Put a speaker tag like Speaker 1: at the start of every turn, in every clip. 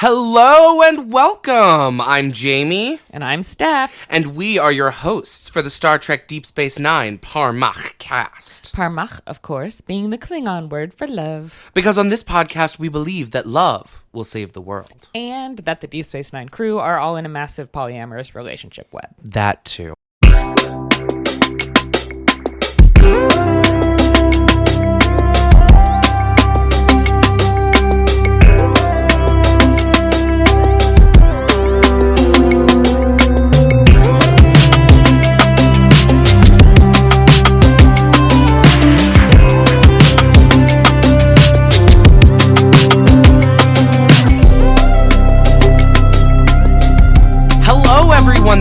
Speaker 1: Hello and welcome! I'm Jamie.
Speaker 2: And I'm Steph.
Speaker 1: And we are your hosts for the Star Trek Deep Space Nine Parmach cast.
Speaker 2: Parmach, of course, being the Klingon word for love.
Speaker 1: Because on this podcast, we believe that love will save the world.
Speaker 2: And that the Deep Space Nine crew are all in a massive polyamorous relationship web.
Speaker 1: That too.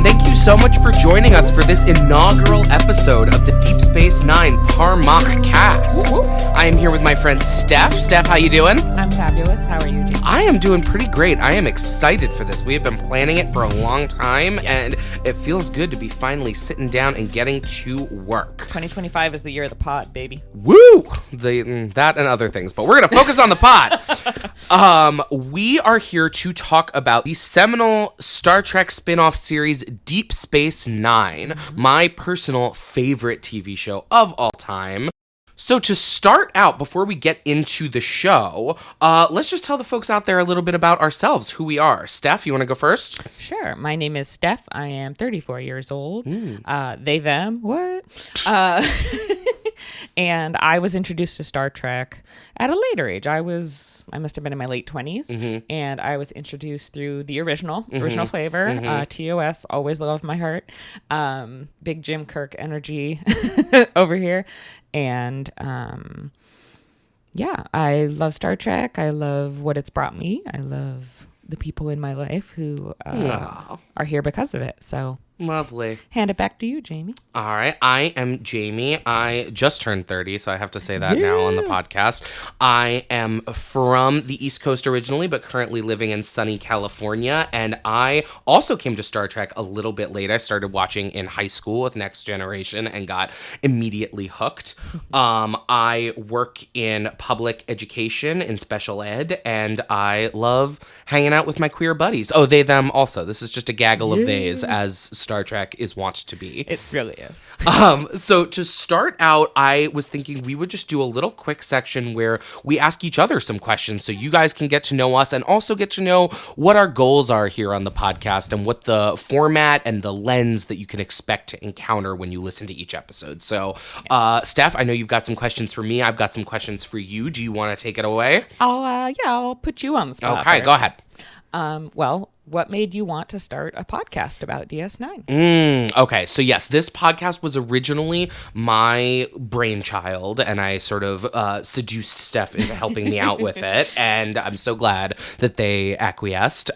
Speaker 1: Thank you so much for joining us for this inaugural episode of the Deep Space Nine Parmach cast.
Speaker 2: Woo-hoo.
Speaker 1: I am here with my friend Steph. Steph, how you doing?
Speaker 2: I'm fabulous. How are you doing?
Speaker 1: I am doing pretty great. I am excited for this. We have been planning it for a long time, and it feels good to be finally sitting down and getting to work.
Speaker 2: 2025 is the year of the pod, baby.
Speaker 1: Woo! That and other things, but we're going to focus on the pod. We are here to talk about the seminal Star Trek spin-off series Deep Space Nine, my personal favorite TV show of all time. So to start out, before we get into the show, let's just tell the folks out there a little bit about ourselves, who we are. Steph, you want to go first?
Speaker 2: Sure. My name is Steph. I am 34 years old. They, them, what? And I was introduced to Star Trek at a later age. I must have been in my late 20s, and I was introduced through the original flavor, TOS, always loved my heart, big Jim Kirk energy over here, and I love Star Trek. I love what it's brought me. I love the people in my life who are here because of it, so...
Speaker 1: Lovely.
Speaker 2: Hand it back to you, Jamie.
Speaker 1: All right. I am Jamie. I just turned 30, so I have to say that now on the podcast. I am from the East Coast originally, but currently living in sunny California. And I also came to Star Trek a little bit late. I started watching in high school with Next Generation and got immediately hooked. I work in public education in special ed, and I love hanging out with my queer buddies. Oh, they, them also. This is just a gaggle of theys, as Star Trek is wont to be.
Speaker 2: It really is.
Speaker 1: So to start out, I was thinking we would just do a little quick section where we ask each other some questions so you guys can get to know us and also get to know what our goals are here on the podcast and what the format and the lens that you can expect to encounter when you listen to each episode. So, Steph, I know you've got some questions for me. I've got some questions for you. Do you want to take it away?
Speaker 2: I'll put you on the spot.
Speaker 1: Okay, go ahead.
Speaker 2: Well, what made you want to start a podcast about DS9?
Speaker 1: Okay, so yes, this podcast was originally my brainchild, and I sort of seduced Steph into helping me out with it, and I'm so glad that they acquiesced.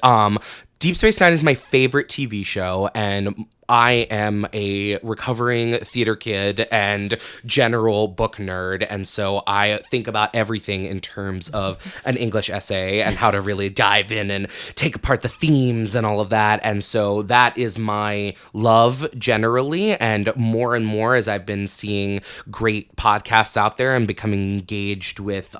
Speaker 1: Deep Space Nine is my favorite TV show, and I am a recovering theater kid and general book nerd, and so I think about everything in terms of an English essay and how to really dive in and take apart the themes and all of that, and so that is my love generally, and more as I've been seeing great podcasts out there and becoming engaged with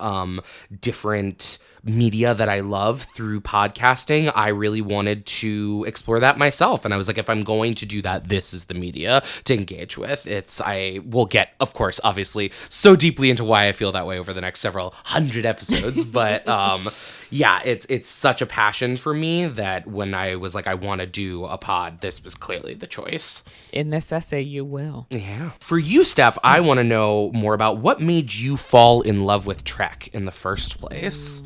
Speaker 1: different media that I love through podcasting, I really wanted to explore that myself. And I was like, if I'm going to do that, this is the media to engage with. I will get, of course, obviously, so deeply into why I feel that way over the next several hundred episodes. But it's such a passion for me that when I was like, I want to do a pod, this was clearly the choice.
Speaker 2: In this essay, you will.
Speaker 1: Yeah. For you, Steph, I want to know more about what made you fall in love with Trek in the first place.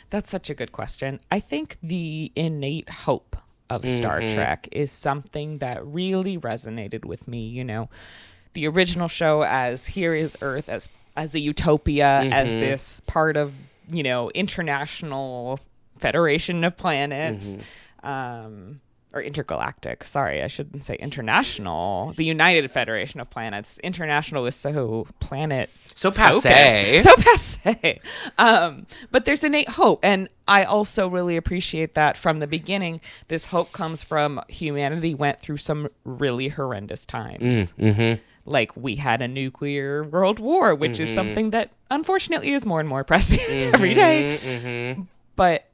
Speaker 2: That's such a good question. I think the innate hope of Star Trek is something that really resonated with me. You know, the original show as here is Earth, as a utopia, as this part of, you know, international federation of planets, or intergalactic. Sorry, I shouldn't say international. The United Federation of Planets. International is so planet.
Speaker 1: So passe.
Speaker 2: So passe. But there's innate hope. And I also really appreciate that from the beginning, this hope comes from humanity went through some really horrendous times. Like we had a nuclear world war, which is something that unfortunately is more and more pressing every day. But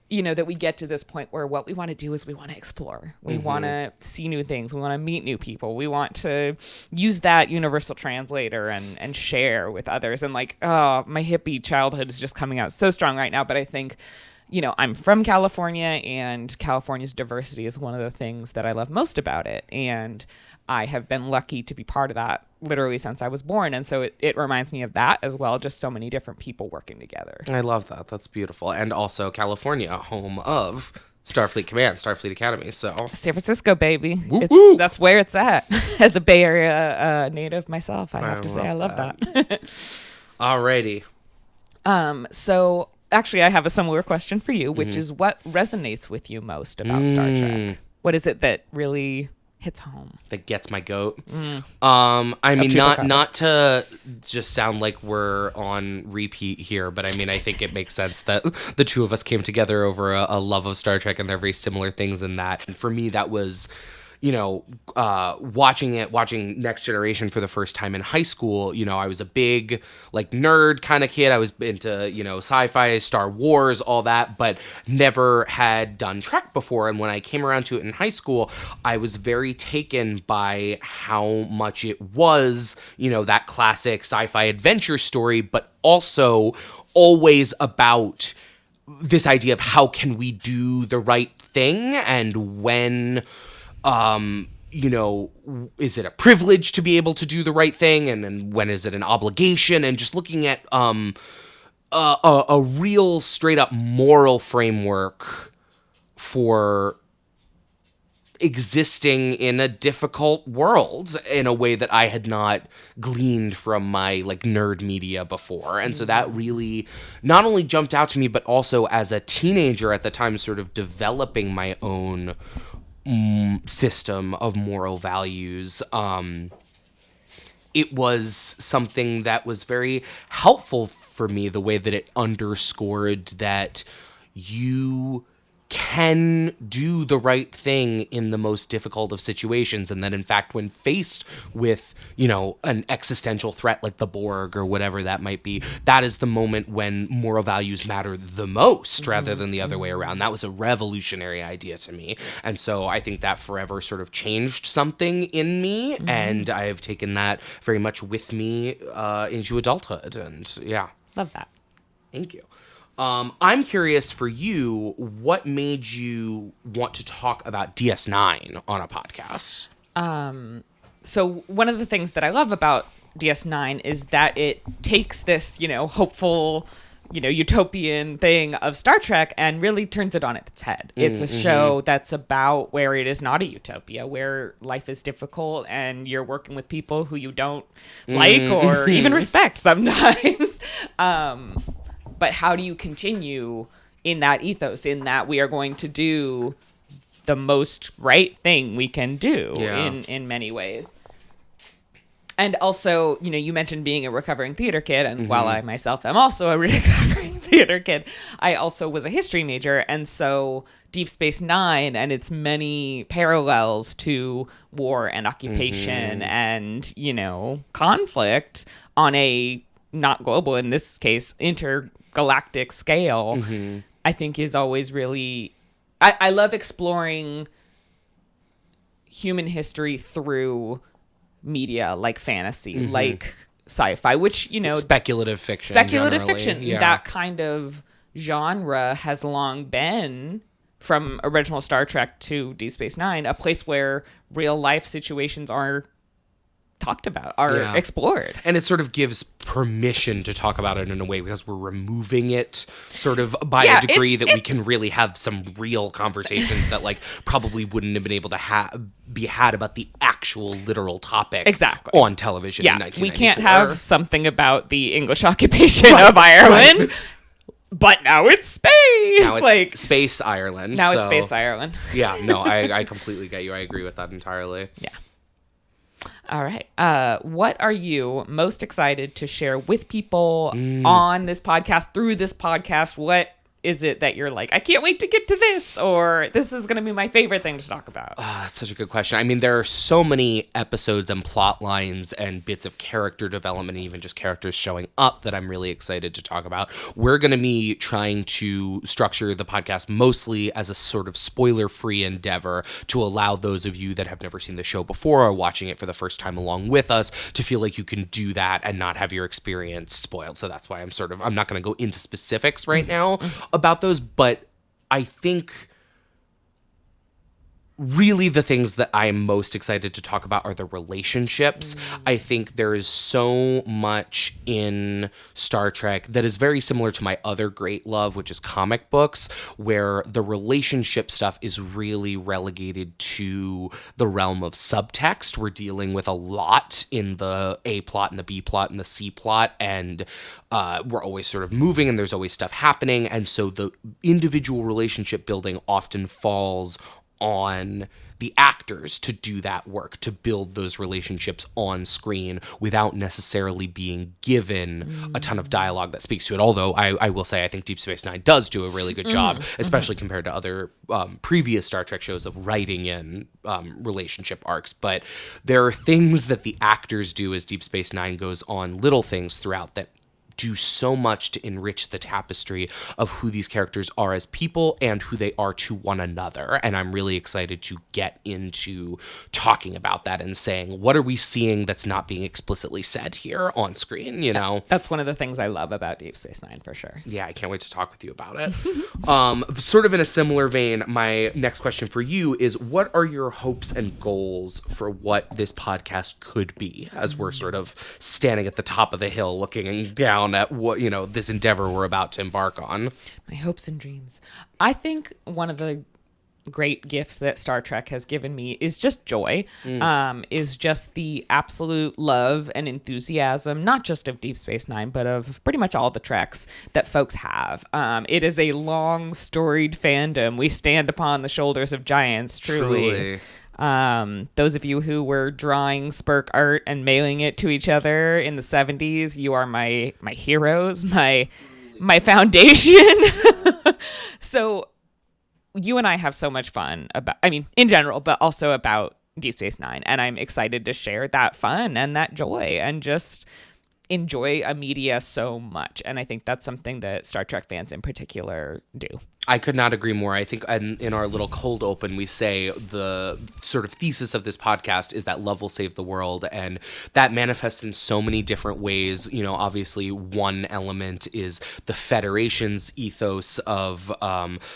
Speaker 2: that we get to this point where what we want to do is we want to explore. We want to see new things. We want to meet new people. We want to use that universal translator and share with others. And like, oh, my hippie childhood is just coming out so strong right now. But I think, I'm from California, and California's diversity is one of the things that I love most about it. And I have been lucky to be part of that literally since I was born. And so it reminds me of that as well. Just so many different people working together.
Speaker 1: I love that. That's beautiful. And also California, home of Starfleet Command, Starfleet Academy. So
Speaker 2: San Francisco, baby.
Speaker 1: Woo woo.
Speaker 2: That's where it's at. As a Bay Area native myself, I have to say I love that.
Speaker 1: Alrighty.
Speaker 2: So actually, I have a similar question for you, which is what resonates with you most about Star Trek? What is it that really hits home?
Speaker 1: That gets my goat. I mean, not to just sound like we're on repeat here, but I mean, I think it makes sense that the two of us came together over a love of Star Trek, and there are very similar things in that. And for me, that was, watching Next Generation for the first time in high school. I was a big like nerd kind of kid. I was into, sci-fi, Star Wars, all that, but never had done Trek before. And when I came around to it in high school, I was very taken by how much it was, that classic sci-fi adventure story, but also always about this idea of how can we do the right thing, and when is it a privilege to be able to do the right thing, and when is it an obligation, and just looking at a real straight up moral framework for existing in a difficult world in a way that I had not gleaned from my like nerd media before. And so that really not only jumped out to me, but also as a teenager at the time, sort of developing my own system of moral values. It was something that was very helpful for me, the way that it underscored that you can do the right thing in the most difficult of situations, and that in fact when faced with an existential threat like the Borg or whatever that might be, that is the moment when moral values matter the most, rather than the other way around. That was a revolutionary idea to me, and so I think that forever sort of changed something in me, and I have taken that very much with me into adulthood. And yeah,
Speaker 2: love that.
Speaker 1: Thank you. I'm curious for you, what made you want to talk about DS9 on a podcast?
Speaker 2: So one of the things that I love about DS9 is that it takes this, hopeful, utopian thing of Star Trek and really turns it on its head. It's a show that's about where it is not a utopia, where life is difficult and you're working with people who you don't like or even respect sometimes. But how do you continue in that ethos, in that we are going to do the most right thing we can do in many ways? And also, you mentioned being a recovering theater kid. And while I myself am also a recovering theater kid, I also was a history major. And so Deep Space Nine and its many parallels to war and occupation and, conflict on a not global, in this case, intergalactic scale, I think is always really... I love exploring human history through media like fantasy, like sci-fi, which,
Speaker 1: speculative fiction.
Speaker 2: Yeah. That kind of genre has long been, from original Star Trek to Deep Space Nine, a place where real life situations are talked about, are explored.
Speaker 1: And it sort of gives permission to talk about it in a way, because we're removing it sort of by a degree that we can really have some real conversations that like probably wouldn't have been able to be had about the actual literal topic on television in 1994.
Speaker 2: We can't have something about the English occupation of Ireland. But now it's space.
Speaker 1: Now it's space Ireland.
Speaker 2: Now it's space Ireland.
Speaker 1: Yeah, no, I completely get you. I agree with that entirely.
Speaker 2: Yeah. All right. What are you most excited to share with people on this podcast, through this podcast? What is it that you're like, I can't wait to get to this, or this is going to be my favorite thing to talk about?
Speaker 1: That's such a good question. I mean, there are so many episodes and plot lines and bits of character development, and even just characters showing up, that I'm really excited to talk about. We're going to be trying to structure the podcast mostly as a sort of spoiler-free endeavor to allow those of you that have never seen the show before or watching it for the first time along with us to feel like you can do that and not have your experience spoiled. So that's why I'm not going to go into specifics right now about those, but I think really the things that I'm most excited to talk about are the relationships. I think there is so much in Star Trek that is very similar to my other great love, which is comic books, where the relationship stuff is really relegated to the realm of subtext. We're dealing with a lot in the A plot and the B plot and the C plot, and we're always sort of moving and there's always stuff happening. And so the individual relationship building often falls on the actors to do that work, to build those relationships on screen without necessarily being given a ton of dialogue that speaks to it. Although I will say I think Deep Space Nine does do a really good job, especially compared to other previous Star Trek shows, of writing in relationship arcs. But there are things that the actors do as Deep Space Nine goes on, little things throughout, that do so much to enrich the tapestry of who these characters are as people and who they are to one another. And I'm really excited to get into talking about that and saying, what are we seeing that's not being explicitly said here on screen, you know?
Speaker 2: That's one of the things I love about Deep Space Nine, for sure.
Speaker 1: Yeah, I can't wait to talk with you about it. Sort of in a similar vein, my next question for you is, what are your hopes and goals for what this podcast could be, as we're sort of standing at the top of the hill looking down at what, you know, this endeavor we're about to embark on?
Speaker 2: My hopes and dreams. I think one of the great gifts that Star Trek has given me is just joy, is just the absolute love and enthusiasm, not just of Deep Space Nine, but of pretty much all the Treks that folks have. It is a long, storied fandom. We stand upon the shoulders of giants, truly. Those of you who were drawing Spurk art and mailing it to each other in the 70s, you are my heroes, my foundation. So you and I have so much fun in general, but also about Deep Space Nine. And I'm excited to share that fun and that joy and just enjoy a media so much. And I think that's something that Star Trek fans in particular do.
Speaker 1: I could not agree more. I think in our little cold open, we say the sort of thesis of this podcast is that love will save the world. And that manifests in so many different ways. You know, obviously one element is the Federation's ethos of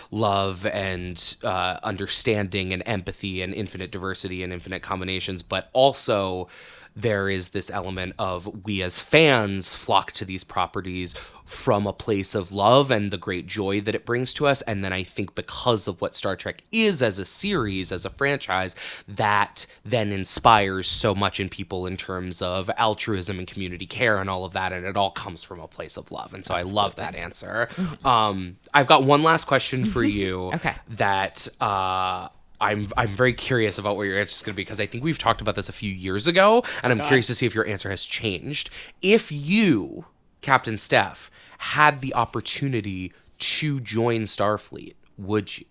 Speaker 1: love and understanding and empathy and infinite diversity and infinite combinations. But also there is this element of we as fans flock to these properties from a place of love and the great joy that it brings to us. And then I think because of what Star Trek is as a series, as a franchise, that then inspires so much in people in terms of altruism and community care and all of that. And it all comes from a place of love. And so I love that answer. I've got one last question for you.
Speaker 2: Okay.
Speaker 1: That I'm very curious about what your answer is going to be, because I think we've talked about this a few years ago, and I'm curious to see if your answer has changed. If you, Captain Steph, had the opportunity to join Starfleet, would you?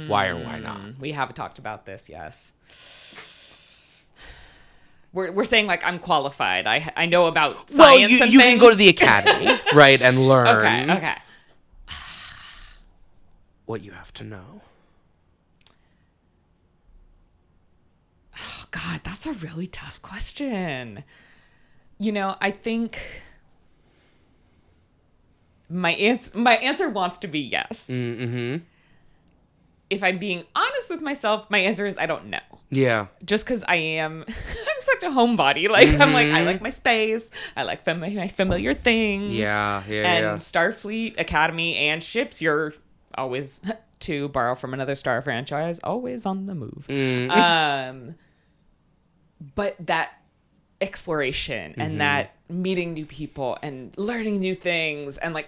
Speaker 1: Why or why not?
Speaker 2: We have talked about this, yes. We're saying, like, I'm qualified. I know about science and things.
Speaker 1: You can go to the academy, right, and learn.
Speaker 2: Okay.
Speaker 1: What you have to know.
Speaker 2: Oh, God, that's a really tough question. You know, I think my answer wants to be yes.
Speaker 1: Mm-hmm.
Speaker 2: If I'm being honest with myself, my answer is I don't know.
Speaker 1: Yeah.
Speaker 2: Just because I'm such a homebody. Like, I'm like, I like my space. I like my familiar things.
Speaker 1: Yeah.
Speaker 2: And Starfleet, Academy, and ships, you're always, to borrow from another Star franchise, always on the move. But that exploration and that meeting new people and learning new things and like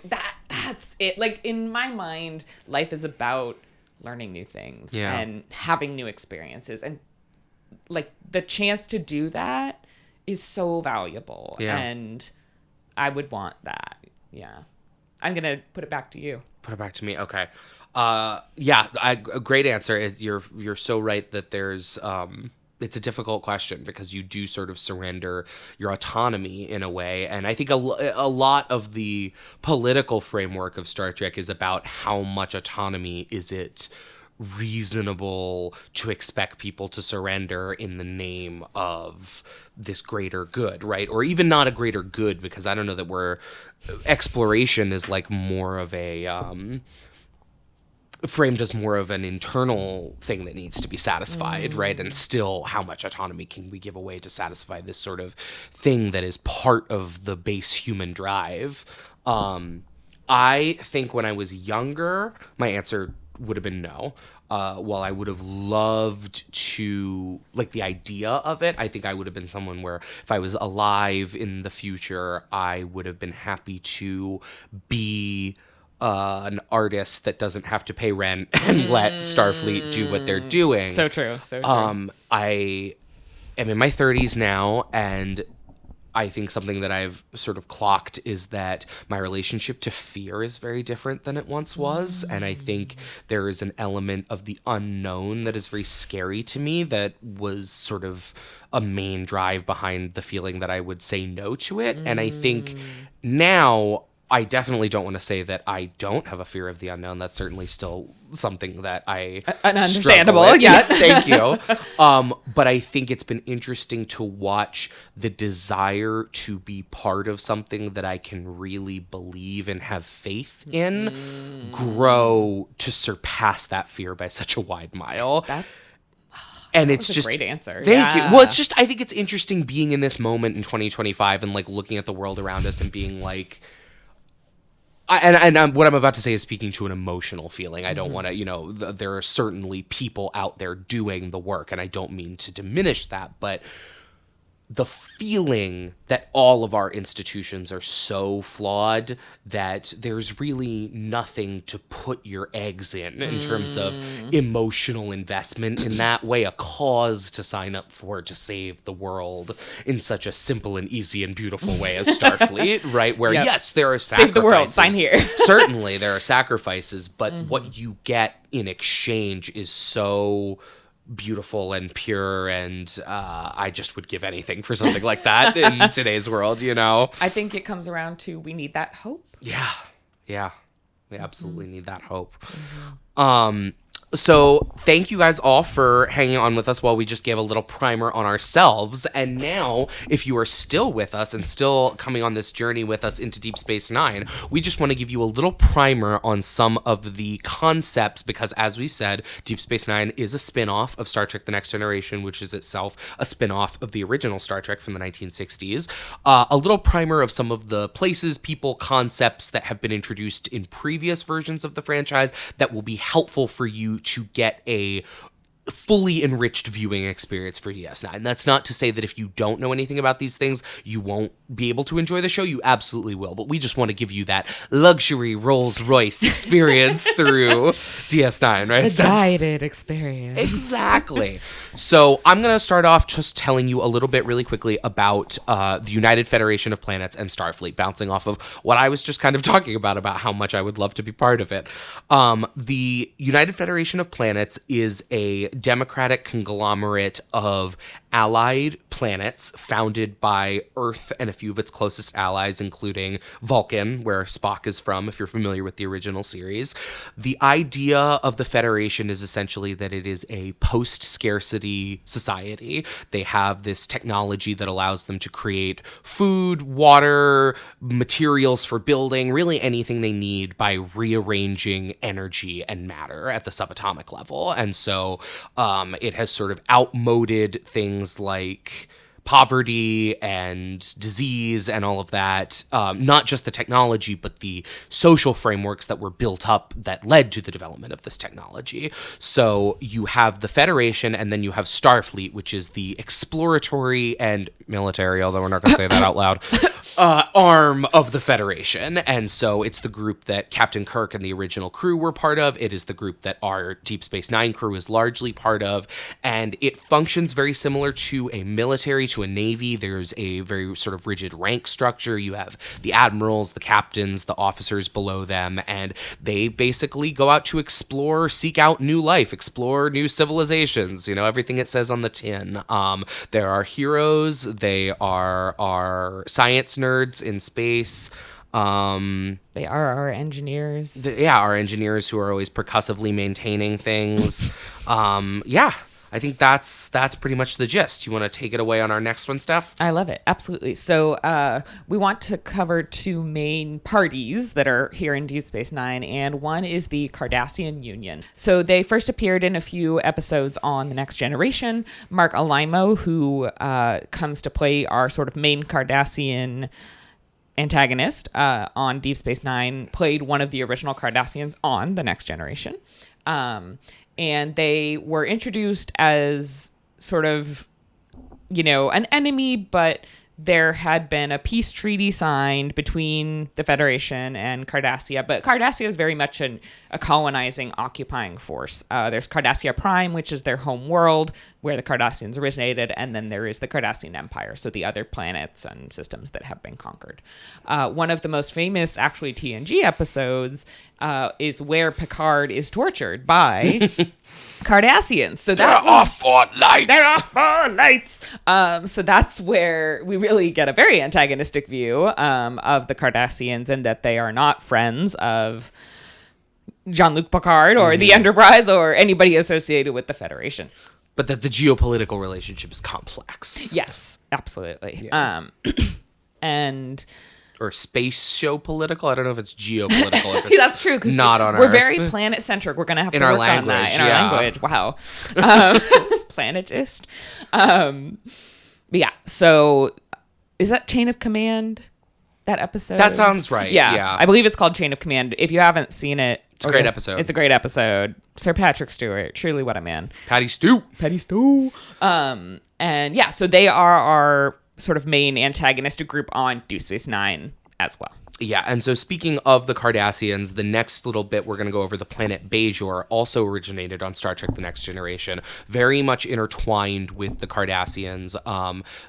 Speaker 2: that's it. Like, in my mind, life is about learning new things and having new experiences, and like the chance to do that is so valuable, and I would want that. I'm gonna put it back to you.
Speaker 1: Put it back to me. Okay. Yeah, a great answer. You're so right that there's it's a difficult question because you do sort of surrender your autonomy in a way, and I think a lot of the political framework of Star Trek is about how much autonomy is it reasonable to expect people to surrender in the name of this greater good, right? Or even not a greater good, because I don't know that exploration is like more of a framed as more of an internal thing that needs to be satisfied, right? And still, how much autonomy can we give away to satisfy this sort of thing that is part of the base human drive? I think when I was younger, my answer would have been no. While I would have loved to, like, the idea of it, I think I would have been someone where if I was alive in the future, I would have been happy to be an artist that doesn't have to pay rent and let Starfleet do what they're doing.
Speaker 2: So true. So true.
Speaker 1: I am in my 30s now, and I think something that I've sort of clocked is that my relationship to fear is very different than it once was. And I think there is an element of the unknown that is very scary to me that was sort of a main drive behind the feeling that I would say no to it. And I think now I definitely don't want to say that I don't have a fear of the unknown. That's certainly still something that I
Speaker 2: understandable. Yeah,
Speaker 1: thank you. But I think it's been interesting to watch the desire to be part of something that I can really believe and have faith in grow to surpass that fear by such a wide mile. And it's just
Speaker 2: a great answer.
Speaker 1: Thank you. Well, it's just, I think it's interesting being in this moment in 2025 and like looking at the world around us and being like, what I'm about to say is speaking to an emotional feeling. I don't want to, there are certainly people out there doing the work, and I don't mean to diminish that, but the feeling that all of our institutions are so flawed that there's really nothing to put your eggs in terms of emotional investment in that way, a cause to sign up for to save the world in such a simple and easy and beautiful way as Starfleet, right? Where, yes, there are sacrifices.
Speaker 2: Save the world, sign here.
Speaker 1: Certainly there are sacrifices, but what you get in exchange is so beautiful and pure, and I just would give anything for something like that in today's world,
Speaker 2: I think it comes around to we need that hope.
Speaker 1: Yeah, we absolutely need that hope. So thank you guys all for hanging on with us while we just gave a little primer on ourselves. And now, if you are still with us and still coming on this journey with us into Deep Space Nine, we just want to give you a little primer on some of the concepts, because as we've said, Deep Space Nine is a spin-off of Star Trek The Next Generation, which is itself a spin-off of the original Star Trek from the 1960s. A little primer of some of the places, people, concepts that have been introduced in previous versions of the franchise that will be helpful for you to get a fully enriched viewing experience for DS9. That's not to say that if you don't know anything about these things, you won't be able to enjoy the show. You absolutely will. But we just want to give you that luxury Rolls Royce experience through DS9, right?
Speaker 2: A guided experience.
Speaker 1: Exactly. So I'm going to start off just telling you a little bit really quickly about the United Federation of Planets and Starfleet, bouncing off of what I was just kind of talking about how much I would love to be part of it. The United Federation of Planets is a democratic conglomerate of allied planets founded by Earth and a few of its closest allies, including Vulcan, where Spock is from, if you're familiar with the original series. The idea of the Federation is essentially that it is a post-scarcity society. They have this technology that allows them to create food, water, materials for building, really anything they need by rearranging energy and matter at the subatomic level. And so it has sort of outmoded things like poverty and disease and all of that, not just the technology, but the social frameworks that were built up that led to the development of this technology. So you have the Federation, and then you have Starfleet, which is the exploratory and military, although we're not going to say that out loud, arm of the Federation. And so it's the group that Captain Kirk and the original crew were part of. It is the group that our Deep Space Nine crew is largely part of. And it functions very similar to a military to a navy. There's a very sort of rigid rank structure. You have the admirals, the captains, the officers below them, and they basically go out to explore, seek out new life, explore new civilizations, everything it says on the tin. There are heroes. They are science nerds in space.
Speaker 2: They are our engineers.
Speaker 1: Our engineers who are always percussively maintaining things. I think that's pretty much the gist. You want to take it away on our next one, Steph?
Speaker 2: I love it. Absolutely. So we want to cover two main parties that are here in Deep Space Nine, and one is the Cardassian Union. So they first appeared in a few episodes on The Next Generation. Mark Alaimo, who comes to play our sort of main Cardassian antagonist on Deep Space Nine, played one of the original Cardassians on The Next Generation. And they were introduced as sort of, an enemy, but there had been a peace treaty signed between the Federation and Cardassia. But Cardassia is very much a colonizing, occupying force. There's Cardassia Prime, which is their home world, where the Cardassians originated, and then there is the Cardassian Empire, so the other planets and systems that have been conquered. One of the most famous, actually, TNG episodes is where Picard is tortured by Cardassians. So
Speaker 1: they're off for lights.
Speaker 2: So that's where we really get a very antagonistic view of the Cardassians, and that they are not friends of Jean-Luc Picard or the Enterprise or anybody associated with the Federation.
Speaker 1: But that the geopolitical relationship is complex.
Speaker 2: Yes, absolutely.
Speaker 1: Yeah.
Speaker 2: And
Speaker 1: or space show political. I don't know if it's geopolitical. If it's
Speaker 2: that's true. Because
Speaker 1: not on
Speaker 2: we're
Speaker 1: Earth.
Speaker 2: very planet centric. We're gonna have to work on that in our language. Wow, planetist. But yeah. So is that Chain of Command? That episode?
Speaker 1: That sounds right. Yeah.
Speaker 2: I believe it's called Chain of Command. If you haven't seen it,
Speaker 1: it's a great episode.
Speaker 2: It's a great episode. Sir Patrick Stewart, truly what a man.
Speaker 1: Patty Stew.
Speaker 2: And yeah, so they are our sort of main antagonistic group on Deep Space Nine as well.
Speaker 1: Yeah, and so speaking of the Cardassians, the next little bit we're going to go over the planet Bajor, also originated on Star Trek The Next Generation, very much intertwined with the Cardassians.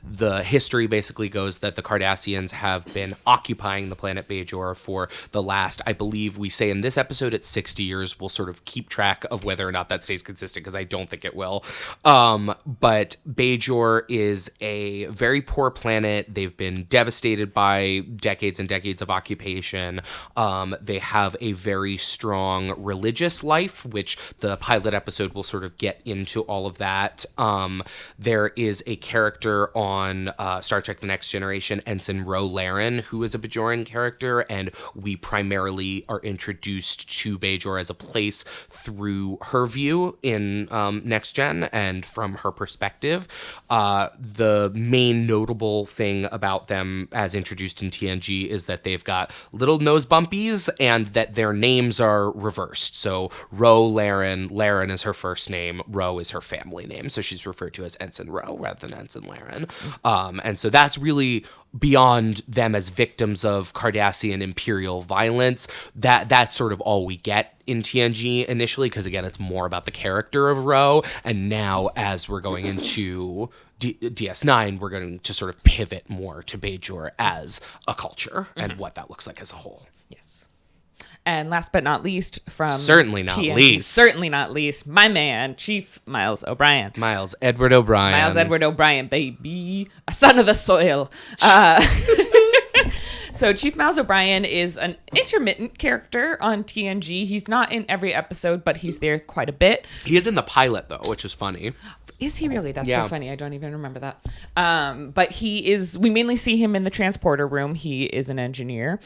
Speaker 1: The history basically goes that the Cardassians have been occupying the planet Bajor for the last, I believe we say in this episode, it's 60 years. We'll sort of keep track of whether or not that stays consistent, because I don't think it will. But Bajor is a very poor planet. They've been devastated by decades and decades of occupation. They have a very strong religious life, which the pilot episode will sort of get into all of that. There is a character on Star Trek The Next Generation, Ensign Ro Laren, who is a Bajoran character, and we primarily are introduced to Bajor as a place through her view in Next Gen and from her perspective. The main notable thing about them as introduced in TNG is that they've got little nose bumpies and that their names are reversed. So Ro Laren is her first name, Ro is her family name, so she's referred to as Ensign Ro rather than Ensign Laren. And so that's really beyond them as victims of Cardassian imperial violence. That's sort of all we get in TNG initially, because again, it's more about the character of Ro. And now as we're going into DS9, we're going to sort of pivot more to Bajor as a culture and what that looks like as a whole.
Speaker 2: Yes. And last but not least, from
Speaker 1: certainly not
Speaker 2: least, my man, Chief Miles O'Brien.
Speaker 1: Miles Edward O'Brien,
Speaker 2: baby, a son of the soil. So Chief Miles O'Brien is an intermittent character on TNG. He's not in every episode, but he's there quite a bit.
Speaker 1: He is in the pilot, though, which is funny.
Speaker 2: Is he really? That's so funny. I don't even remember that. But we mainly see him in the transporter room. He is an engineer.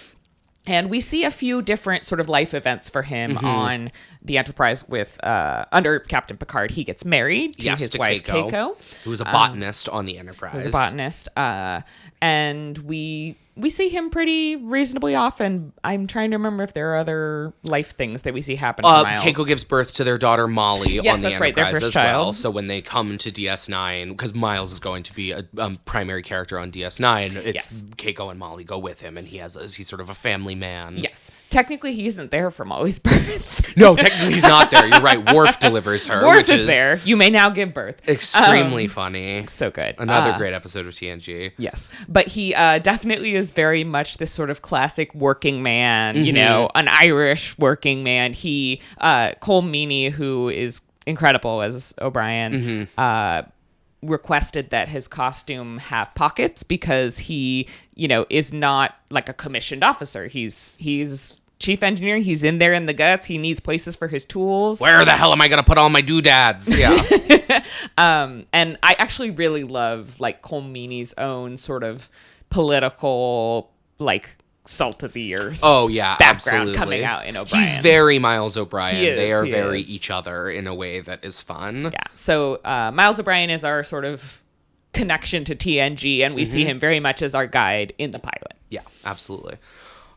Speaker 2: And we see a few different sort of life events for him on the Enterprise with under Captain Picard. He gets married to his wife, Keiko.
Speaker 1: Who was a botanist on the Enterprise.
Speaker 2: And we see him pretty reasonably often. I'm trying to remember if there are other life things that we see happen to Miles.
Speaker 1: Keiko gives birth to their daughter Molly on the Enterprise
Speaker 2: their first
Speaker 1: as
Speaker 2: child.
Speaker 1: well. So when they come to DS9, because Miles is going to be a primary character on DS9, it's Keiko and Molly go with him, and he's sort of a family man.
Speaker 2: Yes. Technically, he isn't there from Always Birth.
Speaker 1: No, technically he's not there. You're right. Worf delivers her.
Speaker 2: Worf
Speaker 1: which
Speaker 2: is there. You may now give birth.
Speaker 1: Extremely funny.
Speaker 2: So good.
Speaker 1: Another great episode of TNG.
Speaker 2: Yes. But he definitely is very much this sort of classic working man, you know, an Irish working man. He, Cole Meany, who is incredible as O'Brien, requested that his costume have pockets because he, you know, is not like a commissioned officer. He's chief engineer. He's in there in the guts. He needs places for his tools.
Speaker 1: Where the hell am I going to put all my doodads? Yeah.
Speaker 2: And I actually really love like Cole Meany's own sort of political, like, salt of the earth.
Speaker 1: Oh yeah,
Speaker 2: background
Speaker 1: absolutely.
Speaker 2: Coming out in O'Brien.
Speaker 1: He's very Miles O'Brien. They are
Speaker 2: he
Speaker 1: very
Speaker 2: is.
Speaker 1: each other in a way that is fun.
Speaker 2: Yeah. So Miles O'Brien is our sort of connection to TNG, and we see him very much as our guide in the pilot.
Speaker 1: Yeah, absolutely.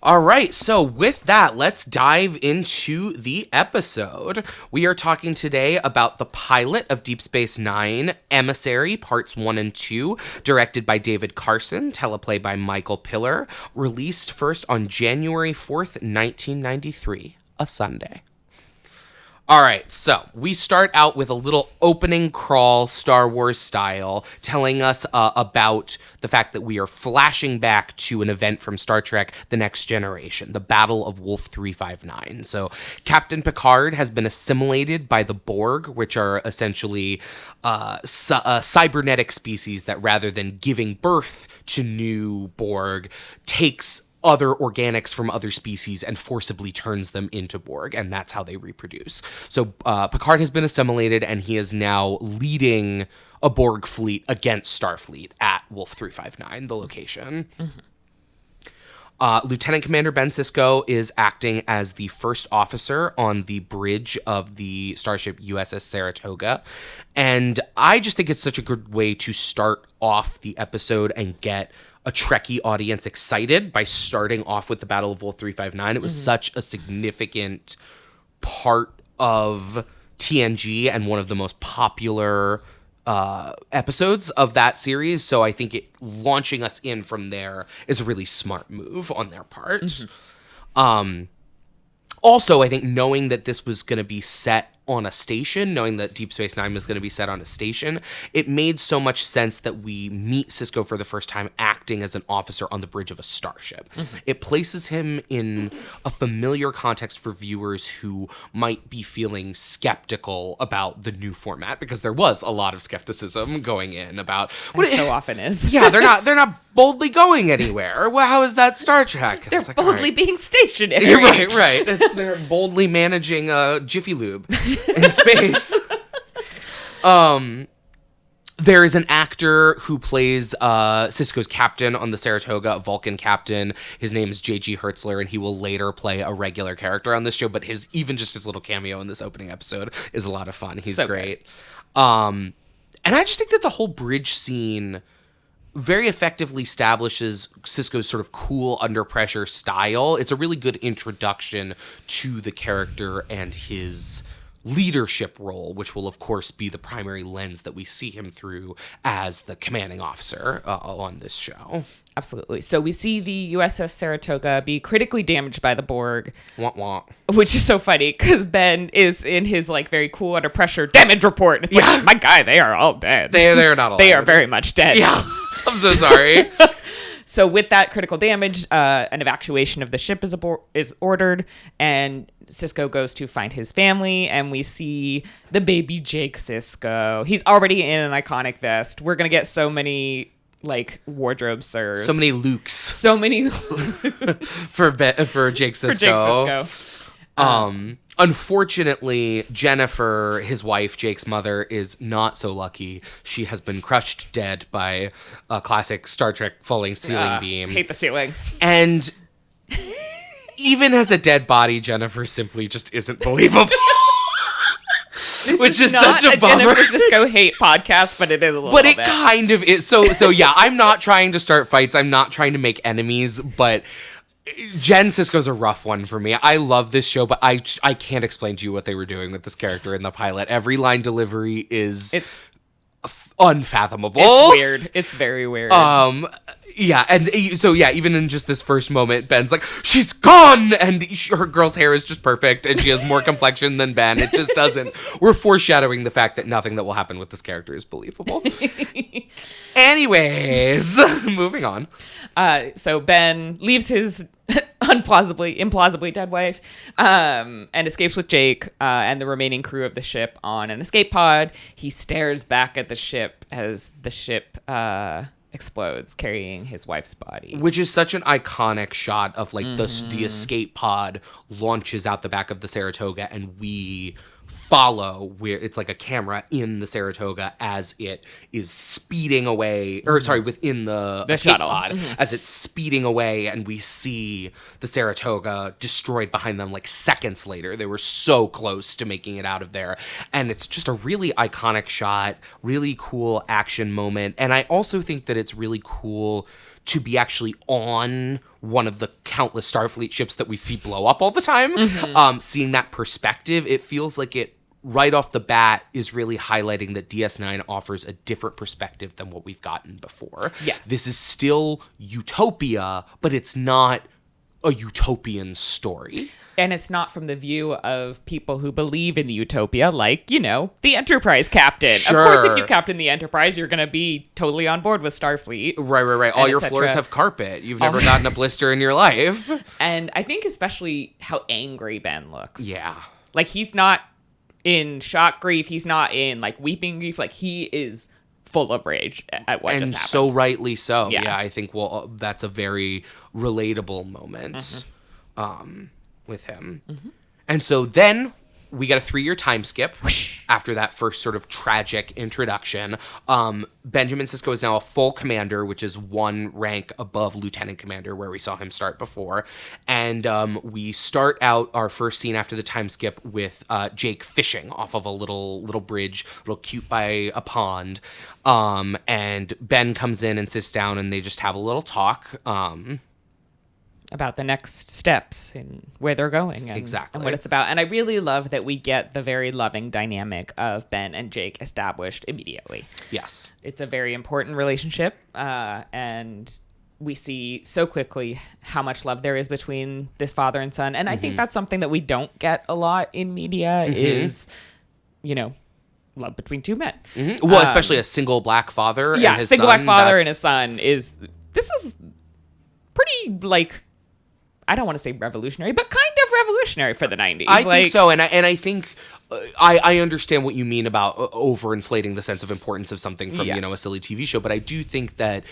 Speaker 1: All right, so with that, let's dive into the episode. We are talking today about the pilot of Deep Space Nine, Emissary, Parts 1 and 2, directed by David Carson, teleplay by Michael Piller, released first on January 4th, 1993, a Sunday. All right, so we start out with a little opening crawl, Star Wars style, telling us about the fact that we are flashing back to an event from Star Trek The Next Generation, the Battle of Wolf 359. So Captain Picard has been assimilated by the Borg, which are essentially a cybernetic species that rather than giving birth to new Borg, takes other organics from other species and forcibly turns them into Borg, and that's how they reproduce. So Picard has been assimilated, and he is now leading a Borg fleet against Starfleet at Wolf 359, the location. Lieutenant Commander Ben Sisko is acting as the first officer on the bridge of the starship USS Saratoga, and I just think it's such a good way to start off the episode and get a Trekkie audience excited by starting off with the Battle of Wolf 359. It was such a significant part of TNG and one of the most popular episodes of that series. So I think launching us in from there is a really smart move on their part. Also, I think knowing that this was going to be set on a station, knowing that Deep Space Nine was going to be set on a station, it made so much sense that we meet Sisko for the first time acting as an officer on the bridge of a starship. It places him in a familiar context for viewers who might be feeling skeptical about the new format, because there was a lot of skepticism going in about
Speaker 2: what it so often is.
Speaker 1: Yeah, they're not boldly going anywhere. Well, how is that Star Trek?
Speaker 2: They're like, boldly being stationary.
Speaker 1: Right. They're boldly managing Jiffy Lube in space. There is an actor who plays Sisko's captain on the Saratoga, a Vulcan captain. His name is J.G. Hertzler, and he will later play a regular character on this show, but his little cameo in this opening episode is a lot of fun. He's so great. And I just think that the whole bridge scene very effectively establishes Sisko's sort of cool under pressure style. It's a really good introduction to the character and his leadership role, which will of course be the primary lens that we see him through as the commanding officer on this show.
Speaker 2: Absolutely. So we see the USS Saratoga be critically damaged by the Borg.
Speaker 1: Wah, wah.
Speaker 2: Which is so funny because Ben is in his like very cool under pressure damage report. And it's like, my guy, they are all dead.
Speaker 1: They're not alive.
Speaker 2: They are very much dead.
Speaker 1: Yeah. I'm so sorry.
Speaker 2: So with that critical damage, an evacuation of the ship is ordered, and Sisko goes to find his family, and we see the baby Jake Sisko. He's already in an iconic vest. We're going to get so many like wardrobe sirs.
Speaker 1: So many Lukes.
Speaker 2: So many
Speaker 1: for Jake Sisko. Unfortunately, Jennifer, his wife, Jake's mother, is not so lucky. She has been crushed dead by a classic Star Trek falling ceiling beam.
Speaker 2: Hate the ceiling.
Speaker 1: And even as a dead body, Jennifer simply just isn't believable. Which is such a bummer.
Speaker 2: Jennifer Sisko hate podcast, but it is a little bit.
Speaker 1: But it kind of is. So yeah, I'm not trying to start fights. I'm not trying to make enemies, but Jen Sisko's a rough one for me. I love this show, but I can't explain to you what they were doing with this character in the pilot. Every line delivery is unfathomable.
Speaker 2: It's weird. It's very weird.
Speaker 1: Yeah, and so yeah, even in just this first moment, Ben's like, she's gone, and her girl's hair is just perfect, and she has more complexion than Ben. It just doesn't. We're foreshadowing the fact that nothing that will happen with this character is believable. Anyways, moving on.
Speaker 2: So Ben leaves his implausibly dead wife, and escapes with Jake and the remaining crew of the ship on an escape pod. He stares back at the ship as the ship explodes, carrying his wife's body.
Speaker 1: Which is such an iconic shot of like the escape pod launches out the back of the Saratoga, and we follow where it's like a camera in the Saratoga as it is speeding away, or sorry, within the escape
Speaker 2: shuttle.
Speaker 1: pod as it's speeding away, and we see the Saratoga destroyed behind them like seconds later. They were so close to making it out of there, and it's just a really iconic shot, really cool action moment. And I also think that it's really cool to be actually on one of the countless Starfleet ships that we see blow up all the time. Seeing that perspective, it feels like it right off the bat is really highlighting that DS9 offers a different perspective than what we've gotten before.
Speaker 2: Yes.
Speaker 1: This is still utopia, but it's not a utopian story.
Speaker 2: And it's not from the view of people who believe in the utopia, like, you know, the Enterprise captain.
Speaker 1: Sure.
Speaker 2: Of course, if you captain the Enterprise, you're going to be totally on board with Starfleet.
Speaker 1: Right. All your floors have carpet. You've never gotten a blister in your life.
Speaker 2: And I think especially how angry Ben looks.
Speaker 1: Yeah.
Speaker 2: Like, he's not in shock grief. He's not in, like, weeping grief. Like, he is full of rage at what just happened. And
Speaker 1: so rightly so.
Speaker 2: Yeah,
Speaker 1: I think, well, that's a very relatable moment with him. And so then we get a 3-year time skip after that first sort of tragic introduction. Benjamin Sisko is now a full commander, which is 1 rank above lieutenant commander, where we saw him start before. And we start out our first scene after the time skip with Jake fishing off of a little bridge, little cute by a pond. And Ben comes in and sits down, and they just have a little talk.
Speaker 2: About the next steps and where they're going and what it's about. And I really love that we get the very loving dynamic of Ben and Jake established immediately.
Speaker 1: Yes.
Speaker 2: It's a very important relationship, and we see so quickly how much love there is between this father and son. And I think that's something that we don't get a lot in media is, you know, love between 2 men.
Speaker 1: Well, especially a single black father and his
Speaker 2: single
Speaker 1: son.
Speaker 2: Black father and his son this was pretty, like, I don't want to say revolutionary, but kind of revolutionary for the 90s.
Speaker 1: I think so, and I think I understand what you mean about overinflating the sense of importance of something from, you know, a silly TV show, but I do think that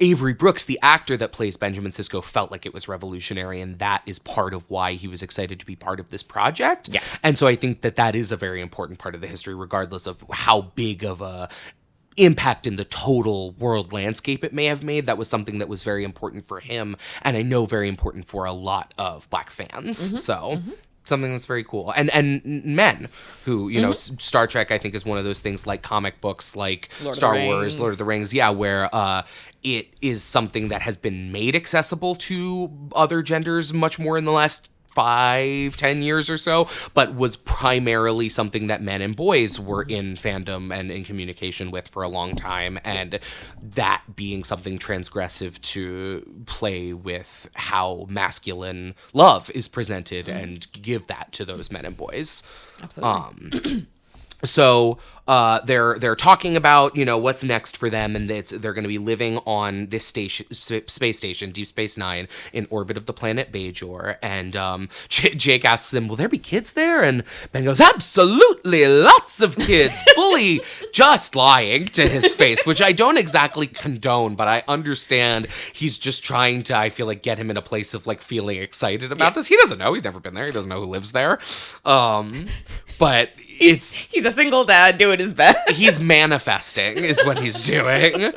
Speaker 1: Avery Brooks, the actor that plays Benjamin Sisko, felt like it was revolutionary, and that is part of why he was excited to be part of this project.
Speaker 2: Yes.
Speaker 1: And so I think that is a very important part of the history, regardless of how big of a impact in the total world landscape it may have made. That was something that was very important for him, and I know very important for a lot of Black fans. Something that's very cool. And men who, you know, Star Trek, I think, is one of those things like comic books, like Star Wars, Lord of the Rings, where it is something that has been made accessible to other genders much more in the last 5-10 years or so, but was primarily something that men and boys were in fandom and in communication with for a long time, and that being something transgressive to play with how masculine love is presented and give that to those men and boys.
Speaker 2: Absolutely.
Speaker 1: So they're talking about, you know, what's next for them, and they're going to be living on this space station, Deep Space Nine, in orbit of the planet Bajor. And Jake asks him, "Will there be kids there?" And Ben goes, "Absolutely, lots of kids," fully just lying to his face, which I don't exactly condone, but I understand he's just trying to, I feel like, get him in a place of like feeling excited about this. He doesn't know; he's never been there. He doesn't know who lives there. But he's
Speaker 2: a single dad doing his best.
Speaker 1: He's manifesting is what he's doing.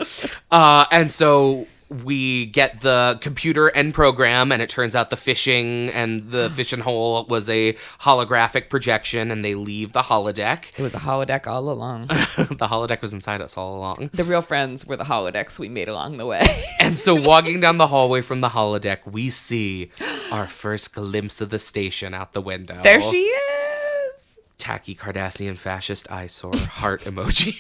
Speaker 1: And so we get the computer end program, and it turns out the fishing and the fishing hole was a holographic projection, and they leave the holodeck.
Speaker 2: It was a holodeck all along.
Speaker 1: The holodeck was inside us all along.
Speaker 2: The real friends were the holodecks we made along the way.
Speaker 1: And so walking down the hallway from the holodeck, we see our first glimpse of the station out the window.
Speaker 2: There she is.
Speaker 1: Tacky Cardassian fascist eyesore heart emoji.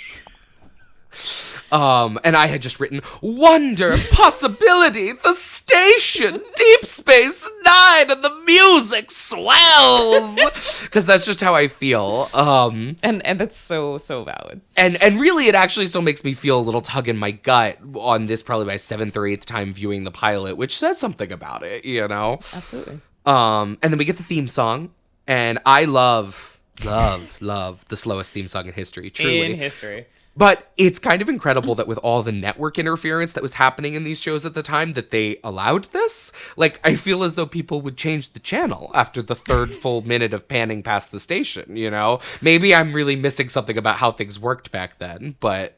Speaker 1: And I had just written, wonder, possibility, the station, Deep Space Nine, and the music swells. Because that's just how I feel.
Speaker 2: And that's so valid.
Speaker 1: And really, it actually still makes me feel a little tug in my gut on this, probably my 7th or 8th time viewing the pilot, which says something about it, you know?
Speaker 2: Absolutely.
Speaker 1: And then we get the theme song, and I love the slowest theme song in history, truly.
Speaker 2: In history.
Speaker 1: But it's kind of incredible that with all the network interference that was happening in these shows at the time, that they allowed this. Like, I feel as though people would change the channel after the 3rd full minute of panning past the station, you know? Maybe I'm really missing something about how things worked back then, but...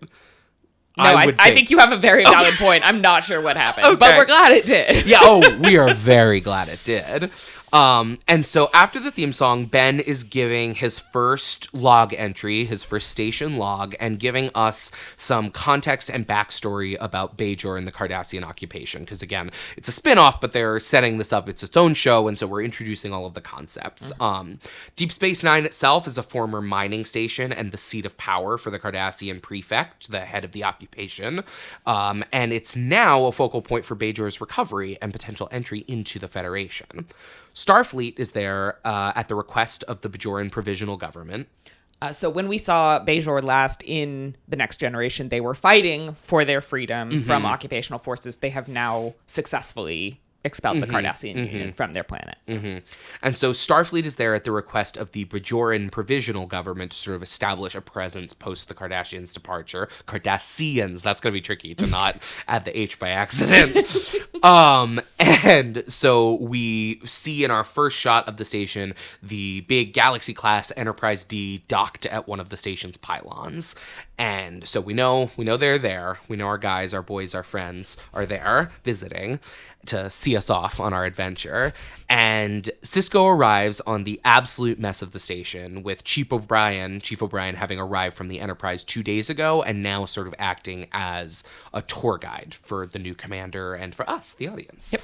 Speaker 2: No, I think you have a very valid point. I'm not sure what happened, but we're glad it did.
Speaker 1: Yeah, we are very glad it did. And so after the theme song, Ben is giving his first log entry, his first station log, and giving us some context and backstory about Bajor and the Cardassian occupation. Because again, it's a spin-off, but they're setting this up. It's its own show, and so we're introducing all of the concepts. Deep Space Nine itself is a former mining station and the seat of power for the Cardassian prefect, the head of the occupation. And it's now a focal point for Bajor's recovery and potential entry into the Federation. Starfleet is there at the request of the Bajoran Provisional Government.
Speaker 2: So when we saw Bajor last in The Next Generation, they were fighting for their freedom from occupational forces. They have now successfully expelled the Cardassian Union from their planet.
Speaker 1: And so Starfleet is there at the request of the Bajoran Provisional Government to sort of establish a presence post the Cardassians' departure. Cardassians, that's going to be tricky to not add the H by accident. And so we see in our first shot of the station, the big Galaxy-class Enterprise D docked at one of the station's pylons. And so we know they're there. We know our guys, our boys, our friends are there visiting to see us off on our adventure. And Sisko arrives on the absolute mess of the station with Chief O'Brien having arrived from the Enterprise 2 days ago and now sort of acting as a tour guide for the new commander and for us, the audience. Yep.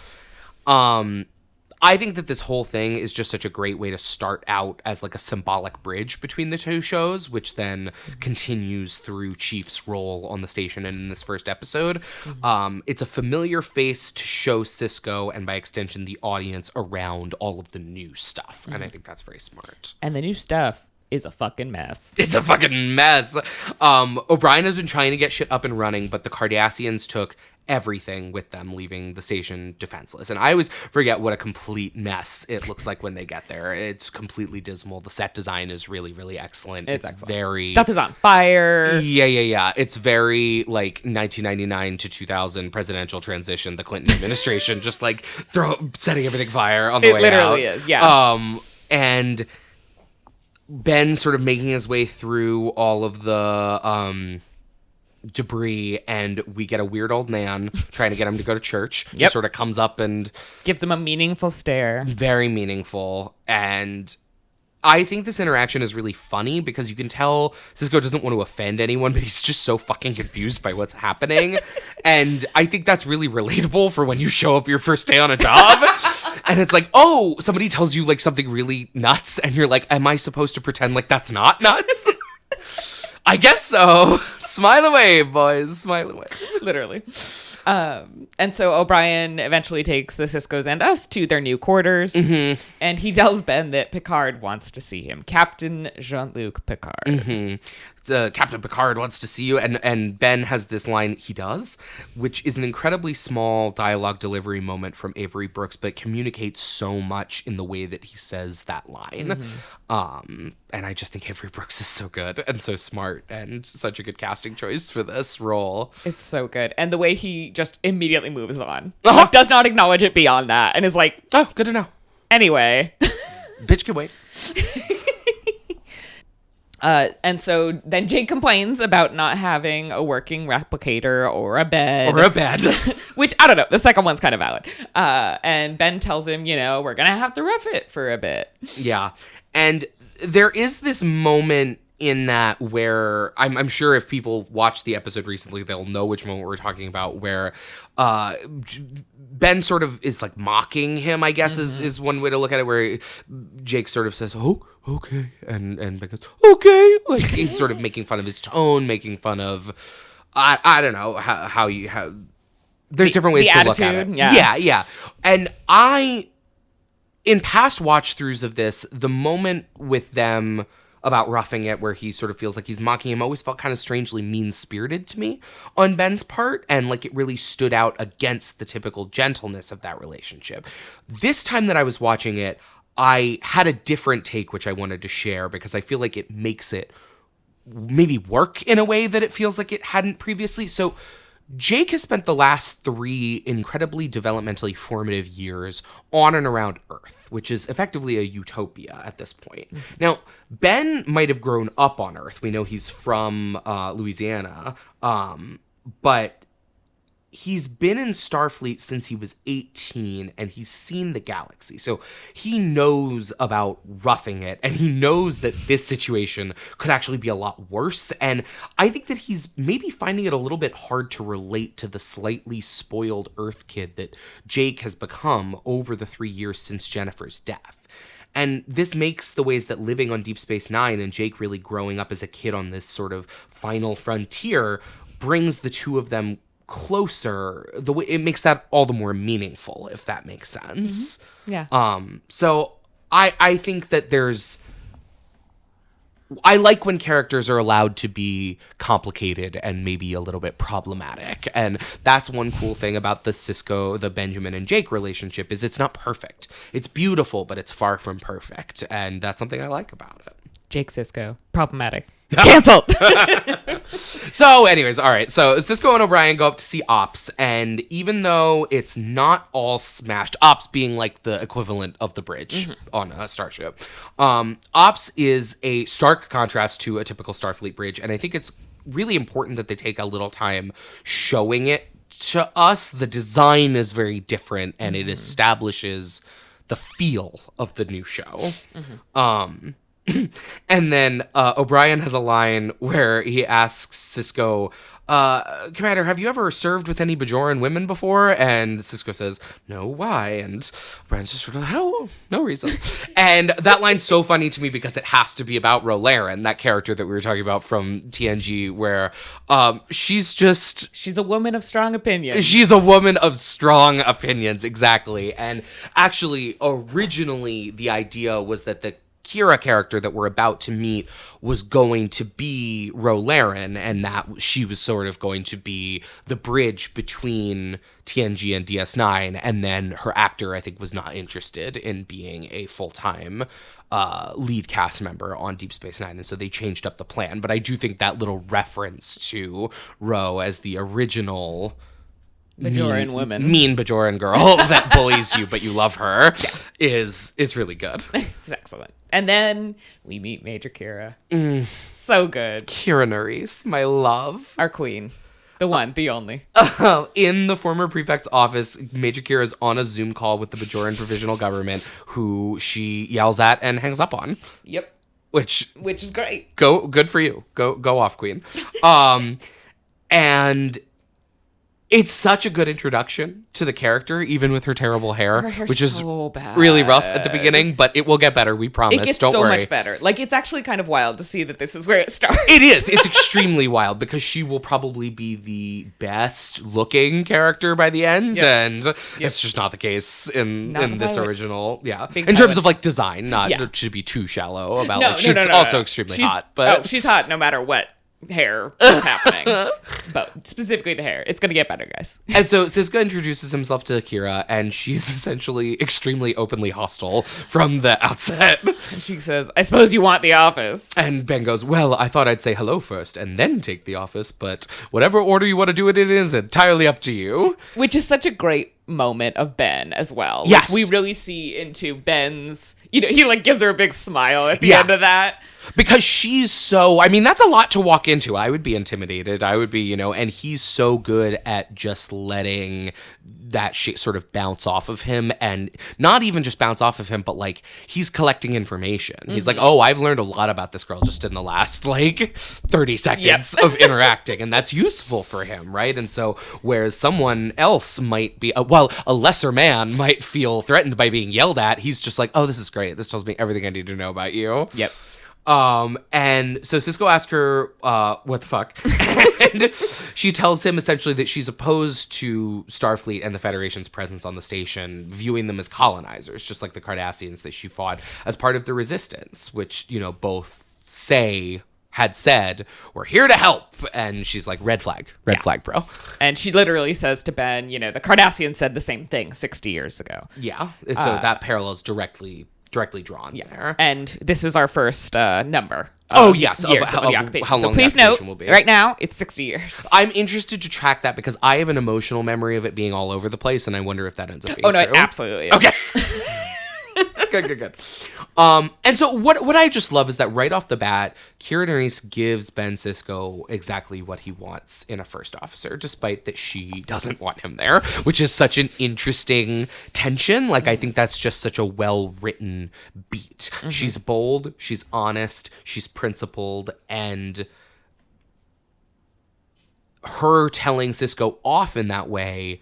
Speaker 1: I think that this whole thing is just such a great way to start out as like a symbolic bridge between the two shows, which then continues through Chief's role on the station and in this first episode. It's a familiar face to show Sisko and by extension the audience around all of the new stuff. And I think that's very smart.
Speaker 2: And the new stuff is a fucking mess.
Speaker 1: It's a fucking mess. O'Brien has been trying to get shit up and running, but the Cardassians took everything with them, leaving the station defenseless. And I always forget what a complete mess it looks like when they get there. It's completely dismal. The set design is really, really excellent. It's excellent. Very...
Speaker 2: Stuff is on fire.
Speaker 1: Yeah. It's very, like, 1999 to 2000 presidential transition, the Clinton administration, just, like, setting everything fire on the way out. It literally
Speaker 2: is, yeah.
Speaker 1: And Ben sort of making his way through all of the... debris, and we get a weird old man trying to get him to go to church. Just sort of comes up and
Speaker 2: gives him a meaningful stare.
Speaker 1: Very meaningful. And I think this interaction is really funny because you can tell Sisko doesn't want to offend anyone, but he's just so fucking confused by what's happening. And I think that's really relatable for when you show up your first day on a job. And it's like, oh, somebody tells you like something really nuts, and you're like, am I supposed to pretend like that's not nuts? I guess so. Smile away, boys. Smile away.
Speaker 2: Literally. And so O'Brien eventually takes the Siskos and us to their new quarters. And he tells Ben that Picard wants to see him. Captain Jean-Luc Picard.
Speaker 1: Captain Picard wants to see you. And Ben has this line, he does, which is an incredibly small dialogue delivery moment from Avery Brooks, but it communicates so much in the way that he says that line. And I just think Avery Brooks is so good and so smart and such a good casting choice for this role.
Speaker 2: It's so good. And the way he just immediately moves on. Like, does not acknowledge it beyond that. And is like,
Speaker 1: oh, good to know.
Speaker 2: Anyway.
Speaker 1: Bitch can wait.
Speaker 2: And so then Jake complains about not having a working replicator or a bed. Which, I don't know. The second one's kind of valid. And Ben tells him, we're going to have to rough it for a bit.
Speaker 1: Yeah. And there is this moment in that where I'm sure if people watched the episode recently, they'll know which moment we're talking about, where Ben sort of is like mocking him, I guess, is one way to look at it, where Jake sort of says, oh, okay. And Ben goes, okay. Like he's sort of making fun of his tone, making fun of I don't know how there's different ways to look at it. Yeah. And in past watch throughs of this, the moment with them about roughing it where he sort of feels like he's mocking him always felt kind of strangely mean-spirited to me on Ben's part, and like it really stood out against the typical gentleness of that relationship. This time that I was watching it, I had a different take which I wanted to share because I feel like it makes it maybe work in a way that it feels like it hadn't previously. So Jake has spent the last 3 incredibly developmentally formative years on and around Earth, which is effectively a utopia at this point. Mm-hmm. Now, Ben might have grown up on Earth. We know he's from Louisiana, but he's been in Starfleet since he was 18, and he's seen the galaxy. So he knows about roughing it, and he knows that this situation could actually be a lot worse. And I think that he's maybe finding it a little bit hard to relate to the slightly spoiled Earth kid that Jake has become over the 3 years since Jennifer's death. And this makes the ways that living on Deep Space Nine and Jake really growing up as a kid on this sort of final frontier brings the two of them closer. The way it makes that all the more meaningful, if that makes sense.
Speaker 2: Mm-hmm. Yeah.
Speaker 1: So I think that I like when characters are allowed to be complicated and maybe a little bit problematic. And that's one cool thing about the Benjamin and Jake relationship is it's not perfect. It's beautiful, but it's far from perfect. And that's something I like about it.
Speaker 2: Jake Sisko. Problematic. Canceled.
Speaker 1: So anyways, all right. So Sisko and O'Brien go up to see Ops, and even though it's not all smashed, Ops being like the equivalent of the bridge on a starship, Ops is a stark contrast to a typical Starfleet bridge, and I think it's really important that they take a little time showing it to us. The design is very different, and it establishes the feel of the new show. And then O'Brien has a line where he asks Sisko, Commander, have you ever served with any Bajoran women before? And Sisko says, no, why? And O'Brien's just sort of, no reason. And that line's so funny to me because it has to be about Ro Laren, that character that we were talking about from TNG, where she's
Speaker 2: a woman of strong opinions.
Speaker 1: She's a woman of strong opinions, exactly. And actually, originally, the idea was that the Kira character that we're about to meet was going to be Ro Laren, and that she was sort of going to be the bridge between TNG and DS9, and then her actor, I think, was not interested in being a full-time lead cast member on Deep Space Nine, and so they changed up the plan. But I do think that little reference to Ro as the original
Speaker 2: Bajoran woman.
Speaker 1: Mean Bajoran girl that bullies you, but you love her, is really good.
Speaker 2: It's excellent. And then we meet Major Kira. So good.
Speaker 1: Kira Nerys, my love.
Speaker 2: Our queen. The one, the only.
Speaker 1: In the former prefect's office, Major Kira is on a Zoom call with the Bajoran Provisional Government, who she yells at and hangs up on.
Speaker 2: Yep.
Speaker 1: Which
Speaker 2: is great.
Speaker 1: Good for you. Go off, queen. And it's such a good introduction to the character, even with her terrible hair, which is
Speaker 2: so bad.
Speaker 1: Really rough at the beginning, but it will get better, we promise.
Speaker 2: It gets
Speaker 1: Don't
Speaker 2: so
Speaker 1: worry.
Speaker 2: much better. Like, it's actually kind of wild to see that this is where it starts.
Speaker 1: It is. It's extremely wild because she will probably be the best looking character by the end, and it's just not the case in this original. Yeah, in terms of like design, not to be too shallow about. She's also extremely hot, but
Speaker 2: she's hot no matter what hair is happening. But specifically the hair. It's going to get better, guys.
Speaker 1: And so Sisko introduces himself to Kira, and she's essentially extremely openly hostile from the outset.
Speaker 2: And she says, I suppose you want the office.
Speaker 1: And Ben goes, well, I thought I'd say hello first and then take the office, but whatever order you want to do it in is entirely up to you.
Speaker 2: Which is such a great moment of Ben as well.
Speaker 1: Yes.
Speaker 2: Like, we really see into Ben's, he like gives her a big smile at the end of that.
Speaker 1: Because she's so, I mean, that's a lot to walk into. I would be intimidated. I would be, and he's so good at just letting that shit sort of bounce off of him, and not even just bounce off of him, but like he's collecting information. He's like, oh, I've learned a lot about this girl just in the last like 30 seconds of interacting, and that's useful for him, right? And so whereas someone else might be, a lesser man might feel threatened by being yelled at, he's just like, oh, this is great. This tells me everything I need to know about you.
Speaker 2: Yep.
Speaker 1: And so Sisko asks her, what the fuck? And she tells him essentially that she's opposed to Starfleet and the Federation's presence on the station, viewing them as colonizers, just like the Cardassians that she fought as part of the Resistance, which, both had said, we're here to help. And she's like, red flag, bro.
Speaker 2: And she literally says to Ben, the Cardassians said the same thing 60 years ago.
Speaker 1: Yeah. So that parallel is directly drawn there.
Speaker 2: And this is our first number.
Speaker 1: Yes. Of
Speaker 2: How
Speaker 1: long
Speaker 2: so please
Speaker 1: the
Speaker 2: note,
Speaker 1: will be.
Speaker 2: right now, it's 60 years.
Speaker 1: I'm interested to track that because I have an emotional memory of it being all over the place, and I wonder if that ends up being true.
Speaker 2: It absolutely is.
Speaker 1: Okay. Good. And so what I just love is that right off the bat, Kira Nerys gives Ben Sisko exactly what he wants in a first officer, despite that she doesn't want him there, which is such an interesting tension. Like, I think that's just such a well-written beat. Mm-hmm. She's bold, she's honest, she's principled, and her telling Sisko off in that way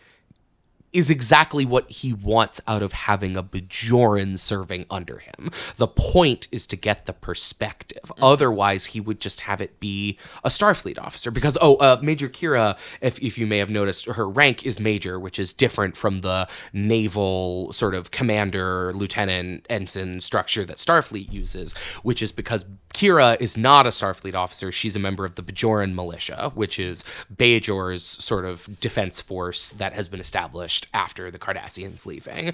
Speaker 1: is exactly what he wants out of having a Bajoran serving under him. The point is to get the perspective. Mm-hmm. Otherwise, he would just have it be a Starfleet officer. Because, Major Kira, if you may have noticed, her rank is Major, which is different from the naval sort of commander, lieutenant, ensign structure that Starfleet uses, which is because Kira is not a Starfleet officer. She's a member of the Bajoran militia, which is Bajor's sort of defense force that has been established after the Cardassians leaving.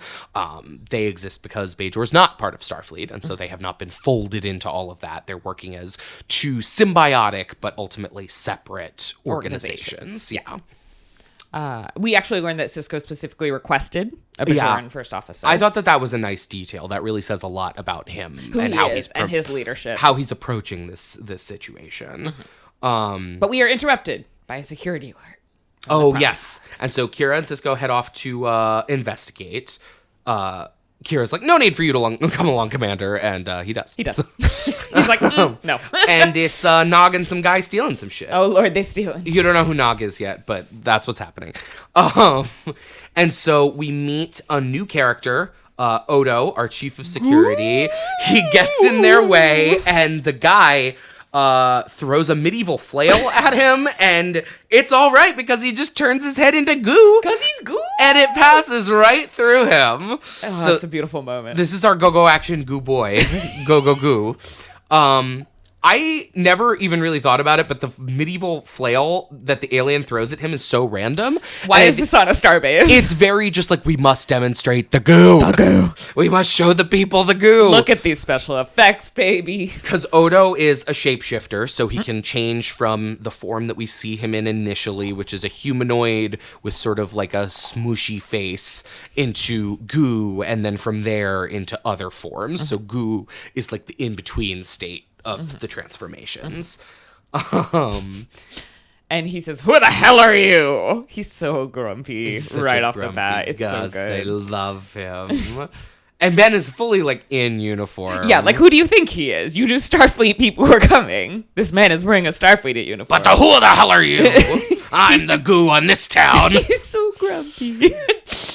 Speaker 1: They exist because Bajor's not part of Starfleet, and so they have not been folded into all of that. They're working as two symbiotic but ultimately separate organizations. Yeah.
Speaker 2: We actually learned that Sisko specifically requested a Bajoran first officer.
Speaker 1: I thought that was a nice detail. That really says a lot about him
Speaker 2: and how he's and his leadership,
Speaker 1: how he's approaching this situation.
Speaker 2: Mm-hmm. But we are interrupted by a security alert.
Speaker 1: Oh, yes. And so Kira and Sisko head off to investigate. Kira's like, no need for you to come along, Commander. And he does.
Speaker 2: He does. He's like, no.
Speaker 1: And it's Nog and some guy stealing some shit.
Speaker 2: Oh, Lord, they stealing.
Speaker 1: You don't know who Nog is yet, but that's what's happening. And so we meet a new character, Odo, our chief of security. He gets in their way, and the guy throws a medieval flail at him, and it's all right because he just turns his head into goo.
Speaker 2: Because he's goo.
Speaker 1: And it passes right through him.
Speaker 2: Oh, so that's a beautiful moment.
Speaker 1: This is our go-go action goo boy. Go goo. I never even really thought about it, but the medieval flail that the alien throws at him is so random.
Speaker 2: Why is this on a starbase?
Speaker 1: It's very just like, we must demonstrate the goo.
Speaker 2: The goo.
Speaker 1: We must show the people the goo.
Speaker 2: Look at these special effects, baby.
Speaker 1: Because Odo is a shapeshifter, so he can change from the form that we see him in initially, which is a humanoid with sort of like a smooshy face, into goo, and then from there into other forms. So goo is like the in-between state of the transformations.
Speaker 2: And he says, who the hell are you? He's so grumpy right off the bat. It's so good.
Speaker 1: I love him. And Ben is fully like in uniform.
Speaker 2: Yeah, like, who do you think he is? You do Starfleet people who are coming. This man is wearing a Starfleet uniform.
Speaker 1: But who the hell are you? I'm the goo on this town.
Speaker 2: He's so grumpy.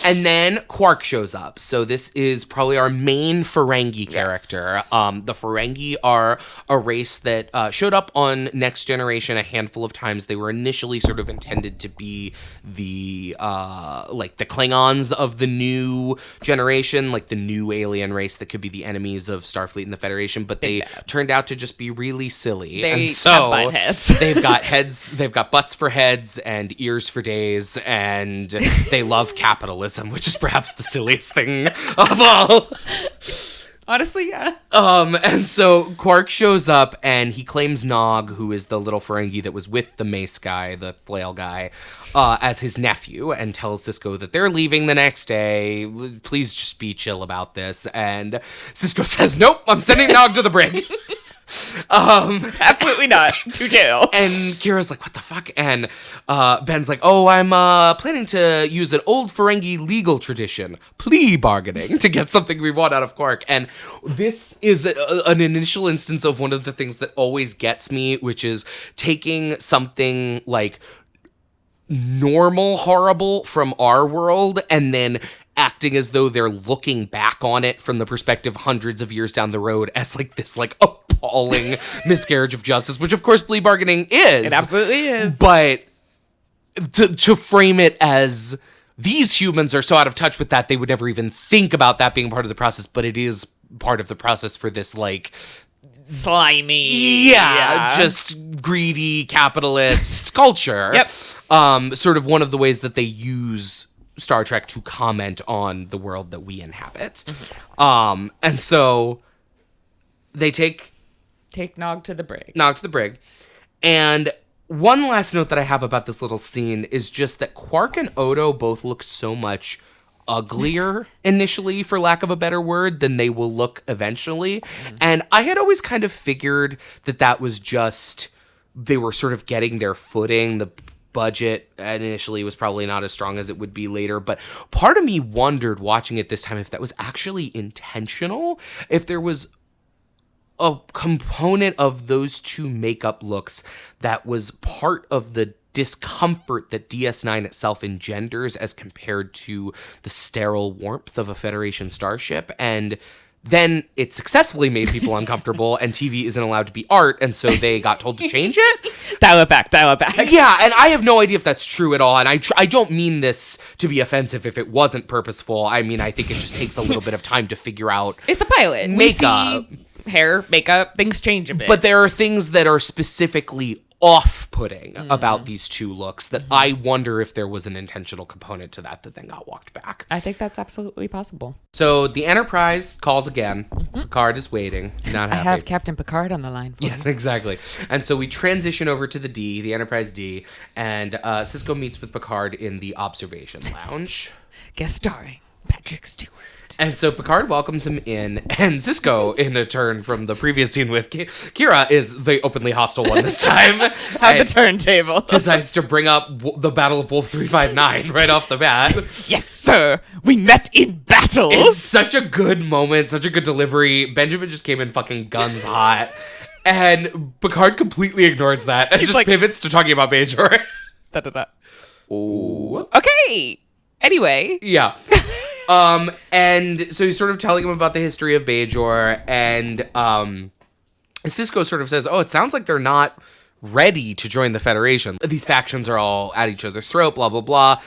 Speaker 1: And then Quark shows up. So this is probably our main Ferengi character.
Speaker 2: Yes.
Speaker 1: The Ferengi are a race that showed up on Next Generation a handful of times. They were initially sort of intended to be the the Klingons of the new generation, like the new alien race that could be the enemies of Starfleet and the Federation. But they turned out to just be really silly.
Speaker 2: They
Speaker 1: and so
Speaker 2: have butt heads.
Speaker 1: They've got heads, they've got butts for heads and ears for days, and they love capitalism, which is perhaps the silliest thing of all.
Speaker 2: Honestly, yeah.
Speaker 1: And so Quark shows up, and he claims Nog, who is the little Ferengi that was with the mace guy, the flail guy, as his nephew, and tells Sisko that they're leaving the next day. Please just be chill about this. And Sisko says, nope, I'm sending Nog to the brig.
Speaker 2: Absolutely not. To jail.
Speaker 1: And Kira's like, what the fuck? And Ben's like, oh, I'm planning to use an old Ferengi legal tradition, plea bargaining, to get something we want out of Quark. And this is an initial instance of one of the things that always gets me, which is taking something like normal horrible from our world and then acting as though they're looking back on it from the perspective hundreds of years down the road as like this like appalling miscarriage of justice, which of course plea bargaining is.
Speaker 2: It absolutely is.
Speaker 1: But to frame it as these humans are so out of touch with that, they would never even think about that being part of the process, but it is part of the process for this like
Speaker 2: slimy,
Speaker 1: just greedy capitalist culture.
Speaker 2: Yep.
Speaker 1: Sort of one of the ways that they use Star Trek to comment on the world that we inhabit. And so they take
Speaker 2: Nog to the brig.
Speaker 1: And one last note that I have about this little scene is just that Quark and Odo both look so much uglier initially, for lack of a better word, than they will look eventually. And I had always kind of figured that was just, they were sort of getting their footing. The budget initially was probably not as strong as it would be later, but part of me wondered watching it this time if that was actually intentional, if there was a component of those two makeup looks that was part of the discomfort that DS9 itself engenders as compared to the sterile warmth of a Federation starship. And then it successfully made people uncomfortable, and TV isn't allowed to be art, and so they got told to change it.
Speaker 2: Dial it back.
Speaker 1: Yeah, and I have no idea if that's true at all, and I don't mean this to be offensive if it wasn't purposeful. I mean, I think it just takes a little bit of time to figure out.
Speaker 2: It's a pilot.
Speaker 1: Makeup.
Speaker 2: We see hair, makeup, things change a bit.
Speaker 1: But there are things that are specifically off-putting about these two looks that I wonder if there was an intentional component to that then got walked back.
Speaker 2: I think that's absolutely possible.
Speaker 1: So the Enterprise calls again. Picard is waiting. Not happy.
Speaker 2: I have Captain Picard on the line.
Speaker 1: Yes, exactly. And so we transition over to the Enterprise D, and Sisko meets with Picard in the observation lounge.
Speaker 2: Guest starring Patrick Stewart.
Speaker 1: And so Picard welcomes him in, and Sisko, in a turn from the previous scene with Kira, is the openly hostile one this time.
Speaker 2: Have the turntable.
Speaker 1: Decides to bring up the Battle of Wolf 359 right off the bat.
Speaker 2: Yes, sir. We met in battle.
Speaker 1: It's such a good moment, such a good delivery. Benjamin just came in fucking guns hot. And Picard completely ignores that and just pivots to talking about Bajoran.
Speaker 2: Da-da-da. Ooh. Okay. Anyway.
Speaker 1: Yeah. And so he's sort of telling him about the history of Bajor, and Sisko sort of says, oh, it sounds like they're not ready to join the Federation. These factions are all at each other's throat, blah, blah, blah.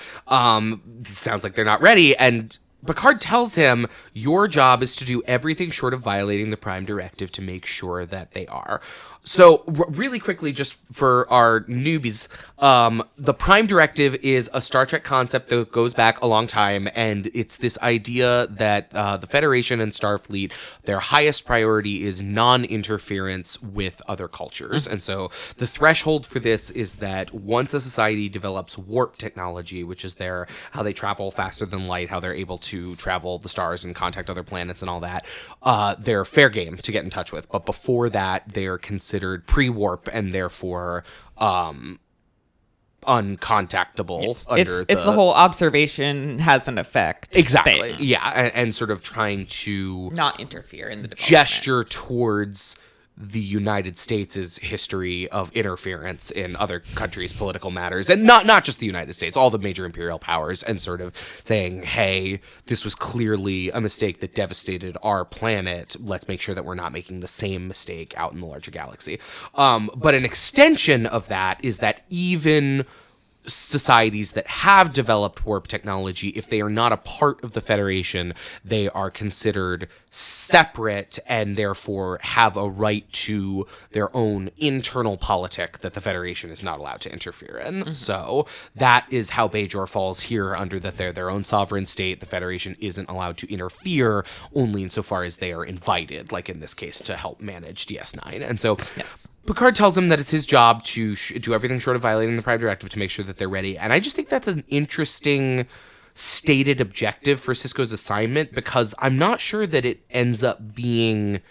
Speaker 1: It sounds like they're not ready, and Picard tells him, your job is to do everything short of violating the Prime Directive to make sure that they are. So really quickly, just for our newbies, the Prime Directive is a Star Trek concept that goes back a long time, and it's this idea that the Federation and Starfleet, their highest priority is non-interference with other cultures. And so the threshold for this is that once a society develops warp technology, which is how they travel faster than light, how they're able to travel the stars and contact other planets and all that, they're fair game to get in touch with. But before that, they're considered pre-warp and therefore uncontactable.
Speaker 2: It's the whole observation has an effect.
Speaker 1: Exactly. Thing. Yeah, and sort of trying to
Speaker 2: not interfere in the development.
Speaker 1: Gesture towards the United States' history of interference in other countries' political matters, and not just the United States, all the major imperial powers, and sort of saying, hey, this was clearly a mistake that devastated our planet. Let's make sure that we're not making the same mistake out in the larger galaxy. But an extension of that is that even societies that have developed warp technology, if they are not a part of the Federation, they are considered separate and therefore have a right to their own internal politic that the Federation is not allowed to interfere in. So that is how Bajor falls here, under that they're their own sovereign state. The Federation isn't allowed to interfere only insofar as they are invited, like in this case, to help manage DS9. And so Picard tells him that it's his job to do everything short of violating the Prime Directive to make sure that they're ready. And I just think that's an interesting stated objective for Sisko's assignment, because I'm not sure that it ends up being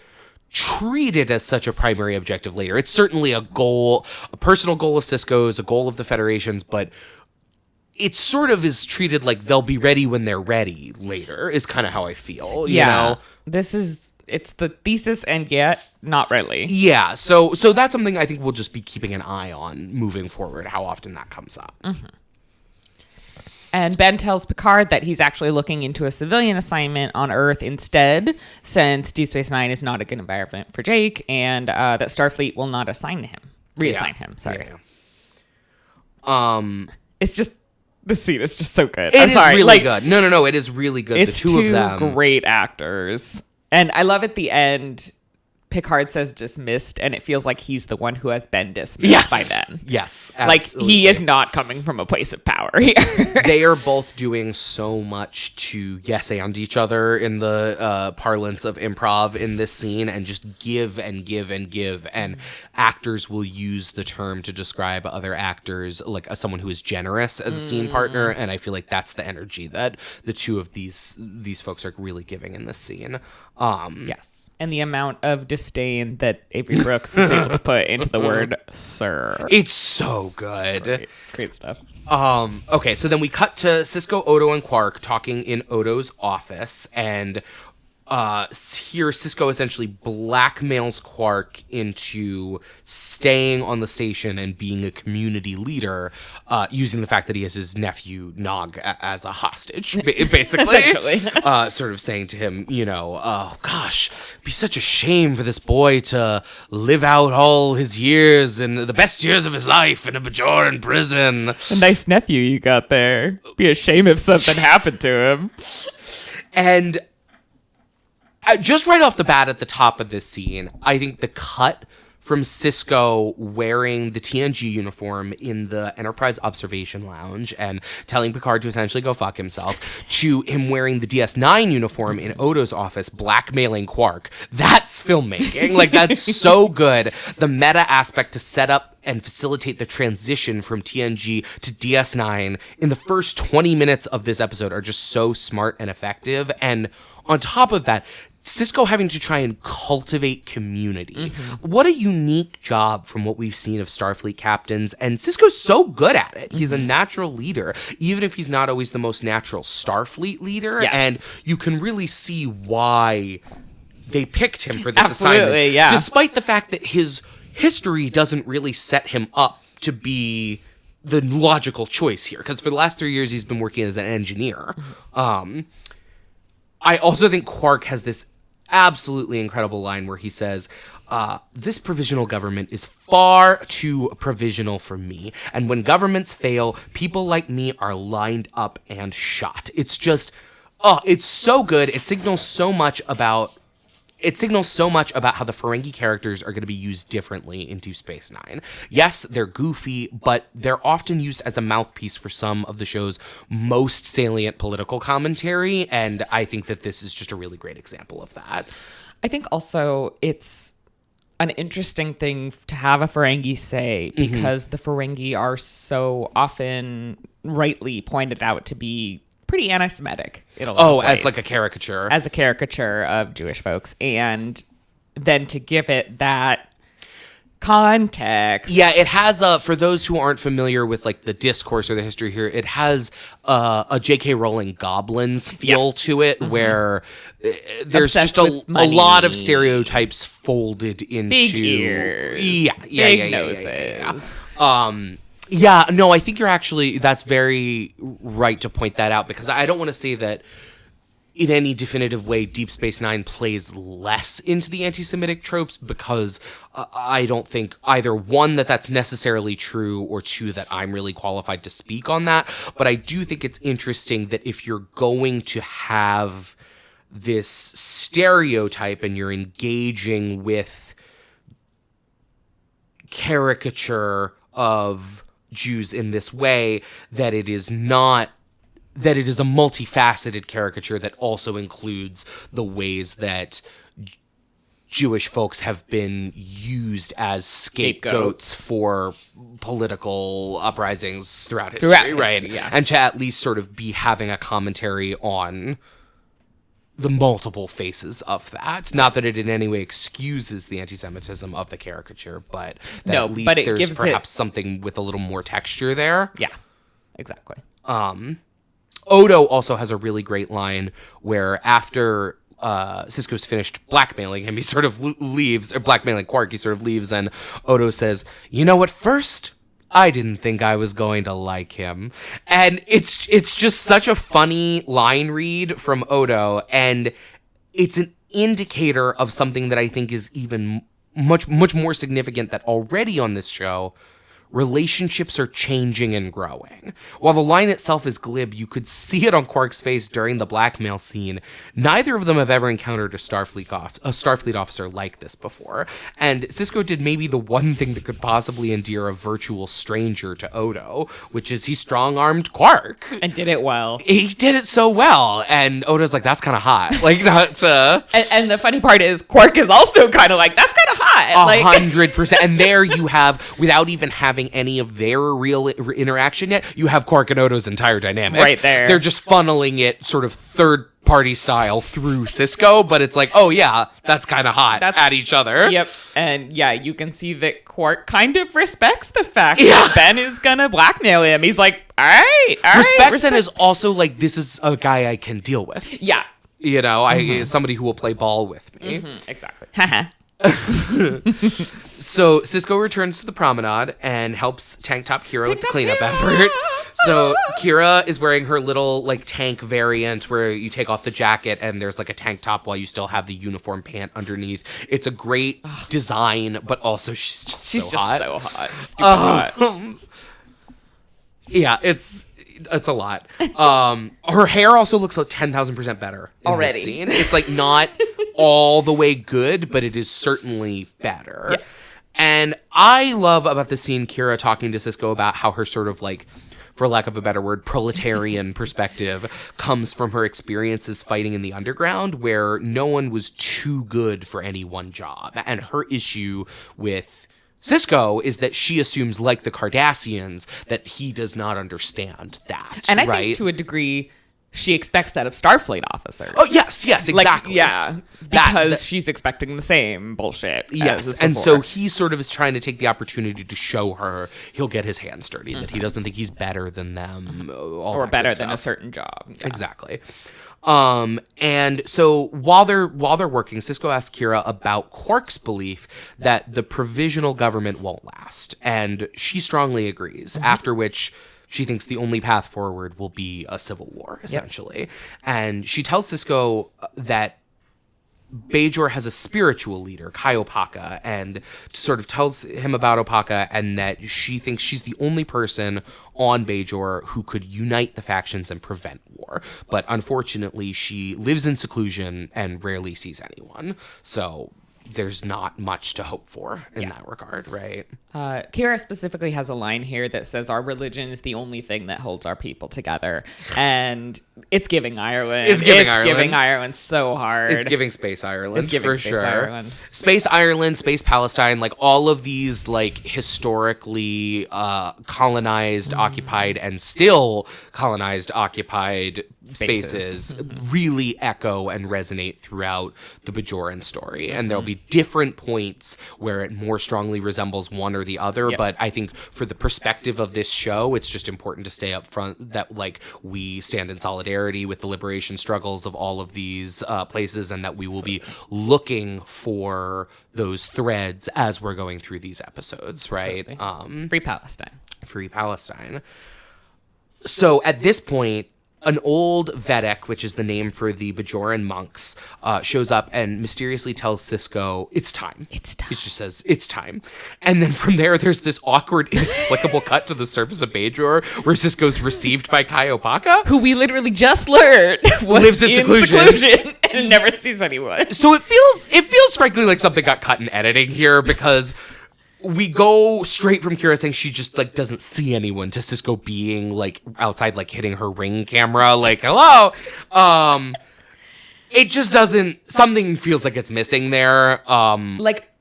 Speaker 1: treated as such a primary objective later. It's certainly a goal, a personal goal of Sisko's, a goal of the Federation's, but it sort of is treated like they'll be ready when they're ready later, is kind of how I feel. You know?
Speaker 2: It's the thesis, and yet not really.
Speaker 1: Yeah, so that's something I think we'll just be keeping an eye on moving forward, how often that comes up.
Speaker 2: And Ben tells Picard that he's actually looking into a civilian assignment on Earth instead, since Deep Space Nine is not a good environment for Jake, and that Starfleet will not reassign him. Sorry.
Speaker 1: Yeah.
Speaker 2: It's just, the scene is just so good.
Speaker 1: It is really good. No, it is really good.
Speaker 2: It's
Speaker 1: the two of them.
Speaker 2: Great actors. And I love at the end, Picard says dismissed, and it feels like he's the one who has been dismissed by Ben.
Speaker 1: Yes, absolutely.
Speaker 2: Like, he is not coming from a place of power here.
Speaker 1: They are both doing so much to yes and each other in the parlance of improv in this scene, and just give and give and give. And actors will use the term to describe other actors, like someone who is generous as a scene partner. And I feel like that's the energy that the two of these folks are really giving in this scene.
Speaker 2: Yes. And the amount of disdain that Avery Brooks is able to put into the word "sir."
Speaker 1: It's so good.
Speaker 2: Great stuff.
Speaker 1: Okay, so then we cut to Sisko, Odo, and Quark talking in Odo's office, and here Sisko essentially blackmails Quark into staying on the station and being a community leader, using the fact that he has his nephew Nog as a hostage, basically.
Speaker 2: Essentially.
Speaker 1: Sort of saying to him, oh gosh, it'd be such a shame for this boy to live out all his years and the best years of his life in a Bajoran prison.
Speaker 2: A nice nephew you got there. Be a shame if something happened to him.
Speaker 1: And just right off the bat at the top of this scene, I think the cut from Sisko wearing the TNG uniform in the Enterprise Observation Lounge and telling Picard to essentially go fuck himself, to him wearing the DS9 uniform in Odo's office, blackmailing Quark. That's filmmaking. Like, that's so good. The meta aspect to set up and facilitate the transition from TNG to DS9 in the first 20 minutes of this episode are just so smart and effective. And on top of that, Sisko having to try and cultivate community. What a unique job from what we've seen of Starfleet captains, and Sisko's so good at it. He's a natural leader, even if he's not always the most natural Starfleet leader, and you can really see why they picked him for this assignment.
Speaker 2: Yeah.
Speaker 1: Despite the fact that his history doesn't really set him up to be the logical choice here, because for the last 3 years he's been working as an engineer. I also think Quark has this absolutely incredible line where he says, this provisional government is far too provisional for me. And when governments fail, people like me are lined up and shot. It's just, it's so good. It signals so much about how the Ferengi characters are going to be used differently in Deep Space Nine. Yes, they're goofy, but they're often used as a mouthpiece for some of the show's most salient political commentary, and I think that this is just a really great example of that.
Speaker 2: I think also it's an interesting thing to have a Ferengi say, because the Ferengi are so often rightly pointed out to be pretty anti-Semitic in a lot of ways.
Speaker 1: As like a caricature.
Speaker 2: As a caricature of Jewish folks. And then to give it that context.
Speaker 1: Yeah, it has, for those who aren't familiar with like the discourse or the history here, it has a J.K. Rowling Goblins feel to it, where there's
Speaker 2: Obsessed
Speaker 1: just a
Speaker 2: with
Speaker 1: lot of stereotypes folded into...
Speaker 2: Big ears.
Speaker 1: Big
Speaker 2: noses.
Speaker 1: Yeah, no, I think that's very right to point that out, because I don't want to say that in any definitive way Deep Space Nine plays less into the anti-Semitic tropes, because I don't think either, one, that's necessarily true, or two, that I'm really qualified to speak on that. But I do think it's interesting that if you're going to have this stereotype and you're engaging with caricature of Jews in this way, that it is a multifaceted caricature that also includes the ways that Jewish folks have been used as scapegoats for political uprisings throughout history, right?
Speaker 2: Yeah.
Speaker 1: And to at least sort of be having a commentary on the multiple faces of that. Not that it in any way excuses the anti-Semitism of the caricature, but that at least there's perhaps something with a little more texture there.
Speaker 2: Yeah, exactly.
Speaker 1: Odo also has a really great line where after Sisko's finished blackmailing him, he sort of leaves, or blackmailing Quark, he sort of leaves, and Odo says, at first I didn't think I was going to like him. And it's just such a funny line read from Odo, and it's an indicator of something that I think is even much more significant, that already on this show, relationships are changing and growing. While the line itself is glib, you could see it on Quark's face during the blackmail scene. Neither of them have ever encountered a Starfleet officer like this before. And Sisko did maybe the one thing that could possibly endear a virtual stranger to Odo, which is he strong-armed Quark.
Speaker 2: And did it well.
Speaker 1: He did it so well. And Odo's like, that's kind of hot. Like, that's...
Speaker 2: And the funny part is, Quark is also kind of like, that's kind of hot.
Speaker 1: 100%. And there you have, without even having any of their real interaction yet, you have Quark and Odo's entire dynamic.
Speaker 2: Right there.
Speaker 1: They're just funneling it sort of third-party style through Sisko, but it's like, oh yeah, that's kind of hot at each other.
Speaker 2: Yep. And yeah, you can see that Quark kind of respects the fact that Ben is gonna blackmail him. He's like, all right.
Speaker 1: Respects and is also like, this is a guy I can deal with.
Speaker 2: Yeah.
Speaker 1: You know, somebody who will play ball with me.
Speaker 2: Exactly.
Speaker 1: So Sisko returns to the promenade and helps Tank Top Kira with the cleanup effort. So Kira is wearing her little like tank variant where you take off the jacket and there's like a tank top while you still have the uniform pant underneath. It's a great design, but also she's just so hot.
Speaker 2: Stupid hot.
Speaker 1: Yeah, it's a lot. Her hair also looks like 10,000% better in
Speaker 2: already.
Speaker 1: This scene. It's like not all the way good, but it is certainly better.
Speaker 2: Yes.
Speaker 1: And I love about the scene Kira talking to Sisko about how her sort of like, for lack of a better word, proletarian perspective comes from her experiences fighting in the underground, where no one was too good for any one job. And her issue with Sisko is that she assumes, like the Cardassians, that he does not understand that.
Speaker 2: And I think to a degree, she expects that of Starfleet officers.
Speaker 1: Oh, yes, exactly.
Speaker 2: Like, yeah, because she's expecting the same bullshit.
Speaker 1: Yes, and so he sort of is trying to take the opportunity to show her he'll get his hands dirty, that he doesn't think he's better than them.
Speaker 2: Or better than a certain job.
Speaker 1: Yeah. Exactly. And so while they're working, Sisko asks Kira about Quark's belief that the provisional government won't last, and she strongly agrees, after which she thinks the only path forward will be a civil war, essentially. Yep. And she tells Sisko that Bajor has a spiritual leader, Kai Opaka, and sort of tells him about Opaka, and that she thinks she's the only person on Bajor who could unite the factions and prevent war. But unfortunately, she lives in seclusion and rarely sees anyone. So there's not much to hope for in that regard, right?
Speaker 2: Kira specifically has a line here that says, our religion is the only thing that holds our people together. And it's giving Ireland. It's giving Ireland so hard.
Speaker 1: It's giving Space Ireland,
Speaker 2: it's giving
Speaker 1: for
Speaker 2: Space
Speaker 1: sure.
Speaker 2: Ireland.
Speaker 1: Space Ireland, Space Palestine, like all of these like historically colonized, occupied, and still colonized, occupied spaces really echo and resonate throughout the Bajoran story. And there'll be different points where it more strongly resembles one or the other. Yep. But I think for the perspective of this show, it's just important to stay up front that like we stand in solidarity with the liberation struggles of all of these places, and that we will be looking for those threads as we're going through these episodes, right?
Speaker 2: Free Palestine.
Speaker 1: Free Palestine. So at this point, an old Vedek, which is the name for the Bajoran monks, shows up and mysteriously tells Sisko, it's time. It's time. It just says, it's time. And then from there, there's this awkward, inexplicable cut to the surface of Bajor, where Sisko's received by Kai Opaka,
Speaker 2: who we literally just learned
Speaker 1: lives in seclusion
Speaker 2: and never sees anyone.
Speaker 1: So it feels frankly like something got cut in editing here, because we go straight from Kira saying she just like doesn't see anyone to Sisko being like outside, like hitting her Ring camera, like, hello. It just doesn't, something feels like it's missing there.
Speaker 2: Like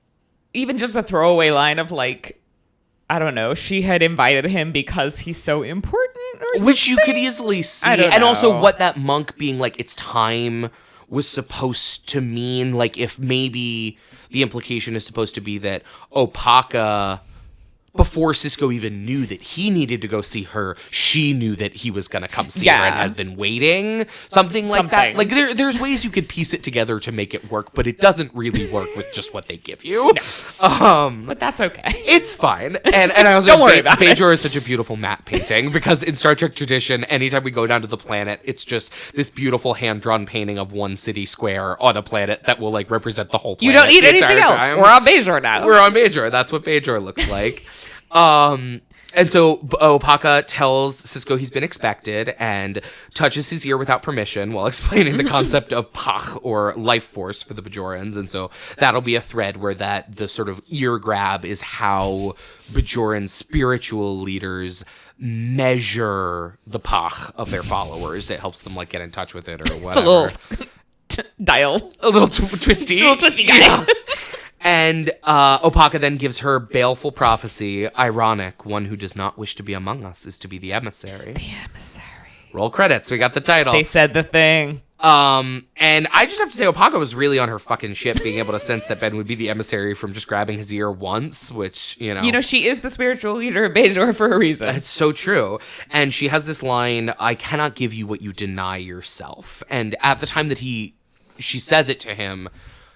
Speaker 2: even just a throwaway line of like, I don't know, she had invited him because he's so important or something.
Speaker 1: Which you could easily see. And also what that monk being like, it's time, was supposed to mean. Like if maybe the implication is supposed to be that Opaka before Sisko even knew that he needed to go see her, she knew that he was going to come see her and has been waiting. Something like that. Like, there's ways you could piece it together to make it work, but it doesn't really work with just what they give you.
Speaker 2: No. But that's okay.
Speaker 1: It's fine. And I also
Speaker 2: don't worry about it.
Speaker 1: Bajor is such a beautiful matte painting, because in Star Trek tradition, anytime we go down to the planet, it's just this beautiful hand-drawn painting of one city square on a planet that will, like, represent the whole planet.
Speaker 2: You don't need anything else. Time. We're on Bajor now.
Speaker 1: We're on Bajor. That's what Bajor looks like. And so Opaka tells Sisko he's been expected and touches his ear without permission while explaining the concept of Pach, or life force, for the Bajorans. And so that'll be a thread where the sort of ear grab is how Bajoran spiritual leaders measure the Pach of their followers. It helps them, like, get in touch with it or whatever.
Speaker 2: It's a little dial.
Speaker 1: A little twisty.
Speaker 2: A little twisty guy.
Speaker 1: Yeah. And Opaka then gives her baleful prophecy. Ironic, one who does not wish to be among us is to be the emissary.
Speaker 2: The emissary.
Speaker 1: Roll credits. We got the title.
Speaker 2: They said the thing.
Speaker 1: And I just have to say, Opaka was really on her fucking shit, being able to sense that Ben would be the emissary from just grabbing his ear once, which, you know.
Speaker 2: You know, she is the spiritual leader of Bajor for a reason.
Speaker 1: It's so true. And she has this line, I cannot give you what you deny yourself. And at the time that she says it to him,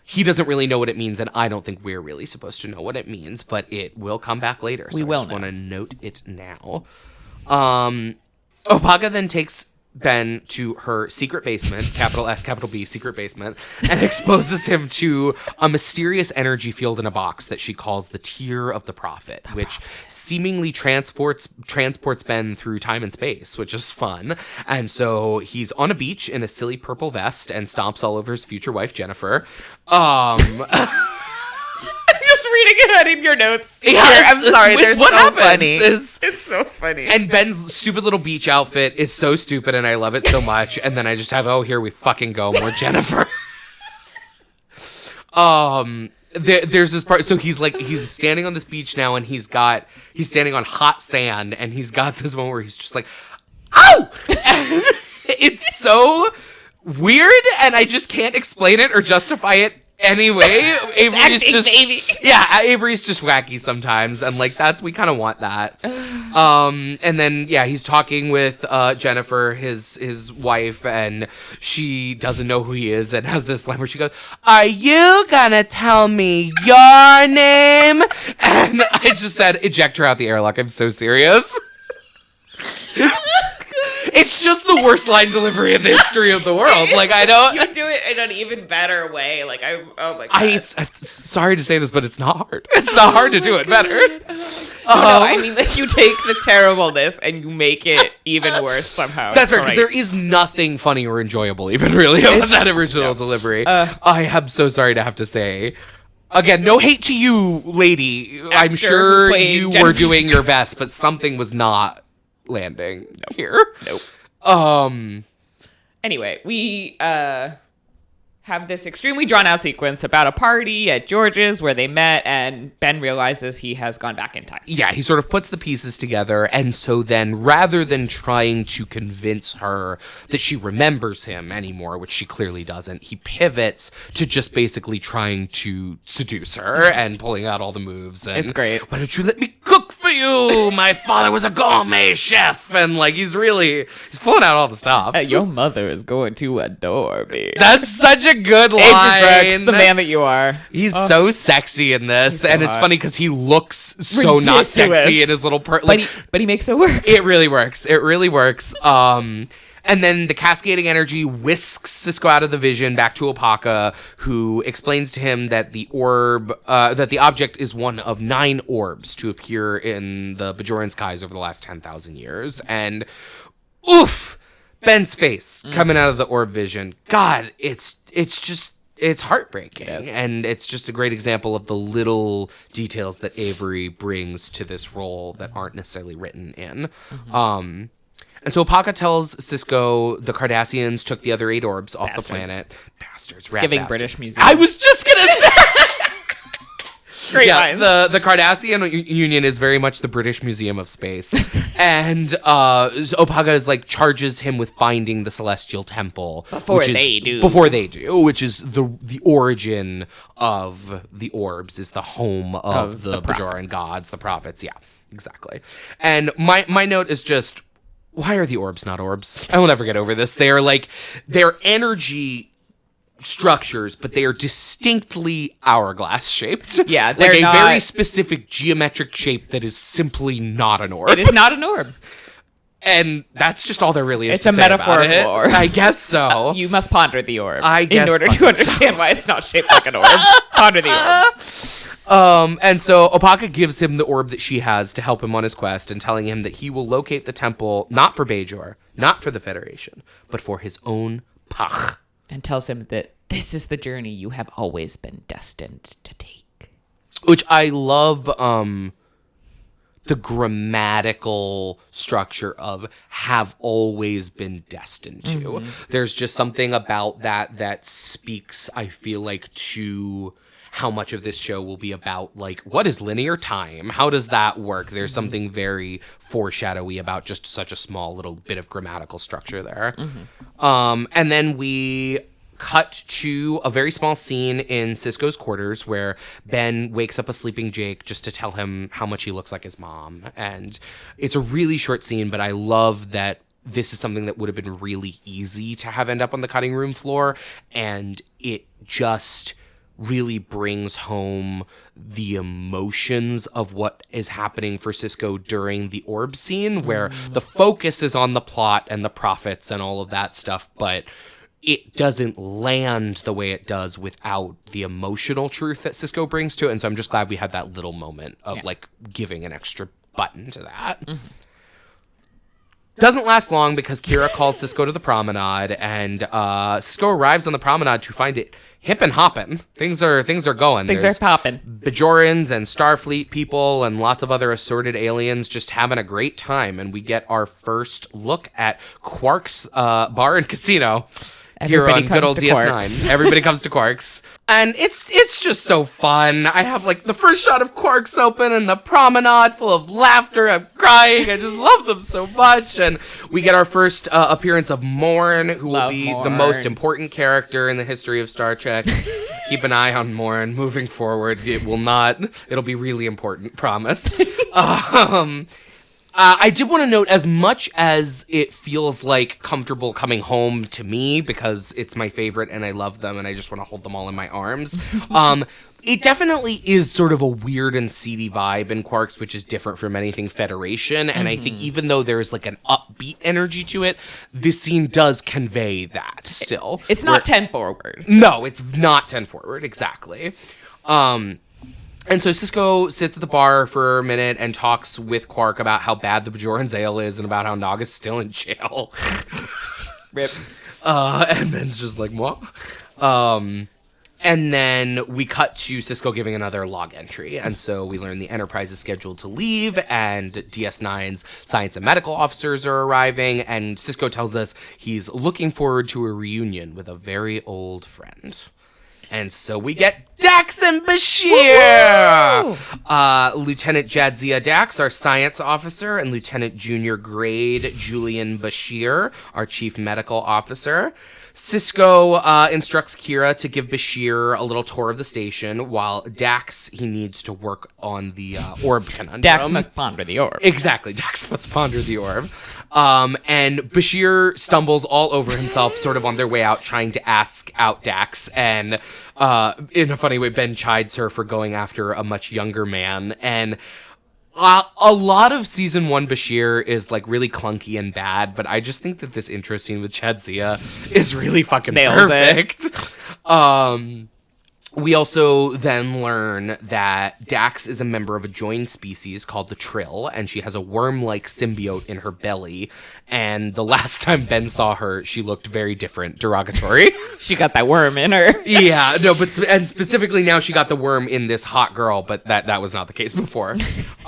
Speaker 1: he doesn't really know what it means, and I don't think we're really supposed to know what it means, but it will come back later. So I just want to note it now. Opaka then takes Ben to her secret basement, capital S, capital B, secret basement, and exposes him to a mysterious energy field in a box that she calls the Tear of the Prophet, which seemingly transports Ben through time and space, which is fun. And so he's on a beach in a silly purple vest and stomps all over his future wife, Jennifer.
Speaker 2: Just reading ahead in your notes.
Speaker 1: Yeah,
Speaker 2: I'm sorry.
Speaker 1: It's what
Speaker 2: so
Speaker 1: happens.
Speaker 2: Funny. It's so funny.
Speaker 1: And Ben's stupid little beach outfit is so stupid, and I love it so much. And then I just have, here we fucking go, more Jennifer. There's this part. So he's standing on this beach now, and he's standing on hot sand, and he's got this moment where he's just like, ow! And it's so weird, and I just can't explain it or justify it anyway. Avery's just Avery's just wacky sometimes, and like we kind of want that. And then he's talking with Jennifer, his wife, and she doesn't know who he is, and has this line where she goes, "Are you gonna tell me your name?" And I just said, eject her out the airlock. I'm so serious. It's just the worst line delivery in the history of the world. Like, I don't.
Speaker 2: You do it in an even better way. Like, oh my god.
Speaker 1: It's sorry to say this, but it's not hard. It's not hard to do it better.
Speaker 2: No, I mean, like, you take the terribleness and you make it even worse somehow.
Speaker 1: That's right, because there is nothing funny or enjoyable, even really, about that original delivery. I am so sorry to have to say. Again, no hate to you, lady. I'm sure you were doing your best, but something was not landing here.
Speaker 2: Nope. Anyway, we have this extremely drawn out sequence about a party at George's where they met, and Ben realizes he has gone back in time.
Speaker 1: Yeah, he sort of puts the pieces together, and so then rather than trying to convince her that she remembers him anymore, which she clearly doesn't, he pivots to just basically trying to seduce her and pulling out all the moves. And,
Speaker 2: it's great.
Speaker 1: Why don't you let me cook for you? My father was a gourmet chef. And like he's pulling out all the stops.
Speaker 2: Your mother is going to adore me.
Speaker 1: That's such a good line.
Speaker 2: Brooks, the man that you are.
Speaker 1: He's so sexy in this, and it's funny because he looks so not sexy in his little
Speaker 2: but he makes it work.
Speaker 1: It really works. It really works. And then the cascading energy whisks Sisko out of the vision back to Opaka, who explains to him that the object is one of 9 orbs to appear in the Bajoran skies over the last 10,000 years. And oof, Ben's face coming out of the orb vision. God, it's heartbreaking. Yes. And it's just a great example of the little details that Avery brings to this role that aren't necessarily written in. Mm-hmm. And so Opaka tells Sisko the Cardassians took the other 8 orbs off the planet. Bastards.
Speaker 2: Giving
Speaker 1: bastards.
Speaker 2: British Museum.
Speaker 1: I was just going to say.
Speaker 2: Great lines.
Speaker 1: The Cardassian Union is very much the British Museum of Space. And Opaga is like charges him with finding the Celestial Temple. Before they do. Which is the origin of the orbs, is the home of the Bajoran gods, the prophets. Yeah, exactly. And my note is just, why are the orbs not orbs? I will never get over this. They're energy structures, but they are distinctly hourglass shaped.
Speaker 2: Yeah, they're
Speaker 1: like a
Speaker 2: not...
Speaker 1: very specific geometric shape that is simply not an orb.
Speaker 2: It is not an orb.
Speaker 1: And that's just all there really is
Speaker 2: it's
Speaker 1: to
Speaker 2: a
Speaker 1: say
Speaker 2: metaphorical
Speaker 1: about it.
Speaker 2: orb.
Speaker 1: I guess so.
Speaker 2: You must ponder the orb
Speaker 1: I guess
Speaker 2: in order to understand why it's not shaped like an orb. Ponder the orb.
Speaker 1: And so Opaka gives him the orb that she has to help him on his quest, and telling him that he will locate the temple not for Bajor, not for the Federation, but for his own Pach.
Speaker 2: And tells him that this is the journey you have always been destined to take.
Speaker 1: Which I love the grammatical structure of have always been destined to. Mm-hmm. There's just something about that speaks, I feel like, to how much of this show will be about, like, what is linear time? How does that work? There's something very foreshadowy about just such a small little bit of grammatical structure there. Mm-hmm. And then we cut to a very small scene in Sisko's quarters where Ben wakes up a sleeping Jake just to tell him how much he looks like his mom. And it's a really short scene, but I love that this is something that would have been really easy to have end up on the cutting room floor. And it just really brings home the emotions of what is happening for Sisko during the orb scene, where the focus is on the plot and the prophets and all of that stuff, but it doesn't land the way it does without the emotional truth that Sisko brings to it. And so I'm just glad we had that little moment of like giving an extra button to that. Mm-hmm. Doesn't last long because Kira calls Sisko to the promenade, and Sisko arrives on the promenade to find it hip and hopping. Things are going.
Speaker 2: Things are popping.
Speaker 1: Bajorans and Starfleet people and lots of other assorted aliens just having a great time, and we get our first look at Quark's bar and casino.
Speaker 2: Everybody
Speaker 1: here on good old DS9. Everybody comes to Quark's. And it's just so fun. I have like the first shot of Quark's open and the promenade full of laughter. I'm crying. I just love them so much. And we get our first appearance of Morn, who will be the most important character in the history of Star Trek. Keep an eye on Morn moving forward. It'll be really important, promise. I did want to note, as much as it feels like comfortable coming home to me because it's my favorite and I love them and I just want to hold them all in my arms, it definitely is sort of a weird and seedy vibe in Quark's, which is different from anything Federation. And I think even though there's like an upbeat energy to it, this scene does convey that still.
Speaker 2: It's not 10 forward.
Speaker 1: No, it's not 10 forward, exactly. And so Sisko sits at the bar for a minute and talks with Quark about how bad the Bajoran's ale is and about how Naga's still in jail.
Speaker 2: Rip.
Speaker 1: And Ben's just like, what? And then we cut to Sisko giving another log entry. And so we learn the Enterprise is scheduled to leave, and DS9's science and medical officers are arriving. And Sisko tells us he's looking forward to a reunion with a very old friend. And so we get Dax and Bashir! Lieutenant Jadzia Dax, our science officer, and Lieutenant Junior Grade Julian Bashir, our chief medical officer. Sisko instructs Kira to give Bashir a little tour of the station, while Dax, he needs to work on the orb conundrum.
Speaker 2: Dax must ponder the orb.
Speaker 1: Exactly, Dax must ponder the orb. And Bashir stumbles all over himself, sort of on their way out, trying to ask out Dax. And in a funny way, Ben chides her for going after a much younger man. And a lot of season 1 Bashir is like really clunky and bad, but I just think that this intro scene with Jadzia is really fucking perfect. We also then learn that Dax is a member of a joined species called the Trill, and she has a worm-like symbiote in her belly. And the last time Ben saw her, she looked very different, derogatory.
Speaker 2: She got that worm in her.
Speaker 1: Yeah, no, and specifically now she got the worm in this hot girl, but that was not the case before.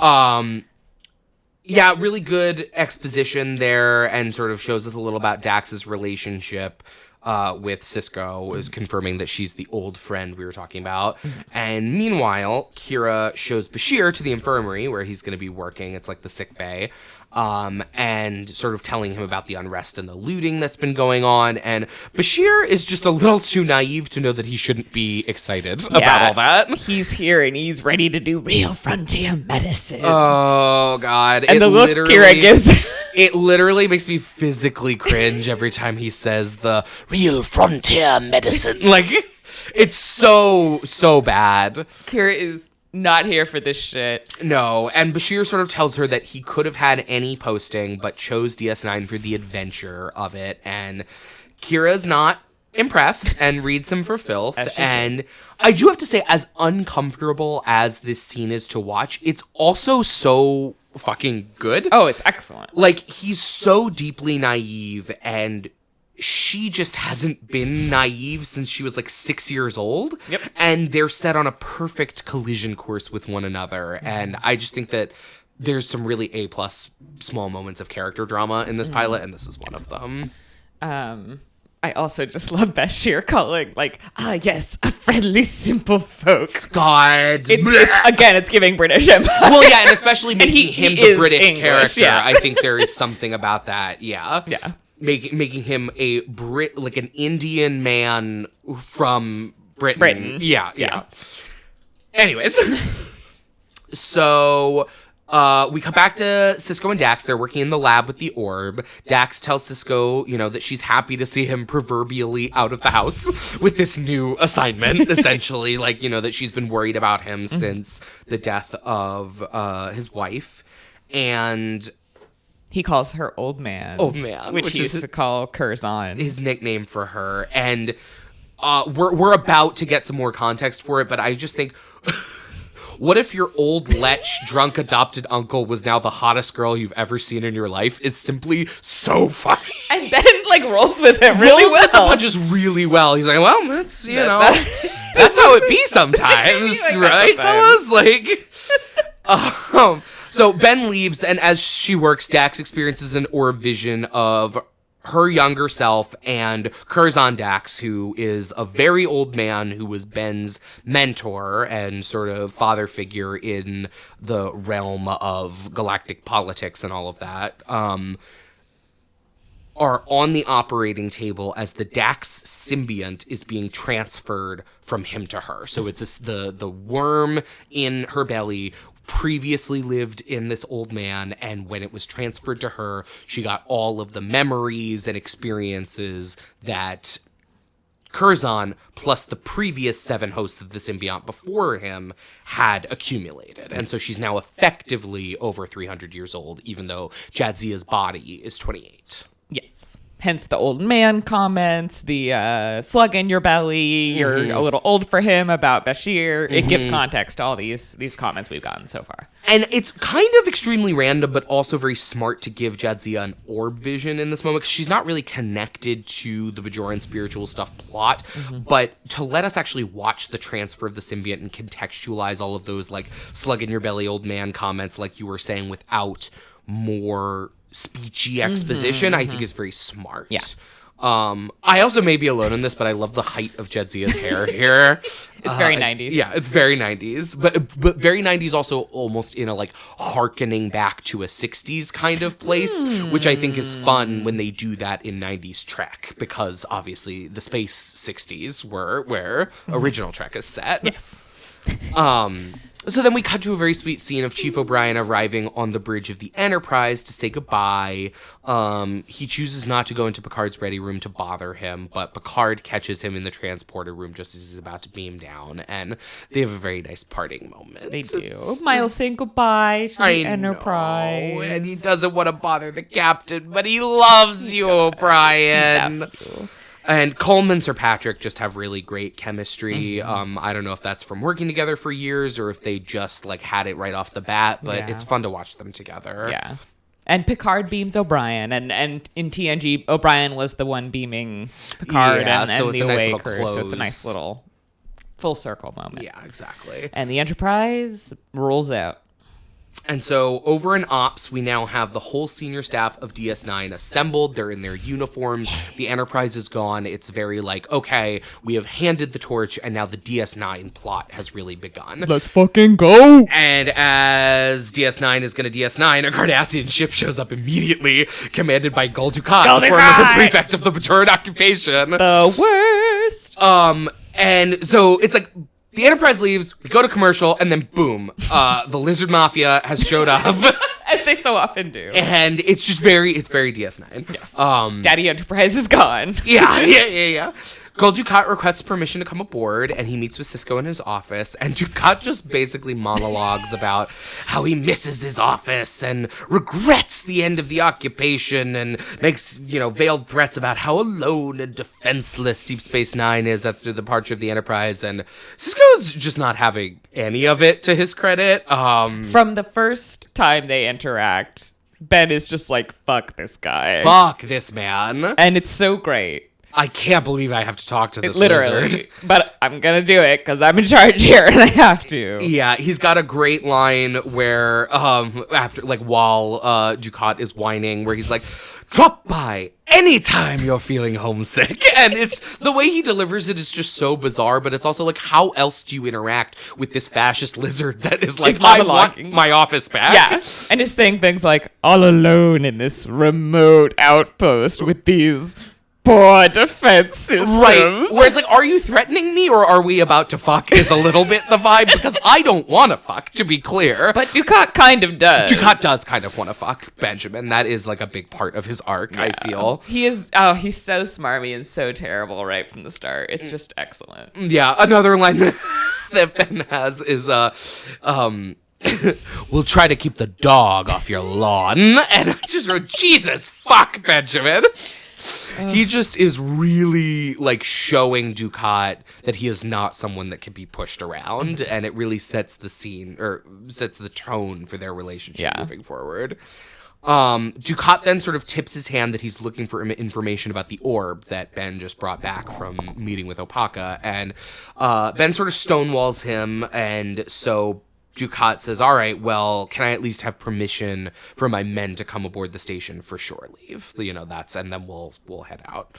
Speaker 1: Yeah, really good exposition there, and sort of shows us a little about Dax's relationship with Sisko, is confirming that she's the old friend we were talking about. And meanwhile, Kira shows Bashir to the infirmary where he's going to be working. It's like the sick bay. And sort of telling him about the unrest and the looting that's been going on. And Bashir is just a little too naive to know that he shouldn't be excited about all that.
Speaker 2: He's here and he's ready to do real frontier medicine.
Speaker 1: Oh, God.
Speaker 2: And the look Kira gives...
Speaker 1: It literally makes me physically cringe every time he says the real frontier medicine. Like, it's so bad.
Speaker 2: Kira is not here for this shit.
Speaker 1: No, and Bashir sort of tells her that he could have had any posting, but chose DS9 for the adventure of it, and Kira's not impressed and reads him for filth. And I do have to say, as uncomfortable as this scene is to watch, it's also so fucking good.
Speaker 2: Oh, it's excellent.
Speaker 1: Like, he's so deeply naive, and she just hasn't been naive since she was like 6 years old.
Speaker 2: Yep.
Speaker 1: And they're set on a perfect collision course with one another. And I just think that there's some really A+ small moments of character drama in this pilot, and this is one of them.
Speaker 2: I also just love Bashir calling, like, yes, a friendly, simple folk.
Speaker 1: God.
Speaker 2: It's giving British Empire.
Speaker 1: Well, yeah, and especially making him the British
Speaker 2: English,
Speaker 1: character.
Speaker 2: yeah.
Speaker 1: I think there is something about that. Yeah.
Speaker 2: Yeah.
Speaker 1: Making him a like an Indian man from Britain. Yeah. Anyways. So... we come back to Sisko and Dax. They're working in the lab with the orb. Dax tells Sisko, that she's happy to see him proverbially out of the house with this new assignment, essentially. Like, that she's been worried about him since the death of his wife. And...
Speaker 2: he calls her Old Man.
Speaker 1: Old Man.
Speaker 2: Which he used to call Curzon.
Speaker 1: His nickname for her. And we're about to get some more context for it, but I just think... what if your old lech drunk adopted uncle was now the hottest girl you've ever seen in your life is simply so funny.
Speaker 2: And then, rolls with it really well.
Speaker 1: Rolls with the punches really well. He's like, well, that's, that's how it be sometimes, right, fellas? So Ben leaves, and as she works, Dax experiences an orb vision of her younger self and Curzon Dax, who is a very old man who was Ben's mentor and sort of father figure in the realm of galactic politics and all of that, are on the operating table as the Dax symbiont is being transferred from him to her. So it's the worm in her belly previously lived in this old man, and when it was transferred to her, she got all of the memories and experiences that Curzon, plus the previous 7 hosts of the symbiont before him, had accumulated. And so she's now effectively over 300 years old, even though Jadzia's body is 28.
Speaker 2: Yes. Hence the old man comments, the slug in your belly, you're a little old for him about Bashir. It gives context to all these comments we've gotten so far.
Speaker 1: And it's kind of extremely random, but also very smart to give Jadzia an orb vision in this moment, because she's not really connected to the Bajoran spiritual stuff plot, but to let us actually watch the transfer of the symbiont and contextualize all of those, slug in your belly, old man comments, like you were saying, without more speechy exposition, I think is very smart.
Speaker 2: Yeah.
Speaker 1: I also may be alone in this, but I love the height of Jadzia's hair here.
Speaker 2: It's very 90s.
Speaker 1: Yeah, it's very 90s, but very 90s also almost in a harkening back to a 60s kind of place, which I think is fun when they do that in 90s Trek, because obviously the space 60s were where original Trek is set.
Speaker 2: Yes.
Speaker 1: So then we cut to a very sweet scene of Chief O'Brien arriving on the bridge of the Enterprise to say goodbye. He chooses not to go into Picard's ready room to bother him, but Picard catches him in the transporter room just as he's about to beam down, and they have a very nice parting moment.
Speaker 2: They do. Miles saying goodbye to the Enterprise.
Speaker 1: Know, and he doesn't want to bother the captain, but he loves you, O'Brien. And Coleman and Sir Patrick just have really great chemistry. I don't know if that's from working together for years or if they just had it right off the bat, but it's fun to watch them together.
Speaker 2: Yeah. And Picard beams O'Brien, and in TNG, O'Brien was the one beaming Picard and
Speaker 1: so it's
Speaker 2: the
Speaker 1: a nice
Speaker 2: away
Speaker 1: little
Speaker 2: crew,
Speaker 1: close.
Speaker 2: so it's a nice little full circle moment.
Speaker 1: Yeah, exactly.
Speaker 2: And the Enterprise rolls out.
Speaker 1: And so over in Ops, we now have the whole senior staff of DS9 assembled. They're in their uniforms. The Enterprise is gone. It's very like, okay, we have handed the torch, and now the DS9 plot has really begun.
Speaker 2: Let's fucking go!
Speaker 1: And as DS9 is going to DS9, a Cardassian ship shows up immediately, commanded by Gul Dukat, the former prefect of the Bajoran occupation.
Speaker 2: The worst!
Speaker 1: And so it's like, the Enterprise leaves, we go to commercial, and then boom, the Lizard Mafia has showed up.
Speaker 2: As they so often do.
Speaker 1: And it's just very DS9.
Speaker 2: Yes. Daddy Enterprise is gone.
Speaker 1: Yeah. Gul Dukat requests permission to come aboard, and he meets with Sisko in his office, and Dukat just basically monologues about how he misses his office and regrets the end of the occupation and makes, veiled threats about how alone and defenseless Deep Space Nine is after the departure of the Enterprise, and Sisko's just not having any of it, to his credit.
Speaker 2: From the first time they interact, Ben is just like, fuck this guy.
Speaker 1: Fuck this man.
Speaker 2: And it's so great.
Speaker 1: I can't believe I have to talk to this
Speaker 2: literally
Speaker 1: lizard.
Speaker 2: But I'm gonna do it because I'm in charge here and I have to.
Speaker 1: Yeah, he's got a great line where while Dukat is whining, where he's like, drop by anytime you're feeling homesick. And it's the way he delivers it is just so bizarre, but it's also like, how else do you interact with this fascist lizard that is like, I want my office back?
Speaker 2: Yeah, and is saying things like, all alone in this remote outpost with these poor defense systems.
Speaker 1: Right, where it's like, are you threatening me or are we about to fuck is a little bit the vibe, because I don't want to fuck, to be clear.
Speaker 2: But Dukat kind of does.
Speaker 1: Dukat does kind of want to fuck Benjamin. That is like a big part of his arc, yeah. I feel.
Speaker 2: He's so smarmy and so terrible right from the start. It's just excellent.
Speaker 1: Yeah, another line that Ben has is, we'll try to keep the dog off your lawn. And I just wrote, Jesus fuck, Benjamin. He just is really like showing Dukat that he is not someone that can be pushed around, and it really sets the scene or sets the tone for their relationship moving forward. Dukat then sort of tips his hand that he's looking for information about the orb that Ben just brought back from meeting with Opaka, and Ben sort of stonewalls him, and so Dukat says, all right, well, can I at least have permission for my men to come aboard the station for shore leave? And then we'll head out.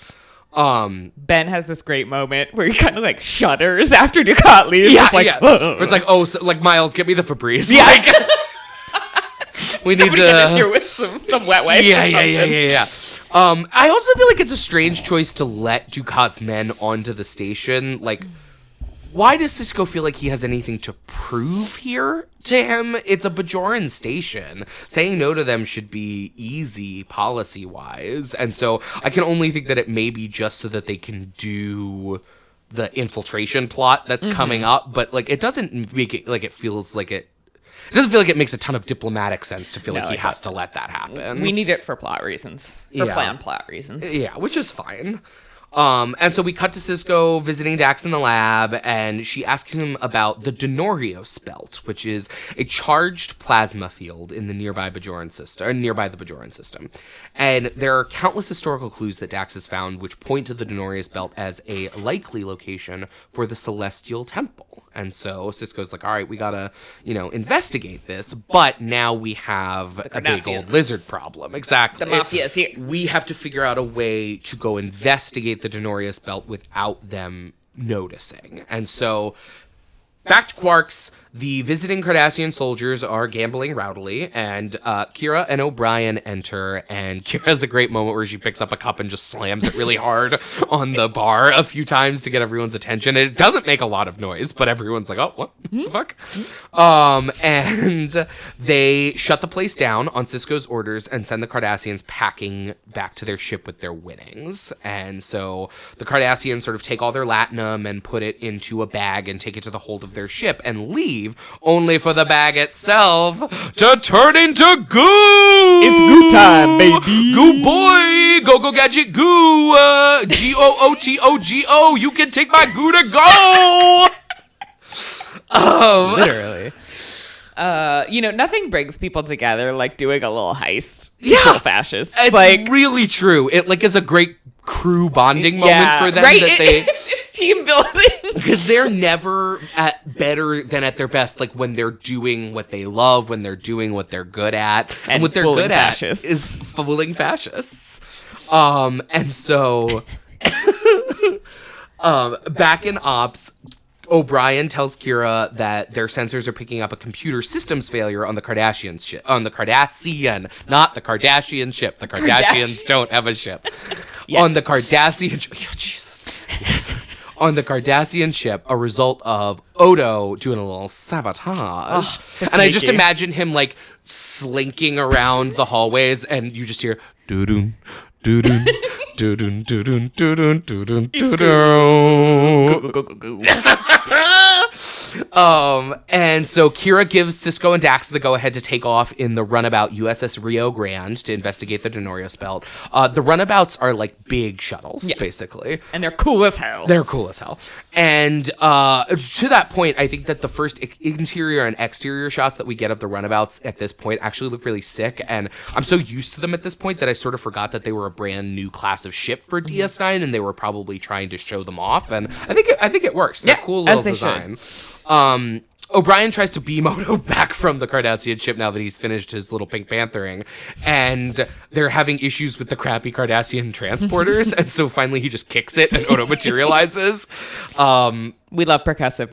Speaker 2: Ben has this great moment where he kind of like shudders after Dukat leaves.
Speaker 1: Yeah,
Speaker 2: it's like,
Speaker 1: it's like, like, Miles, get me the Febreze.
Speaker 2: Yeah.
Speaker 1: Like, we need to
Speaker 2: get in here with some wet wipes.
Speaker 1: Yeah. I also feel like it's a strange choice to let Dukat's men onto the station. Like, why does Sisko feel like he has anything to prove here to him? It's a Bajoran station. Saying no to them should be easy policy-wise. And so I can only think that it may be just so that they can do the infiltration plot that's coming up. But, like, it doesn't make it, like, it feels like it doesn't feel like it makes a ton of diplomatic sense to feel like he has to let that happen.
Speaker 2: We need it for plot reasons. Planned plot reasons.
Speaker 1: Yeah, which is fine. And so we cut to Sisko visiting Dax in the lab, and she asks him about the Denorios belt, which is a charged plasma field in the nearby the Bajoran system. And there are countless historical clues that Dax has found which point to the Denorios belt as a likely location for the Celestial Temple. And so Sisko's like, all right, we gotta, investigate this, but now we have a big old lizard problem. Exactly.
Speaker 2: The mafia's here.
Speaker 1: We have to figure out a way to go investigate the Denorios belt without them noticing. And so back to Quarks, the visiting Cardassian soldiers are gambling rowdily, and Kira and O'Brien enter, and Kira has a great moment where she picks up a cup and just slams it really hard on the bar a few times to get everyone's attention. It doesn't make a lot of noise, but everyone's like, oh, what the fuck? And they shut the place down on Sisko's orders and send the Cardassians packing back to their ship with their winnings. And so the Cardassians sort of take all their latinum and put it into a bag and take it to the hold of their ship and leave, only for the bag itself to turn into goo.
Speaker 2: It's goo time, baby.
Speaker 1: Goo boy. Go gadget goo. GOOTOGO. You can take my goo to go.
Speaker 2: Literally. Nothing brings people together like doing a little heist.
Speaker 1: Yeah.
Speaker 2: Fascists.
Speaker 1: It's like really true. It like is a great crew bonding moment for them.
Speaker 2: Right?
Speaker 1: That they
Speaker 2: It's team building.
Speaker 1: Because they're never better than at their best, like when they're doing what they love, when they're doing what they're good at. And what they're good
Speaker 2: fascists.
Speaker 1: at is fooling fascists. And so back in Ops, O'Brien tells Kira that their sensors are picking up a computer systems failure on the Kardashian ship. On the Cardassian, not the Kardashian ship. The Kardashians don't have a ship. Yeah. On the Cardassian ship. Oh, Jesus. Yes. On the Cardassian ship, a result of Odo doing a little sabotage. And I just imagine him like slinking around the hallways, and you just hear doo-doo. Doo-doo, doo-doo, doo-doo, doo-doo, doo-doo, doo-doo. And so Kira gives Sisko and Dax the go-ahead to take off in the runabout USS Rio Grande to investigate the Denorios belt. The runabouts are like big shuttles, basically.
Speaker 2: And they're cool as hell.
Speaker 1: And to that point, I think that the first interior and exterior shots that we get of the runabouts at this point actually look really sick. And I'm so used to them at this point that I sort of forgot that they were a brand new class of ship for DS9, and they were probably trying to show them off. And I think it works. They're cool little design. O'Brien tries to beam Odo back from the Cardassian ship now that he's finished his little Pink Panthering, and they're having issues with the crappy Cardassian transporters, and so finally he just kicks it and Odo materializes.
Speaker 2: We love percussive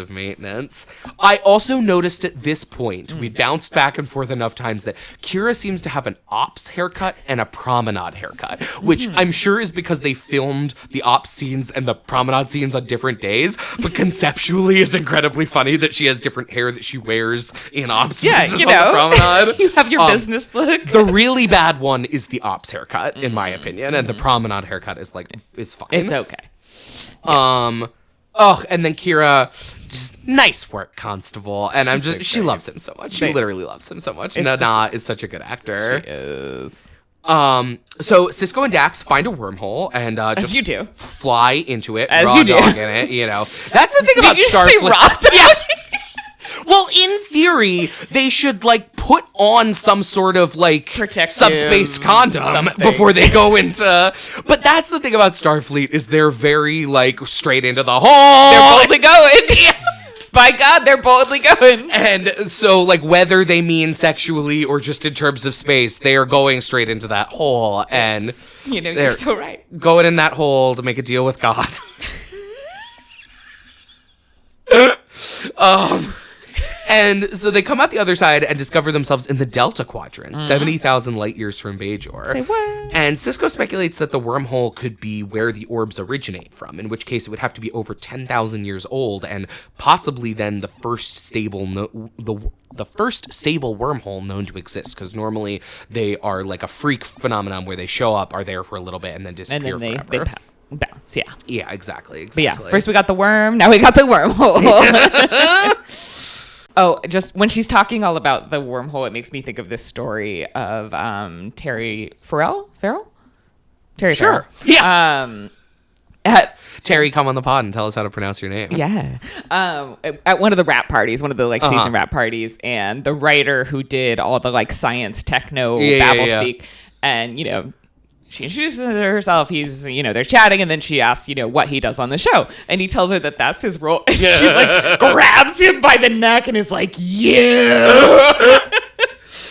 Speaker 1: maintenance. I also noticed at this point, we bounced back and forth enough times that Kira seems to have an Ops haircut and a Promenade haircut, which I'm sure is because they filmed the Ops scenes and the Promenade scenes on different days, but conceptually is incredibly funny that she has different hair that she wears in Ops versus on the Promenade.
Speaker 2: You have your business look.
Speaker 1: The really bad one is the Ops haircut, in my opinion, and the Promenade haircut is fine.
Speaker 2: It's okay.
Speaker 1: And then Kira, just nice work, Constable. And she loves him so much. She literally loves him so much. Nana is such a good actor.
Speaker 2: She is.
Speaker 1: So Sisko and Dax find a wormhole and just
Speaker 2: you do.
Speaker 1: Fly into it.
Speaker 2: As
Speaker 1: raw
Speaker 2: you do.
Speaker 1: dog in it, you know. That's the thing about Starfleet.
Speaker 2: Did you say raw dog?
Speaker 1: Yeah. Well, in theory, they should like put on some sort of like
Speaker 2: protective
Speaker 1: subspace condom before they go into. But that's the thing about Starfleet is they're very like straight into the hole.
Speaker 2: They're boldly going. By God, they're boldly going.
Speaker 1: And so, like, whether they mean sexually or just in terms of space, they are going straight into that hole. And
Speaker 2: you're so right.
Speaker 1: Going in that hole to make a deal with God. And so they come out the other side and discover themselves in the Delta Quadrant, 70,000 light years from Bajor.
Speaker 2: Say what?
Speaker 1: And Sisko speculates that the wormhole could be where the orbs originate from, in which case it would have to be over 10,000 years old, and possibly then the first stable the first stable wormhole known to exist, because normally they are like a freak phenomenon where they show up, are there for a little bit, and then disappear forever.
Speaker 2: They bounce, yeah.
Speaker 1: Yeah, exactly.
Speaker 2: But yeah, first we got the worm, now we got the wormhole. Oh, just when she's talking all about the wormhole, it makes me think of this story of Terry Farrell? Terry
Speaker 1: Farrell.
Speaker 2: Yeah.
Speaker 1: Terry, come on the pod and tell us how to pronounce your name.
Speaker 2: Yeah. At one of the rap parties, one of the like season rap parties, and the writer who did all the like science techno babble speak, and she introduces herself. He's, they're chatting, and then she asks, what he does on the show. And he tells her that that's his role. And she, like, grabs him by the neck and is like, yeah.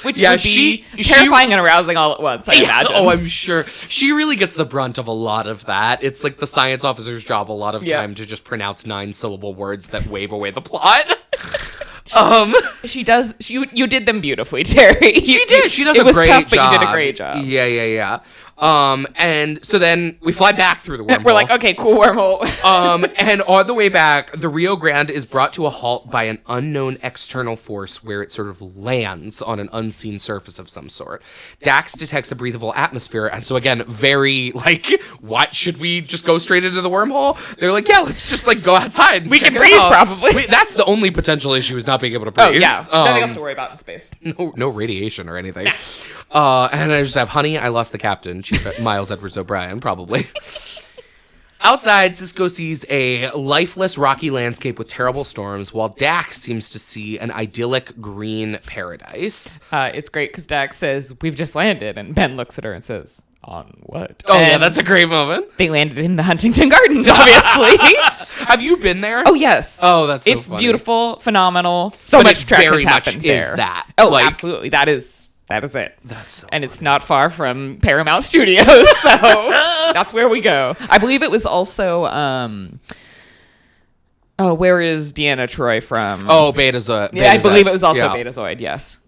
Speaker 2: Which would be terrifying and arousing all at once, I imagine.
Speaker 1: Oh, I'm sure. She really gets the brunt of a lot of that. It's like the science officer's job a lot of time to just pronounce 9-syllable words that wave away the plot.
Speaker 2: She does. You did them beautifully, Terry.
Speaker 1: She did. She does a great job.
Speaker 2: It was tough, but you did a great job.
Speaker 1: Yeah. And so then we fly back through the wormhole.
Speaker 2: We're like, okay, cool wormhole.
Speaker 1: And on the way back, the Rio Grande is brought to a halt by an unknown external force where it sort of lands on an unseen surface of some sort. Dax detects a breathable atmosphere, and so again, very like, what, should we just go straight into the wormhole? They're like, yeah, let's just like go outside and
Speaker 2: we can breathe, probably.
Speaker 1: That's the only potential issue, is not being able to breathe.
Speaker 2: Oh, yeah. Nothing else to worry about in space.
Speaker 1: No radiation or anything.
Speaker 2: Nah.
Speaker 1: And I just have, honey, I lost the captain. Miles Edwards O'Brien, probably. Outside, Sisko sees a lifeless rocky landscape with terrible storms, while Dax seems to see an idyllic green paradise.
Speaker 2: It's great because Dax says, we've just landed, and Ben looks at her and says, on what?
Speaker 1: Oh, yeah, that's a great moment.
Speaker 2: They landed in the Huntington Gardens, obviously.
Speaker 1: Have you been there?
Speaker 2: Oh, yes.
Speaker 1: Oh, that's so
Speaker 2: it's
Speaker 1: funny.
Speaker 2: Beautiful, phenomenal. So
Speaker 1: But
Speaker 2: much
Speaker 1: it
Speaker 2: Trek
Speaker 1: very
Speaker 2: has
Speaker 1: much
Speaker 2: happened
Speaker 1: is
Speaker 2: there.
Speaker 1: that.
Speaker 2: Oh,
Speaker 1: Like-
Speaker 2: absolutely. That is it.
Speaker 1: That's so
Speaker 2: And
Speaker 1: funny.
Speaker 2: it's not far from Paramount Studios, so that's where we go. I believe it was also where is Deanna Troi from?
Speaker 1: Oh, Betazoid.
Speaker 2: yeah, I believe it was also
Speaker 1: Yeah.
Speaker 2: Betazoid, yes.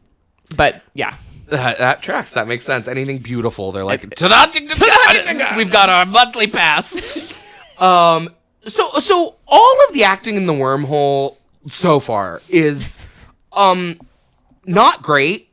Speaker 2: But yeah.
Speaker 1: That tracks. That makes sense. Anything beautiful, they're like, to the Huntington Gardens. We've got our monthly pass. So all of the acting in the wormhole so far is not great,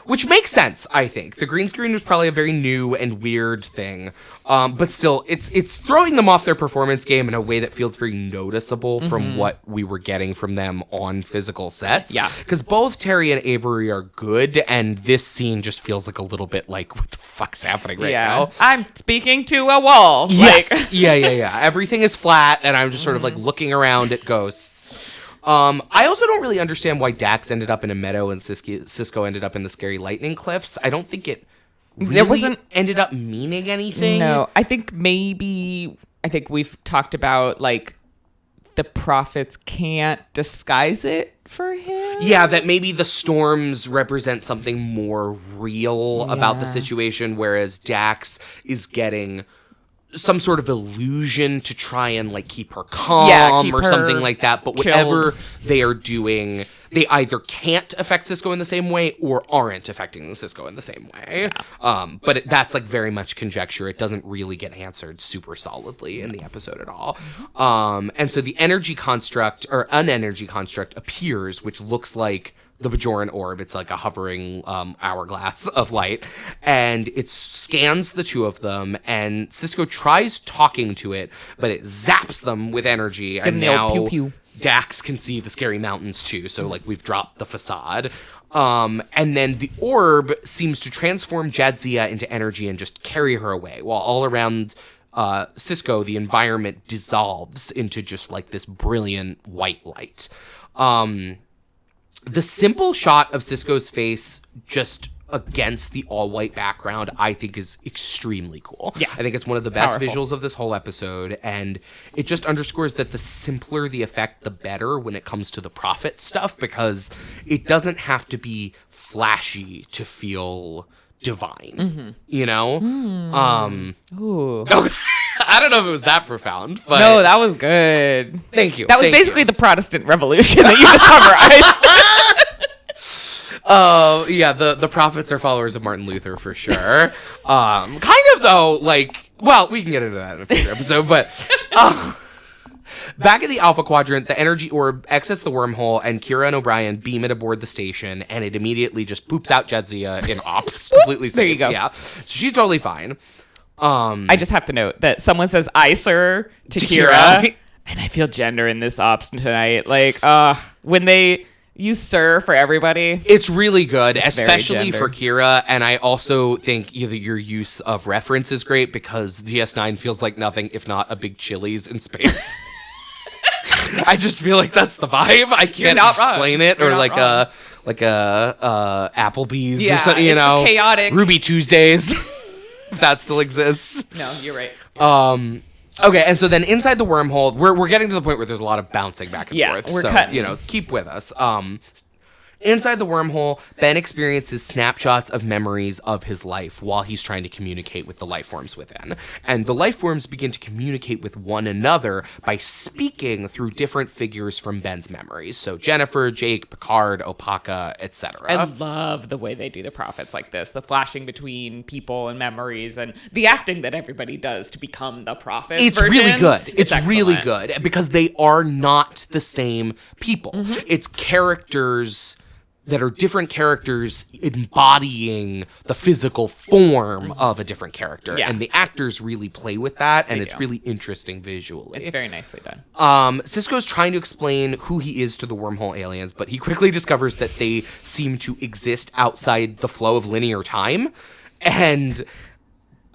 Speaker 1: which makes sense, I think. The green screen was probably a very new and weird thing. But still, it's throwing them off their performance game in a way that feels very noticeable from what we were getting from them on physical sets.
Speaker 2: Yeah.
Speaker 1: Because both Terry and Avery are good, and this scene just feels like a little bit like, what the fuck's happening right now?
Speaker 2: I'm speaking to a wall.
Speaker 1: Yes.
Speaker 2: Like,
Speaker 1: Yeah. Everything is flat, and I'm just sort of like looking around at ghosts. I also don't really understand why Dax ended up in a meadow and Sisko ended up in the Scary Lightning Cliffs. I don't think it really ended up meaning anything.
Speaker 2: No, I think we've talked about like the prophets can't disguise it for him.
Speaker 1: Yeah, that maybe the storms represent something more real about the situation, whereas Dax is getting some sort of illusion to try and like keep her calm
Speaker 2: keep
Speaker 1: or
Speaker 2: her
Speaker 1: something like that. But
Speaker 2: chilled.
Speaker 1: whatever they are doing, they either can't affect Sisko in the same way or aren't affecting Sisko in the same way. But that's like very much conjecture. It doesn't really get answered super solidly in the episode at all. And so the energy construct or unenergy construct appears, which looks like the Bajoran orb. It's like a hovering hourglass of light, and it scans the two of them, and Sisko tries talking to it, but it zaps them with energy, and
Speaker 2: the old
Speaker 1: now
Speaker 2: pew-pew.
Speaker 1: Dax can see the scary mountains too, so like we've dropped the facade. And then the orb seems to transform Jadzia into energy and just carry her away, while all around Sisko, the environment dissolves into just like this brilliant white light. The simple shot of Sisko's face just against the all-white background, I think, is extremely cool.
Speaker 2: Yeah.
Speaker 1: I think it's one of the best
Speaker 2: Powerful.
Speaker 1: visuals of this whole episode, and it just underscores that the simpler the effect, the better when it comes to the prophet stuff, because it doesn't have to be flashy to feel divine, you know?
Speaker 2: Ooh.
Speaker 1: I don't know if it was that profound, but...
Speaker 2: No, that was good.
Speaker 1: Thank you.
Speaker 2: That was
Speaker 1: Thank
Speaker 2: basically
Speaker 1: you.
Speaker 2: the Protestant Revolution that you just summarized.
Speaker 1: Yeah, the prophets are followers of Martin Luther for sure. Kind of though, like, well, we can get into that in a future episode, but back in the Alpha Quadrant, the energy orb exits the wormhole, and Kira and O'Brien beam it aboard the station, and it immediately just poops out Jadzia in ops, completely safe.
Speaker 2: There you go.
Speaker 1: Yeah, so she's totally fine.
Speaker 2: I just have to note that someone says "I, sir" to
Speaker 1: Kira.
Speaker 2: Kira, and I feel gender in this ops tonight. Like, when they use "sir" for everybody,
Speaker 1: It's really good,
Speaker 2: very
Speaker 1: especially for
Speaker 2: gendered.
Speaker 1: Kira, and I also think your use of reference is great because DS9 feels like nothing if not a big Chili's in space. I just feel like that's the vibe. I can't
Speaker 2: not wrong.
Speaker 1: explain it,
Speaker 2: You're
Speaker 1: or
Speaker 2: not
Speaker 1: like
Speaker 2: wrong.
Speaker 1: a Applebee's or
Speaker 2: Yeah,
Speaker 1: something, you
Speaker 2: it's
Speaker 1: know,
Speaker 2: chaotic.
Speaker 1: Ruby Tuesdays, if that still exists.
Speaker 2: no, you're right.
Speaker 1: Okay, and so then inside the wormhole, we're getting to the point where there's a lot of bouncing back and
Speaker 2: Yeah,
Speaker 1: forth.
Speaker 2: we're
Speaker 1: so,
Speaker 2: cutting.
Speaker 1: you know, keep with us. Inside the wormhole, Ben experiences snapshots of memories of his life while he's trying to communicate with the life forms within. And the life forms begin to communicate with one another by speaking through different figures from Ben's memories. So Jennifer, Jake, Picard, Opaka, etc.
Speaker 2: I love the way they do the prophets like this, the flashing between people and memories, and the acting that everybody does to become the prophet.
Speaker 1: It's really good. It's really
Speaker 2: excellent.
Speaker 1: good because they are not the same people. It's characters that are different characters embodying the physical form of a different character.
Speaker 2: Yeah.
Speaker 1: And the actors really play with that, and
Speaker 2: They
Speaker 1: it's
Speaker 2: do.
Speaker 1: really interesting visually.
Speaker 2: It's very nicely done.
Speaker 1: Sisko's trying to explain who he is to the wormhole aliens, but he quickly discovers that they seem to exist outside the flow of linear time. And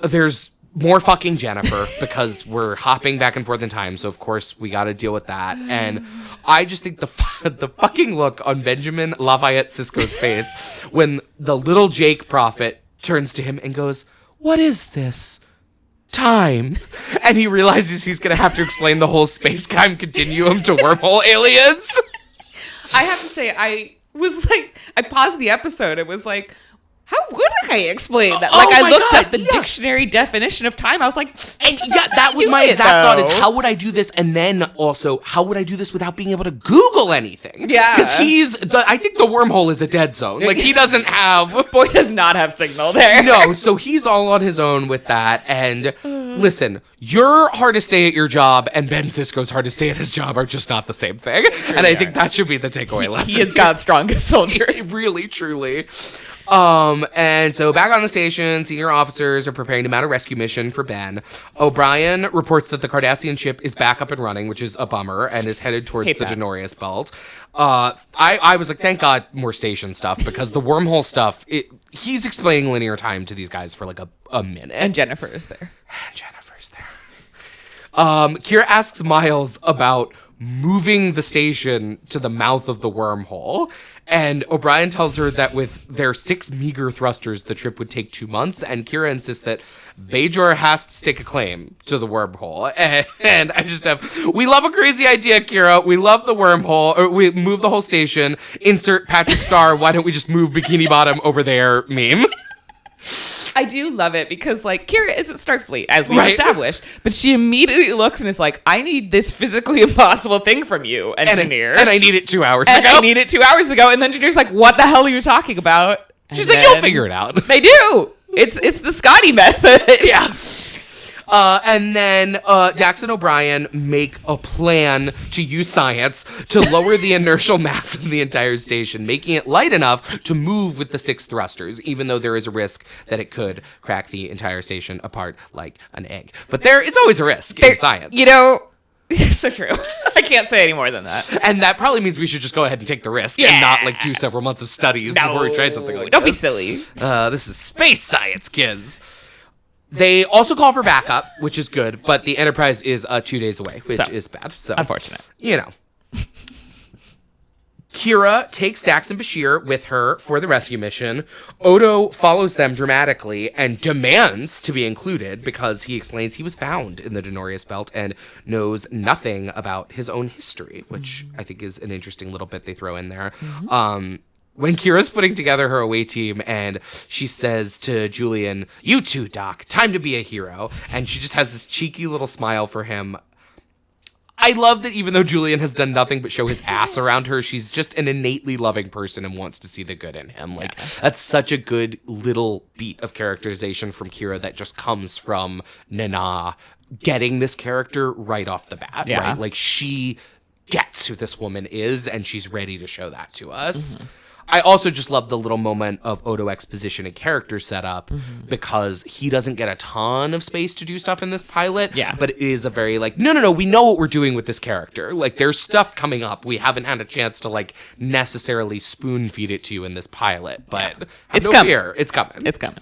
Speaker 1: there's more fucking Jennifer because we're hopping back and forth in time, so of course we got to deal with that. And I just think the fucking look on Benjamin Lafayette Sisko's face when the little Jake prophet turns to him and goes, what is this? Time. And he realizes he's going to have to explain the whole space-time continuum to wormhole aliens.
Speaker 2: I have to say, I paused the episode. It was like, how would I explain that? Like, I looked up the dictionary definition of time. I was like,
Speaker 1: and that was my exact thought is, how would I do this? And then also, how would I do this without being able to Google anything?
Speaker 2: Yeah.
Speaker 1: Because I think the wormhole is a dead zone. Like, he doesn't have...
Speaker 2: Boy does not have signal there.
Speaker 1: No, so he's all on his own with that. And listen, your hardest day at your job and Ben Sisko's hardest day at his job are just not the same thing. And I think that should be the takeaway lesson.
Speaker 2: He is God's strongest soldier.
Speaker 1: Really, truly. And so back on the station, senior officers are preparing to mount a rescue mission for Ben. O'Brien reports that the Cardassian ship is back up and running, which is a bummer, and is headed towards the Denorius belt. I was like, thank God, more station stuff, because the wormhole stuff, he's explaining linear time to these guys for like a minute.
Speaker 2: And Jennifer is there.
Speaker 1: Kira asks Miles about moving the station to the mouth of the wormhole. And O'Brien tells her that with their 6 meager thrusters, the trip would take 2 months. And Kira insists that Bajor has to stake a claim to the wormhole. And I just we love a crazy idea, Kira. We love the wormhole. Or we move the whole station. Insert Patrick Star. Why don't we just move Bikini Bottom over there meme?
Speaker 2: I do love it because, like, Kira isn't Starfleet, as we established, but she immediately looks and is like, I need this physically impossible thing from you, engineer.
Speaker 1: And I need it 2 hours ago.
Speaker 2: And the engineer's like, what the hell are you talking about?
Speaker 1: She's like, you'll figure it out.
Speaker 2: They do. It's the Scotty method.
Speaker 1: Yeah. And then Dax and O'Brien make a plan to use science to lower the inertial mass of the entire station, making it light enough to move with the 6 thrusters, even though there is a risk that it could crack the entire station apart like an egg. But it's always a risk in science.
Speaker 2: You know, so true. I can't say any more than that.
Speaker 1: And that probably means we should just go ahead and take the risk and not like do several months of studies before we try something like
Speaker 2: Don't
Speaker 1: this.
Speaker 2: be silly.
Speaker 1: This is space science, kids. They also call for backup, which is good, but the Enterprise is 2 days away, which is bad. So
Speaker 2: unfortunate.
Speaker 1: You know. Kira takes Dax and Bashir with her for the rescue mission. Odo follows them dramatically and demands to be included because he explains he was found in the Denorius belt and knows nothing about his own history, which I think is an interesting little bit they throw in there. When Kira's putting together her away team and she says to Julian, "You too, Doc, time to be a hero." And she just has this cheeky little smile for him. I love that even though Julian has done nothing but show his ass around her, she's just an innately loving person and wants to see the good in him. Like, that's such a good little beat of characterization from Kira that just comes from Nana getting this character right off the bat, right? Like, she gets who this woman is and she's ready to show that to us. I also just love the little moment of Odo exposition and character setup because he doesn't get a ton of space to do stuff in this pilot. Yeah. But it is a very like, no, we know what we're doing with this character. Like, there's stuff coming up. We haven't had a chance to like necessarily spoon feed it to you in this pilot, but
Speaker 2: it's coming.
Speaker 1: Fear. It's coming.
Speaker 2: It's coming.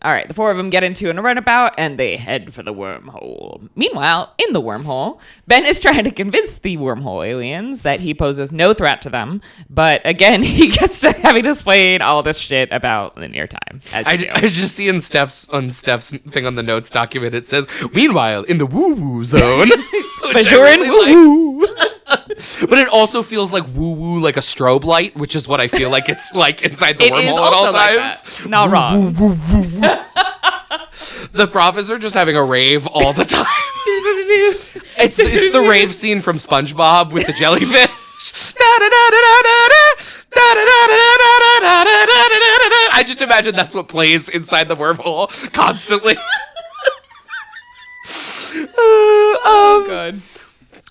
Speaker 2: All right, the 4 of them get into a runabout, and they head for the wormhole. Meanwhile, in the wormhole, Ben is trying to convince the wormhole aliens that he poses no threat to them. But again, he gets to having to explain all this shit about linear time. I
Speaker 1: was just seeing Steph's thing on the notes document. It says, "Meanwhile, in the woo-woo zone."
Speaker 2: Bajoran woo-woo.
Speaker 1: But it also feels like woo-woo, like a strobe light, which is what I feel like it's like inside the wormhole at all times.
Speaker 2: Like not wrong.
Speaker 1: Woo, woo, woo. The prophets are just having a rave all the time. It's the rave scene from SpongeBob with the jellyfish. I just imagine that's what plays inside the wormhole constantly.
Speaker 2: Oh, God.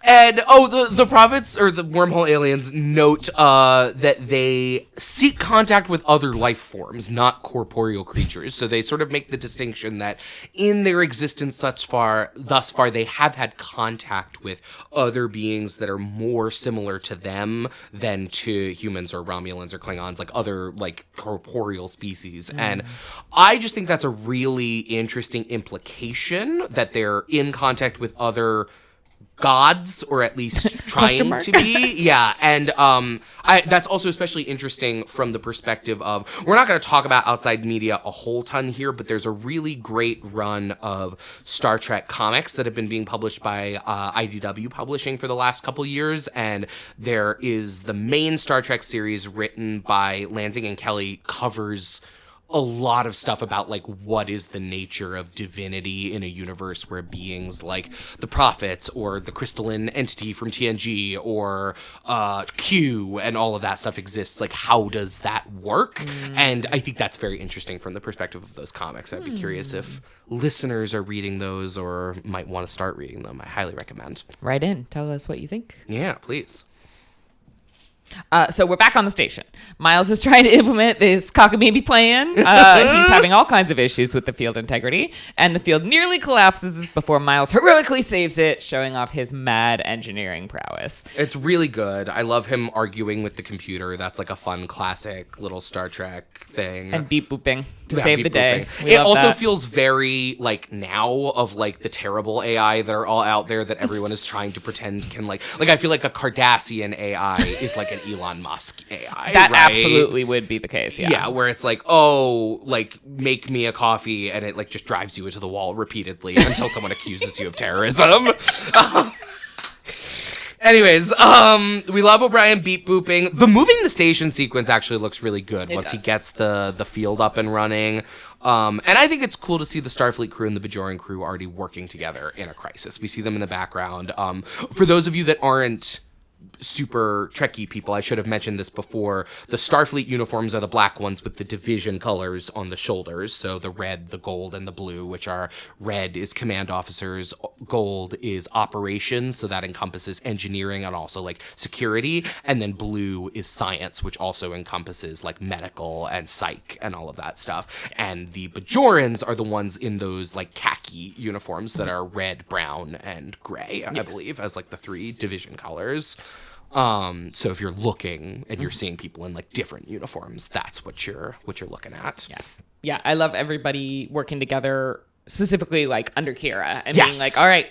Speaker 1: And, the prophets, or the wormhole aliens, note that they seek contact with other life forms, not corporeal creatures. So they sort of make the distinction that in their existence thus far, they have had contact with other beings that are more similar to them than to humans or Romulans or Klingons, like other, like, corporeal species. And I just think that's a really interesting implication that they're in contact with other gods, or at least trying to be. Yeah, and that's also especially interesting from the perspective of, we're not going to talk about outside media a whole ton here, but there's a really great run of Star Trek comics that have been being published by IDW Publishing for the last couple years, and there is the main Star Trek series written by Lansing and Kelly covers a lot of stuff about like what is the nature of divinity in a universe where beings like the prophets or the crystalline entity from TNG or Q and all of that stuff exists. Like, how does that work? And I think that's very interesting from the perspective of those comics. I'd be curious if listeners are reading those or might want to start reading them. I highly recommend.
Speaker 2: Write in. Tell us what you think.
Speaker 1: Yeah, please.
Speaker 2: So we're back on the station. Miles is trying to implement this cockamamie plan. He's having all kinds of issues with the field integrity, and the field nearly collapses before Miles heroically saves it, showing off his mad engineering prowess.
Speaker 1: It's really good. I love him arguing with the computer. That's like a fun, classic little Star Trek thing.
Speaker 2: And beep booping to save the day.
Speaker 1: It also feels very like now of like the terrible AI that are all out there that everyone is trying to pretend can like I feel like a Cardassian AI is like an Elon Musk AI.
Speaker 2: That
Speaker 1: right?
Speaker 2: absolutely would be the case.
Speaker 1: Yeah, where it's like, oh, like make me a coffee, and it like just drives you into the wall repeatedly until someone accuses you of terrorism. Anyways, we love O'Brien beep booping. The moving the station sequence actually looks really good once he gets the field up and running. And I think it's cool to see the Starfleet crew and the Bajoran crew already working together in a crisis. We see them in the background. For those of you that aren't super Trekkie people, I should have mentioned this before. The Starfleet uniforms are the black ones with the division colors on the shoulders. So the red, the gold, and the blue, which are red is command officers, gold is operations, so that encompasses engineering and also like security, and then blue is science, which also encompasses like medical and psych and all of that stuff. And the Bajorans are the ones in those like khaki uniforms that are red, brown, and gray, I believe, as like the three division colors. So if you're looking and you're seeing people in like different uniforms, that's what you're looking at.
Speaker 2: Yeah. I love everybody working together, specifically like under Kira and being like, all right,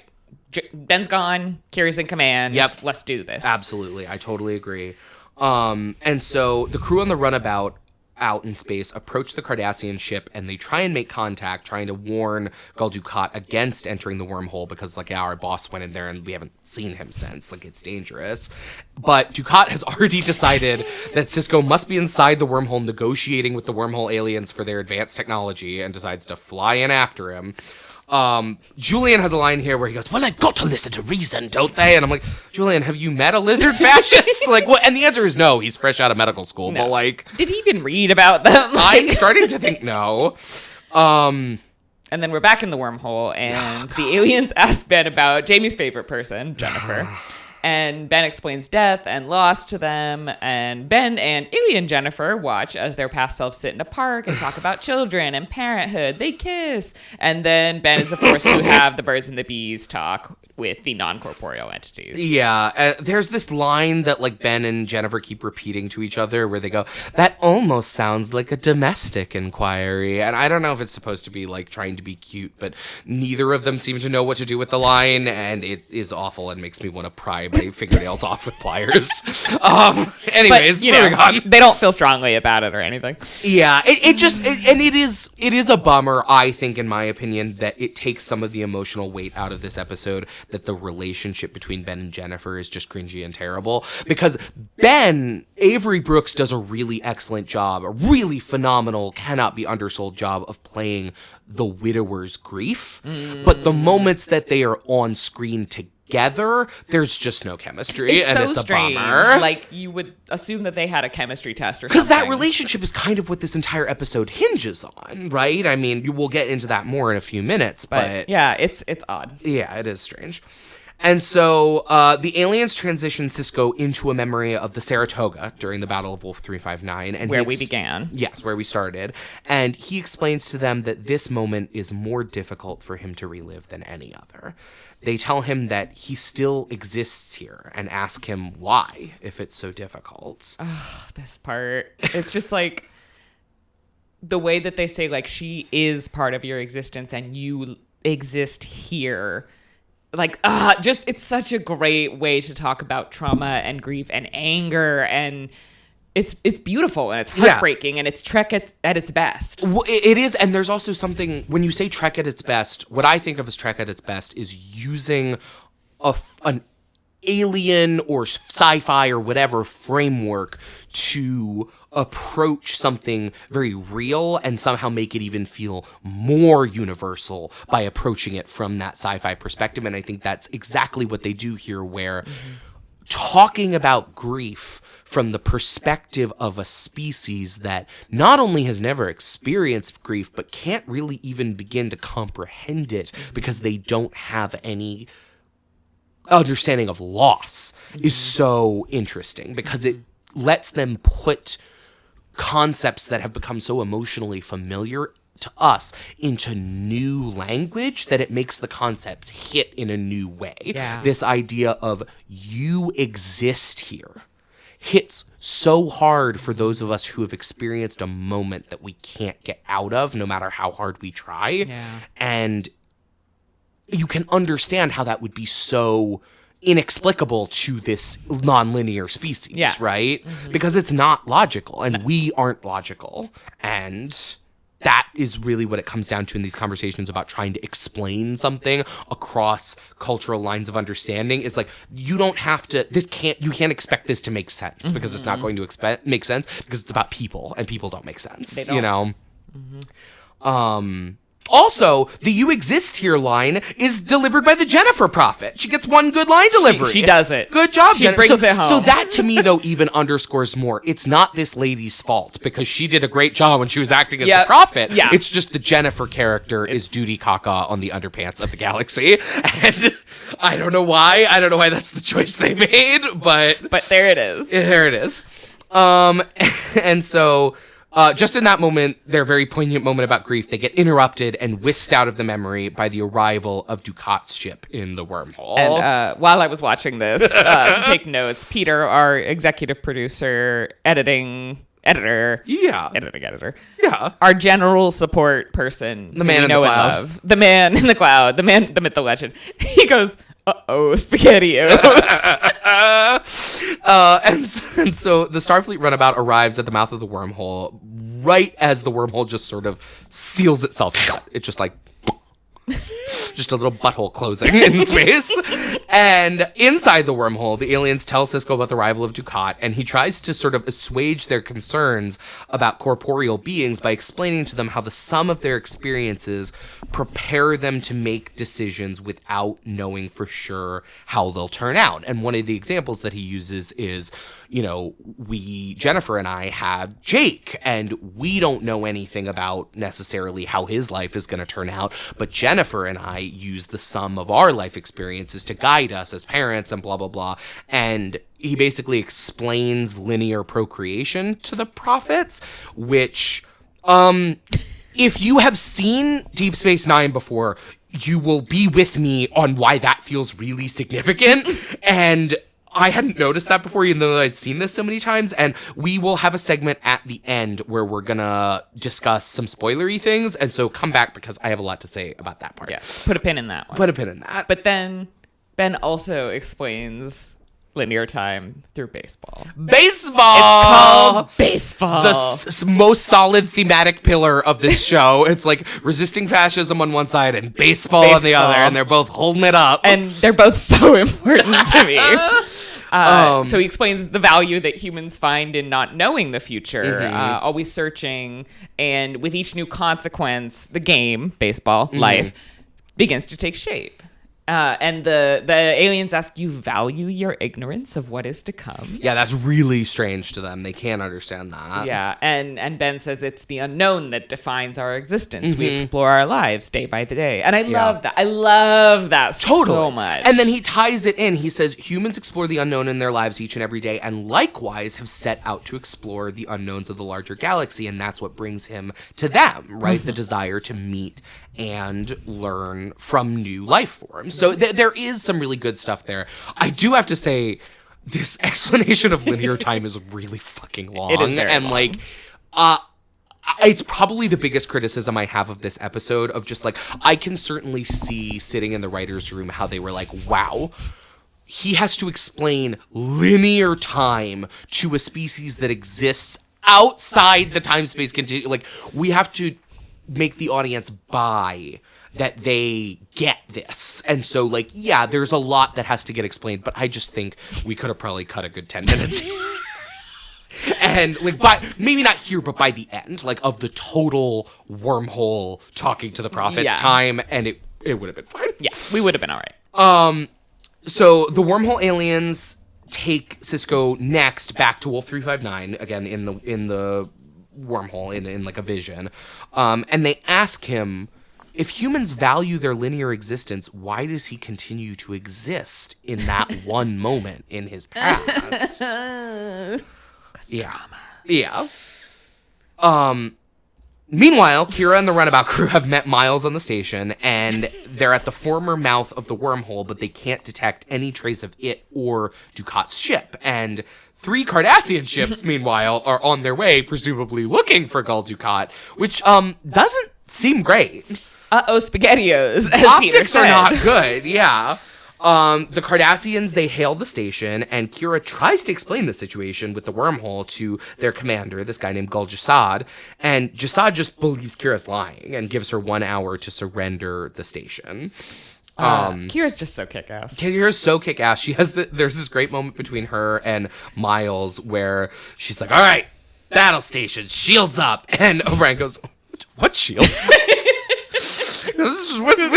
Speaker 2: Ben's gone, Kira's in command.
Speaker 1: Yep.
Speaker 2: Let's do this.
Speaker 1: Absolutely. I totally agree. And so the crew on the runabout out in space approach the Cardassian ship, and they try and make contact, trying to warn Gul Dukat against entering the wormhole because, like, our boss went in there and we haven't seen him since. Like, it's dangerous. But Dukat has already decided that Sisko must be inside the wormhole negotiating with the wormhole aliens for their advanced technology, and decides to fly in after him. Julian has a line here where he goes, well, they've got to listen to reason, don't they? And I'm like, Julian, have you met a lizard fascist? Like, what? And the answer is no. He's fresh out of medical school. No. But like,
Speaker 2: did he even read about them?
Speaker 1: I'm starting to think no.
Speaker 2: And then we're back in the wormhole, and the aliens ask Ben about Jamie's favorite person, Jennifer. And Ben explains death and loss to them, and Ben and alien Jennifer watch as their past selves sit in a park and talk about children and parenthood. They kiss. And then Ben is forced to have the birds and the bees talk with the non-corporeal entities.
Speaker 1: Yeah, there's this line that like Ben and Jennifer keep repeating to each other where they go, that almost sounds like a domestic inquiry. And I don't know if it's supposed to be like trying to be cute, but neither of them seem to know what to do with the line, and it is awful and makes me want to pry my fingernails off with pliers. Anyways, moving on.
Speaker 2: They don't feel strongly about it or anything.
Speaker 1: Yeah, it is a bummer, I think, in my opinion, that it takes some of the emotional weight out of this episode, that the relationship between Ben and Jennifer is just cringy and terrible. Because Avery Brooks does a really excellent job, a really phenomenal, cannot be undersold job of playing the widower's grief. But the moments that they are on screen together, there's just no chemistry, and it's a bummer.
Speaker 2: Like, you would assume that they had a chemistry test or something.
Speaker 1: Because that relationship is kind of what this entire episode hinges on, right? I mean, we'll get into that more in a few minutes, but
Speaker 2: yeah, it's odd.
Speaker 1: Yeah, it is strange. And so the aliens transition Sisko into a memory of the Saratoga during the Battle of Wolf 359. And
Speaker 2: where we began.
Speaker 1: Yes, where we started. And he explains to them that this moment is more difficult for him to relive than any other. They tell him that he still exists here and ask him why, if it's so difficult.
Speaker 2: Oh, this part. It's just like the way that they say, like, she is part of your existence and you exist here just it's such a great way to talk about trauma and grief and anger, and it's beautiful and it's heartbreaking and it's Trek at its best.
Speaker 1: Well, it is, and there's also something when you say Trek at its best. What I think of as Trek at its best is using an alien or sci-fi or whatever framework to approach something very real and somehow make it even feel more universal by approaching it from that sci-fi perspective. And I think that's exactly what they do here, where talking about grief from the perspective of a species that not only has never experienced grief, but can't really even begin to comprehend it because they don't have any understanding of loss, is so interesting, because it lets them put concepts that have become so emotionally familiar to us into new language that it makes the concepts hit in a new way.
Speaker 2: Yeah.
Speaker 1: This idea of you exist here hits so hard for those of us who have experienced a moment that we can't get out of, no matter how hard we try.
Speaker 2: Yeah.
Speaker 1: And you can understand how that would be so inexplicable to this nonlinear species, right? Mm-hmm. Because it's not logical, and we aren't logical. And that is really what it comes down to in these conversations about trying to explain something across cultural lines of understanding. It's like, you don't have to, you can't expect this to make sense, because it's not going to make sense, because it's about people, and people don't make sense, you know? Also, the "you exist here" line is delivered by the Jennifer Prophet. She gets one good line delivery.
Speaker 2: She does it.
Speaker 1: Good job,
Speaker 2: She
Speaker 1: Jennifer.
Speaker 2: brings it home.
Speaker 1: So that, to me, though, even underscores more. It's not this lady's fault, because she did a great job when she was acting as the prophet.
Speaker 2: Yeah.
Speaker 1: It's just the Jennifer character is Duty Kaka on the underpants of the galaxy. And I don't know why. I don't know why that's the choice they made, but
Speaker 2: there it is.
Speaker 1: There it is. And so... just in that moment, their very poignant moment about grief, they get interrupted and whisked out of the memory by the arrival of Ducat's ship in the wormhole.
Speaker 2: And while I was watching this, to take notes, Peter, our executive producer, editing editor, our general support person,
Speaker 1: the man in the cloud,
Speaker 2: the man in the cloud, the myth, the legend, he goes, "Uh-oh, SpaghettiOs."
Speaker 1: And so the Starfleet runabout arrives at the mouth of the wormhole right as the wormhole just sort of seals itself shut. It's just like... just a little butthole closing in space. And inside the wormhole, the aliens tell Sisko about the arrival of Ducat, and he tries to sort of assuage their concerns about corporeal beings by explaining to them how the sum of their experiences prepare them to make decisions without knowing for sure how they'll turn out. And one of the examples that he uses is, you know, Jennifer and I have Jake, and we don't know anything about necessarily how his life is going to turn out, but Jennifer and I use the sum of our life experiences to guide us as parents and blah, blah, blah. And he basically explains linear procreation to the prophets, which, if you have seen Deep Space Nine before, you will be with me on why that feels really significant. And I hadn't noticed that before, even though I'd seen this so many times. And we will have a segment at the end where we're gonna discuss some spoilery things. And so come back, because I have a lot to say about that part.
Speaker 2: Yeah, put a pin in that one.
Speaker 1: Put a pin in that.
Speaker 2: But then Ben also explains linear time through baseball.
Speaker 1: Baseball!
Speaker 2: It's called baseball.
Speaker 1: The most solid thematic pillar of this show. It's like resisting fascism on one side and baseball on the other, and they're both holding it up.
Speaker 2: And they're both so important to me. So he explains the value that humans find in not knowing the future, always searching, and with each new consequence, the game, baseball, life, begins to take shape. And the aliens ask, you value your ignorance of what is to come?
Speaker 1: Yeah, that's really strange to them. They can't understand that.
Speaker 2: Yeah, and Ben says it's the unknown that defines our existence. We explore our lives day by day. And I love that. I love that so much.
Speaker 1: And then he ties it in. He says humans explore the unknown in their lives each and every day, and likewise have set out to explore the unknowns of the larger galaxy. And that's what brings him to them, right? The desire to meet and learn from new life forms. So there is some really good stuff there. I do have to say, this explanation of linear time is really fucking long.
Speaker 2: It is very long.
Speaker 1: Like, it's probably the biggest criticism I have of this episode of just like, I can certainly see sitting in the writer's room how they were like, wow, he has to explain linear time to a species that exists outside the time-space continuum. Like, we have to make the audience buy that they get this. And so, like, yeah, there's a lot that has to get explained, but I just think we could have probably cut a good 10 minutes. And, like, maybe not here, but by the end, like, of the total wormhole talking to the prophets time, and it would have been fine.
Speaker 2: Yeah, we would have been all right.
Speaker 1: So the wormhole aliens take Sisko next back to Wolf 359, again, in the wormhole, in like a vision. And they ask him, if humans value their linear existence, why does he continue to exist in that one moment in his past?
Speaker 2: Drama.
Speaker 1: Yeah. Meanwhile, Kira and the Runabout crew have met Miles on the station, and they're at the former mouth of the wormhole, but they can't detect any trace of it or Ducat's ship. And 3 Cardassian ships, meanwhile, are on their way, presumably looking for Gul Dukat, which doesn't seem great.
Speaker 2: Uh-oh, SpaghettiOs, as
Speaker 1: Optics
Speaker 2: Peter said.
Speaker 1: are not good, yeah. The Cardassians, they hail the station, and Kira tries to explain the situation with the wormhole to their commander, this guy named Gul Jasad, and Jasad just believes Kira's lying and gives her 1 hour to surrender the station.
Speaker 2: Kira's just so kick-ass.
Speaker 1: Kira's so kick-ass. There's this great moment between her and Miles where she's like, all right, battle stations, shields up. And O'Brien goes, what shields? We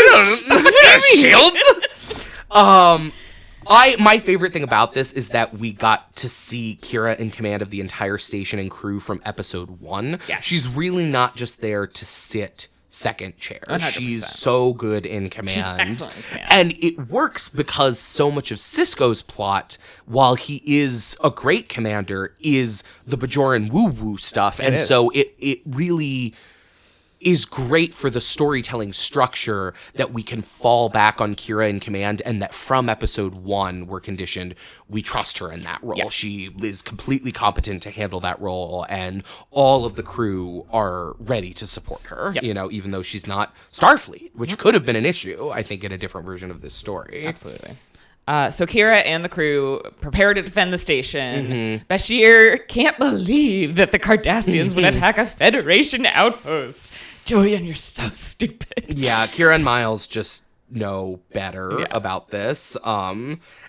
Speaker 1: don't shields. My favorite thing about this is that we got to see Kira in command of the entire station and crew from episode 1.
Speaker 2: Yes.
Speaker 1: She's really not just there to sit second chair.
Speaker 2: 100%.
Speaker 1: She's so good in command.
Speaker 2: She's excellent in command.
Speaker 1: And it works because so much of Sisko's plot, while he is a great commander, is the Bajoran woo-woo stuff. And so it really is great for the storytelling structure that we can fall back on Kira in command, and that from episode 1 we're conditioned we trust her in that role.
Speaker 2: Yeah.
Speaker 1: She is completely competent to handle that role, and all of the crew are ready to support her,
Speaker 2: Yep.
Speaker 1: even though she's not Starfleet, which could have been an issue, I think, in a different version of this story.
Speaker 2: Absolutely. So Kira and the crew prepare to defend the station. Bashir can't believe that the Cardassians would attack a Federation outpost. Julian, you're so stupid.
Speaker 1: Yeah, Kira and Miles just know better about this.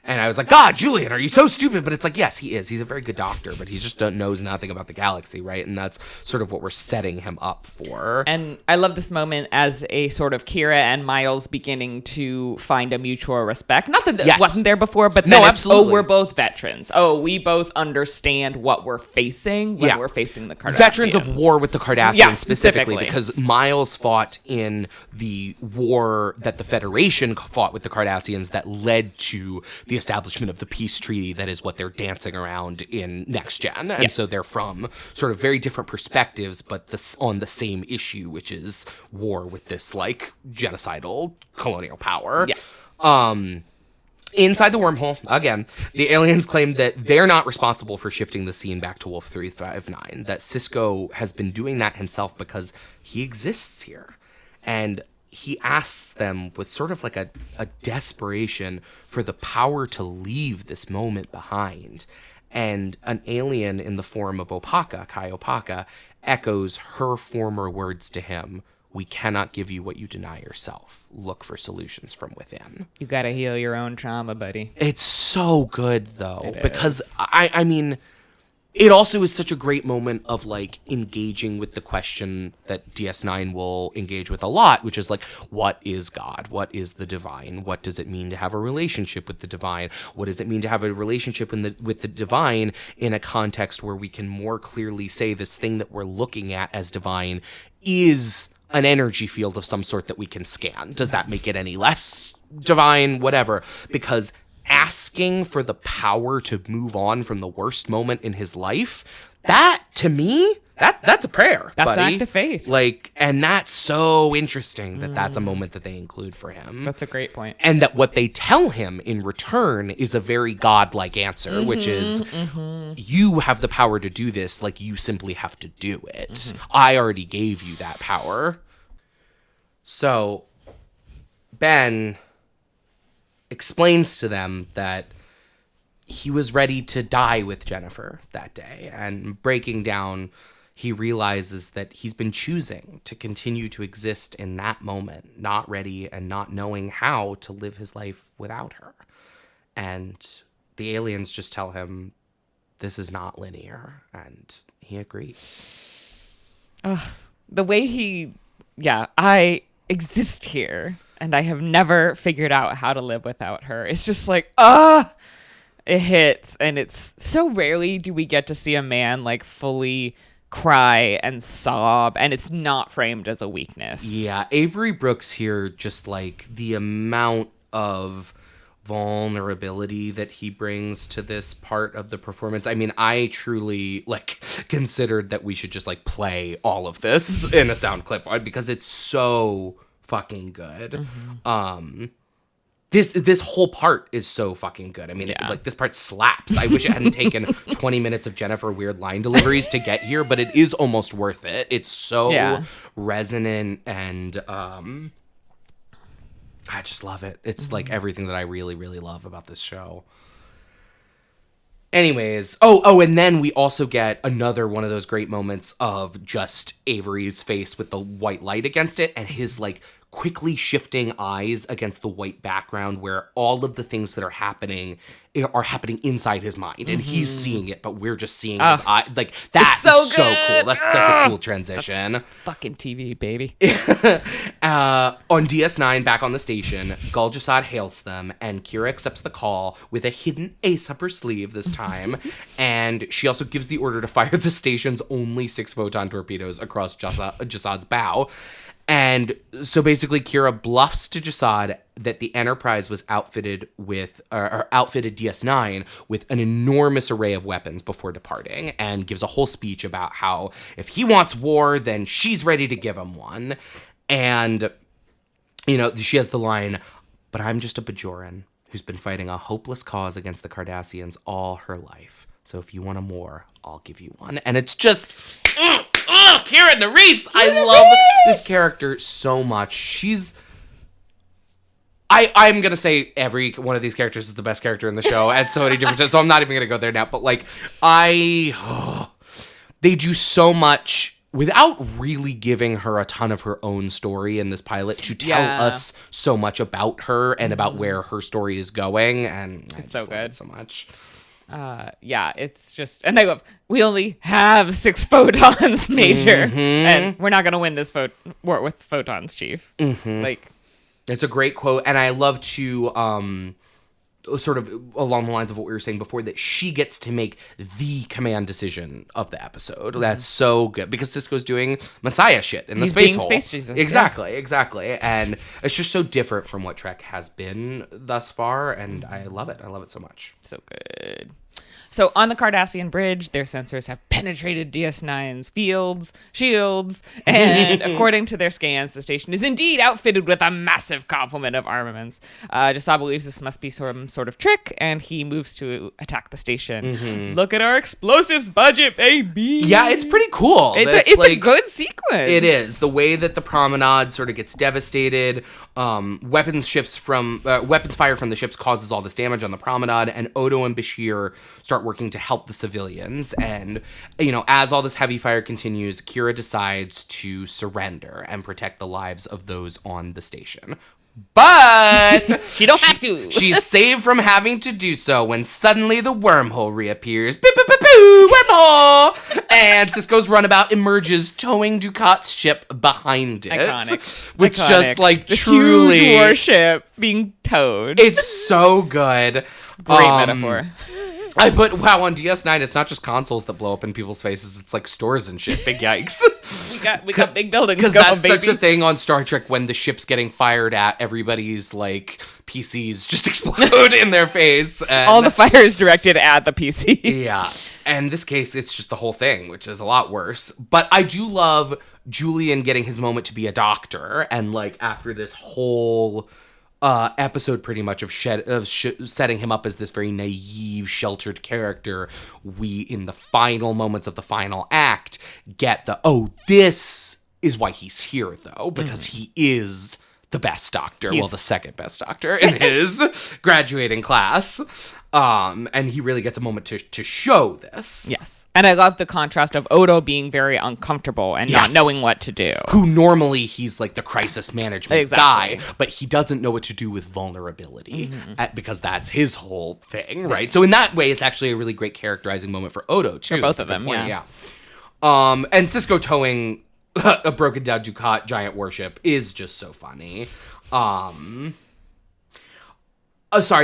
Speaker 1: And I was like, God, Julian, are you so stupid? But it's like, yes, he is. He's a very good doctor, but he just knows nothing about the galaxy, right? And that's sort of what we're setting him up for.
Speaker 2: And I love this moment as a sort of Kira and Miles beginning to find a mutual respect. Not that it wasn't there before, but then
Speaker 1: absolutely.
Speaker 2: Oh, we're both veterans. Oh, we both understand what we're facing when we're facing the Cardassians.
Speaker 1: Veterans of war with the Cardassians specifically,
Speaker 2: specifically.
Speaker 1: because Miles fought in the war that the Federation fought with the Cardassians that led to the establishment of the peace treaty that is what they're dancing around in Next Gen. And so they're from sort of very different perspectives, but on the same issue, which is war with this like genocidal colonial power. Inside the wormhole, again, the aliens claim that they're not responsible for shifting the scene back to Wolf 359, that Sisko has been doing that himself because he exists here. And he asks them with sort of like a desperation for the power to leave this moment behind. And an alien in the form of Opaka, Kai Opaka, echoes her former words to him. We cannot give you what you deny yourself. Look for solutions from within.
Speaker 2: You gotta heal your own trauma, buddy.
Speaker 1: It's so good, though, because I mean, it also is such a great moment of like engaging with the question that DS9 will engage with a lot, which is like, what is God? What is the divine? What does it mean to have a relationship with the divine? What does it mean to have a relationship with the divine in a context where we can more clearly say this thing that we're looking at as divine is an energy field of some sort that we can scan? Does that make it any less divine? Whatever. Because asking for the power to move on from the worst moment in his life, that, to me, that's a prayer,
Speaker 2: That's
Speaker 1: buddy.
Speaker 2: an act of faith.
Speaker 1: Like, and that's so interesting that that's a moment that they include for him.
Speaker 2: That's a great point.
Speaker 1: And that what they tell him in return is a very godlike answer, which is, you have the power to do this, like, you simply have to do it. I already gave you that power. So, Ben explains to them that he was ready to die with Jennifer that day, and breaking down, he realizes that he's been choosing to continue to exist in that moment, not ready and not knowing how to live his life without her. And the aliens just tell him this is not linear, and he agrees.
Speaker 2: The way I exist here and I have never figured out how to live without her. It's just like, it hits. And it's so rarely do we get to see a man like fully cry and sob, and it's not framed as a weakness.
Speaker 1: Yeah, Avery Brooks here, just like the amount of vulnerability that he brings to this part of the performance. I mean, I truly like considered that we should just like play all of this in a sound clip because it's so fucking good. This whole part is so fucking good. I mean, like, this part slaps. I wish it hadn't taken 20 minutes of Jennifer weird line deliveries to get here, but it is almost worth it. It's so resonant, and I just love it. It's like everything that I really, really love about this show. Anyways, and then we also get another one of those great moments of just Avery's face with the white light against it, and his like quickly shifting eyes against the white background, where all of the things that are happening inside his mind, and he's seeing it, but we're just seeing his eye. Like, that's so cool. That's such a cool transition.
Speaker 2: That's fucking TV, baby.
Speaker 1: On DS9, back on the station, Gul Jasad hails them, and Kira accepts the call with a hidden ace up her sleeve this time, and she also gives the order to fire the station's only 6 photon torpedoes across Jasad's bow. And so basically Kira bluffs to Jasad that the Enterprise was outfitted DS9 with an enormous array of weapons before departing, and gives a whole speech about how if he wants war, then she's ready to give him one. And, you know, she has the line, "But I'm just a Bajoran who's been fighting a hopeless cause against the Cardassians all her life. So if you want a war, I'll give you one." And it's just... Kira Nerys! I love this character so much. She's... I'm going to say every one of these characters is the best character in the show at so many different times, so I'm not even going to go there now. But, like, they do so much without really giving her a ton of her own story in this pilot to tell us so much about her and about where her story is going. And
Speaker 2: it's so good.
Speaker 1: So much.
Speaker 2: It's just, and I love, we only have 6 photons, Major, and we're not going to win this war with photons, Chief. Like,
Speaker 1: it's a great quote, and I love to, sort of along the lines of what we were saying before, that she gets to make the command decision of the episode. That's so good, because Sisko's doing Messiah shit in the space hole.
Speaker 2: Space Jesus.
Speaker 1: Exactly. And it's just so different from what Trek has been thus far, and I love it. I love it so much.
Speaker 2: So good. So on the Cardassian bridge, their sensors have penetrated DS9's shields, and according to their scans, the station is indeed outfitted with a massive complement of armaments. Jasad believes this must be some sort of trick, and he moves to attack the station. Look at our explosives budget, baby!
Speaker 1: Yeah, it's pretty cool.
Speaker 2: It's like, a good sequence.
Speaker 1: It is. The way that the promenade sort of gets devastated, weapons fire from the ships causes all this damage on the promenade, and Odo and Bashir start working to help the civilians. And, you know, as all this heavy fire continues, Kira decides to surrender and protect the lives of those on the station. But
Speaker 2: she don't have to.
Speaker 1: She's saved from having to do so when suddenly the wormhole reappears. Boo, boo, boo, boo, wormhole! And Sisko's runabout emerges, towing Ducat's ship behind it.
Speaker 2: Iconic.
Speaker 1: Which just, like,
Speaker 2: this
Speaker 1: truly...
Speaker 2: huge warship being towed.
Speaker 1: It's so good.
Speaker 2: Great metaphor.
Speaker 1: I put, wow, on DS9, it's not just consoles that blow up in people's faces. It's like stores and shit. Big yikes.
Speaker 2: we got big buildings.
Speaker 1: Because that's such a thing on Star Trek when the ship's getting fired at, everybody's like PCs just explode in their face. And
Speaker 2: all the fire is directed at the PC.
Speaker 1: Yeah. And in this case, it's just the whole thing, which is a lot worse. But I do love Julian getting his moment to be a doctor. And, like, after this whole episode pretty much of setting him up as this very naive, sheltered character, we, in the final moments of the final act, get this is why he's here, though, because he is the best doctor, the second best doctor in his graduating class. And he really gets a moment to show this.
Speaker 2: Yes. And I love the contrast of Odo being very uncomfortable and not knowing what to do.
Speaker 1: Who normally he's like the crisis management guy, but he doesn't know what to do with vulnerability because that's his whole thing, right? So in that way, it's actually a really great characterizing moment for Odo, too.
Speaker 2: For both of them,
Speaker 1: yeah. And Sisko towing a broken down Dukat giant warship is just so funny. Sorry,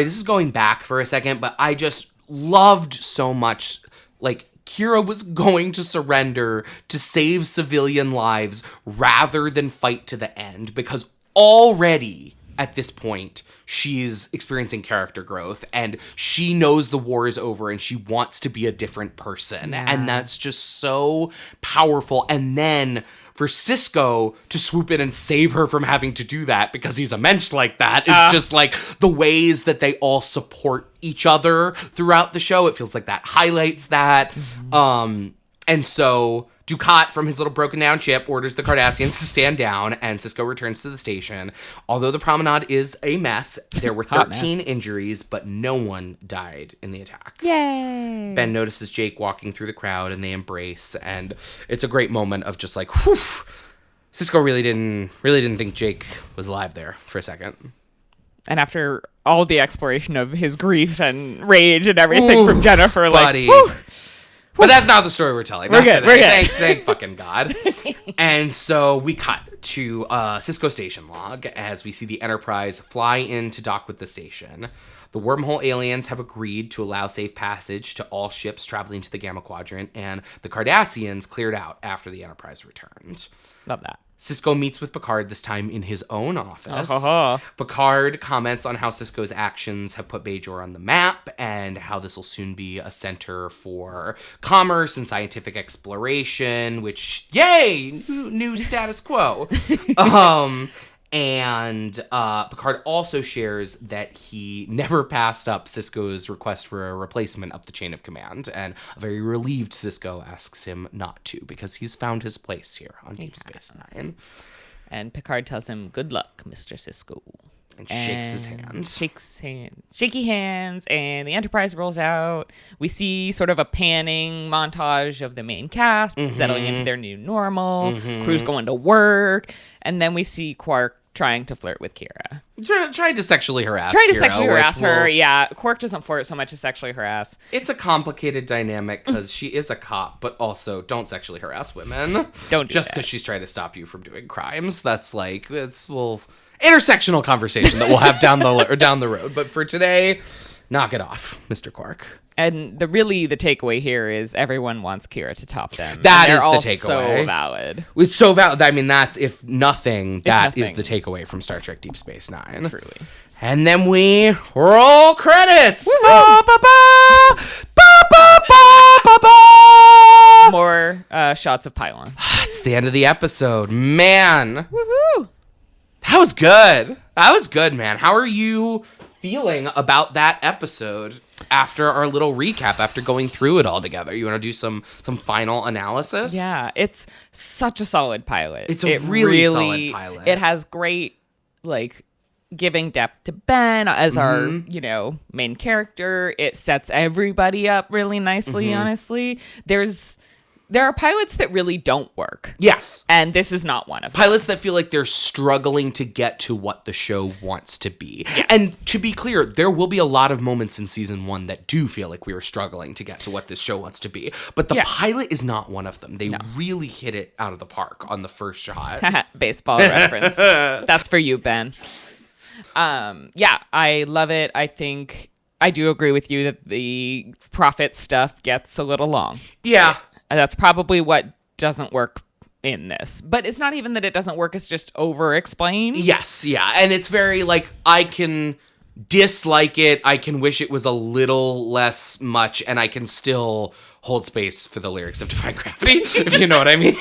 Speaker 1: this is going back for a second, but I just loved so much, like, Kira was going to surrender to save civilian lives rather than fight to the end, because already at this point, she's experiencing character growth and she knows the war is over and she wants to be a different person. Yeah. And that's just so powerful. And then for Sisko to swoop in and save her from having to do that because he's a mensch like that is just like the ways that they all support each other throughout the show. It feels like that highlights that. And so Dukat, from his little broken down ship, orders the Cardassians to stand down, and Sisko returns to the station. Although the promenade is a mess, there were 13 injuries, but no one died in the attack.
Speaker 2: Yay!
Speaker 1: Ben notices Jake walking through the crowd, and they embrace, and it's a great moment of just like, whew. Sisko really didn't think Jake was alive there for a second.
Speaker 2: And after all the exploration of his grief and rage and everything from Jennifer,
Speaker 1: buddy.
Speaker 2: Like,
Speaker 1: but that's not the story we're telling.
Speaker 2: We're good.
Speaker 1: Thank fucking God. And so we cut to Sisko station log as we see the Enterprise fly in to dock with the station. The wormhole aliens have agreed to allow safe passage to all ships traveling to the Gamma Quadrant, and the Cardassians cleared out after the Enterprise returned.
Speaker 2: Love that.
Speaker 1: Sisko meets with Picard, this time in his own office.
Speaker 2: Uh-huh.
Speaker 1: Picard comments on how Sisko's actions have put Bajor on the map and how this will soon be a center for commerce and scientific exploration, which, yay, new status quo. And Picard also shares that he never passed up Sisko's request for a replacement up the chain of command, and a very relieved Sisko asks him not to, because he's found his place here on Deep Space Nine.
Speaker 2: And Picard tells him, "Good luck, Mr. Sisko."
Speaker 1: And shakes his hand.
Speaker 2: Shaky hands, and the Enterprise rolls out. We see sort of a panning montage of the main cast settling into their new normal, crew's going to work, and then we see Quark trying to flirt with Kira.
Speaker 1: Tried to sexually harass
Speaker 2: her. Yeah, Quark doesn't flirt so much as sexually harass.
Speaker 1: It's a complicated dynamic because she is a cop, but also don't sexually harass women.
Speaker 2: Don't do
Speaker 1: just because she's trying to stop you from doing crimes. That's like intersectional conversation that we'll have down the road. But for today, knock it off, Mr. Quark.
Speaker 2: And the takeaway here is everyone wants Kira to top them.
Speaker 1: That is the takeaway.
Speaker 2: So valid.
Speaker 1: It's so valid. I mean, that's if nothing, that is the takeaway from Star Trek Deep Space Nine.
Speaker 2: Truly.
Speaker 1: And then we roll credits.
Speaker 2: More shots of pylon.
Speaker 1: It's the end of the episode, man.
Speaker 2: Woohoo!
Speaker 1: That was good. That was good, man. How are you feeling about that episode after our little recap, after going through it all together? You want to do some final analysis?
Speaker 2: Yeah, it's such a solid pilot.
Speaker 1: It's a really solid pilot.
Speaker 2: It has great, giving depth to Ben as our, main character. It sets everybody up really nicely, honestly. There are pilots that really don't work.
Speaker 1: Yes.
Speaker 2: And this is not one of them.
Speaker 1: Pilots that feel like they're struggling to get to what the show wants to be. Yes. And to be clear, there will be a lot of moments in season 1 that do feel like we were struggling to get to what this show wants to be. But the pilot is not one of them. They really hit it out of the park on the first shot.
Speaker 2: Baseball reference. That's for you, Ben. I love it. I think I do agree with you that the prophet stuff gets a little long.
Speaker 1: Yeah.
Speaker 2: That's probably what doesn't work in this. But it's not even that it doesn't work, it's just over-explained.
Speaker 1: Yes, yeah. And it's very, I can dislike it, I can wish it was a little less much, and I can still hold space for the lyrics of Defying Gravity, if you know what I mean.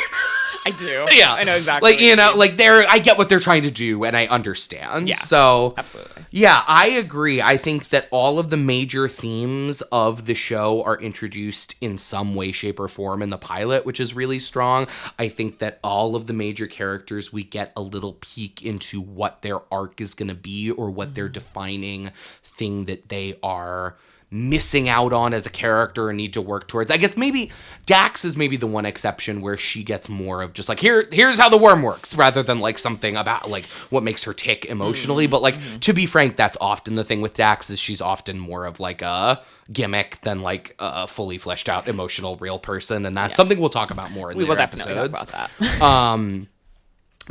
Speaker 2: I do.
Speaker 1: Yeah.
Speaker 2: I know exactly.
Speaker 1: Like, you know, like I get what they're trying to do and I understand.
Speaker 2: Yeah.
Speaker 1: So,
Speaker 2: absolutely.
Speaker 1: Yeah, I agree. I think that all of the major themes of the show are introduced in some way, shape, or form in the pilot, which is really strong. I think that all of the major characters, we get a little peek into what their arc is going to be or what their defining thing that they are missing out on as a character and need to work towards. I guess maybe Dax is maybe the one exception where she gets more of just like, here's how the worm works, rather than like something about like what makes her tick emotionally. But like, to be frank, that's often the thing with Dax, is she's often more of like a gimmick than like a fully fleshed out emotional real person. And that's something we'll talk about more in later episodes.
Speaker 2: We will definitely talk about that.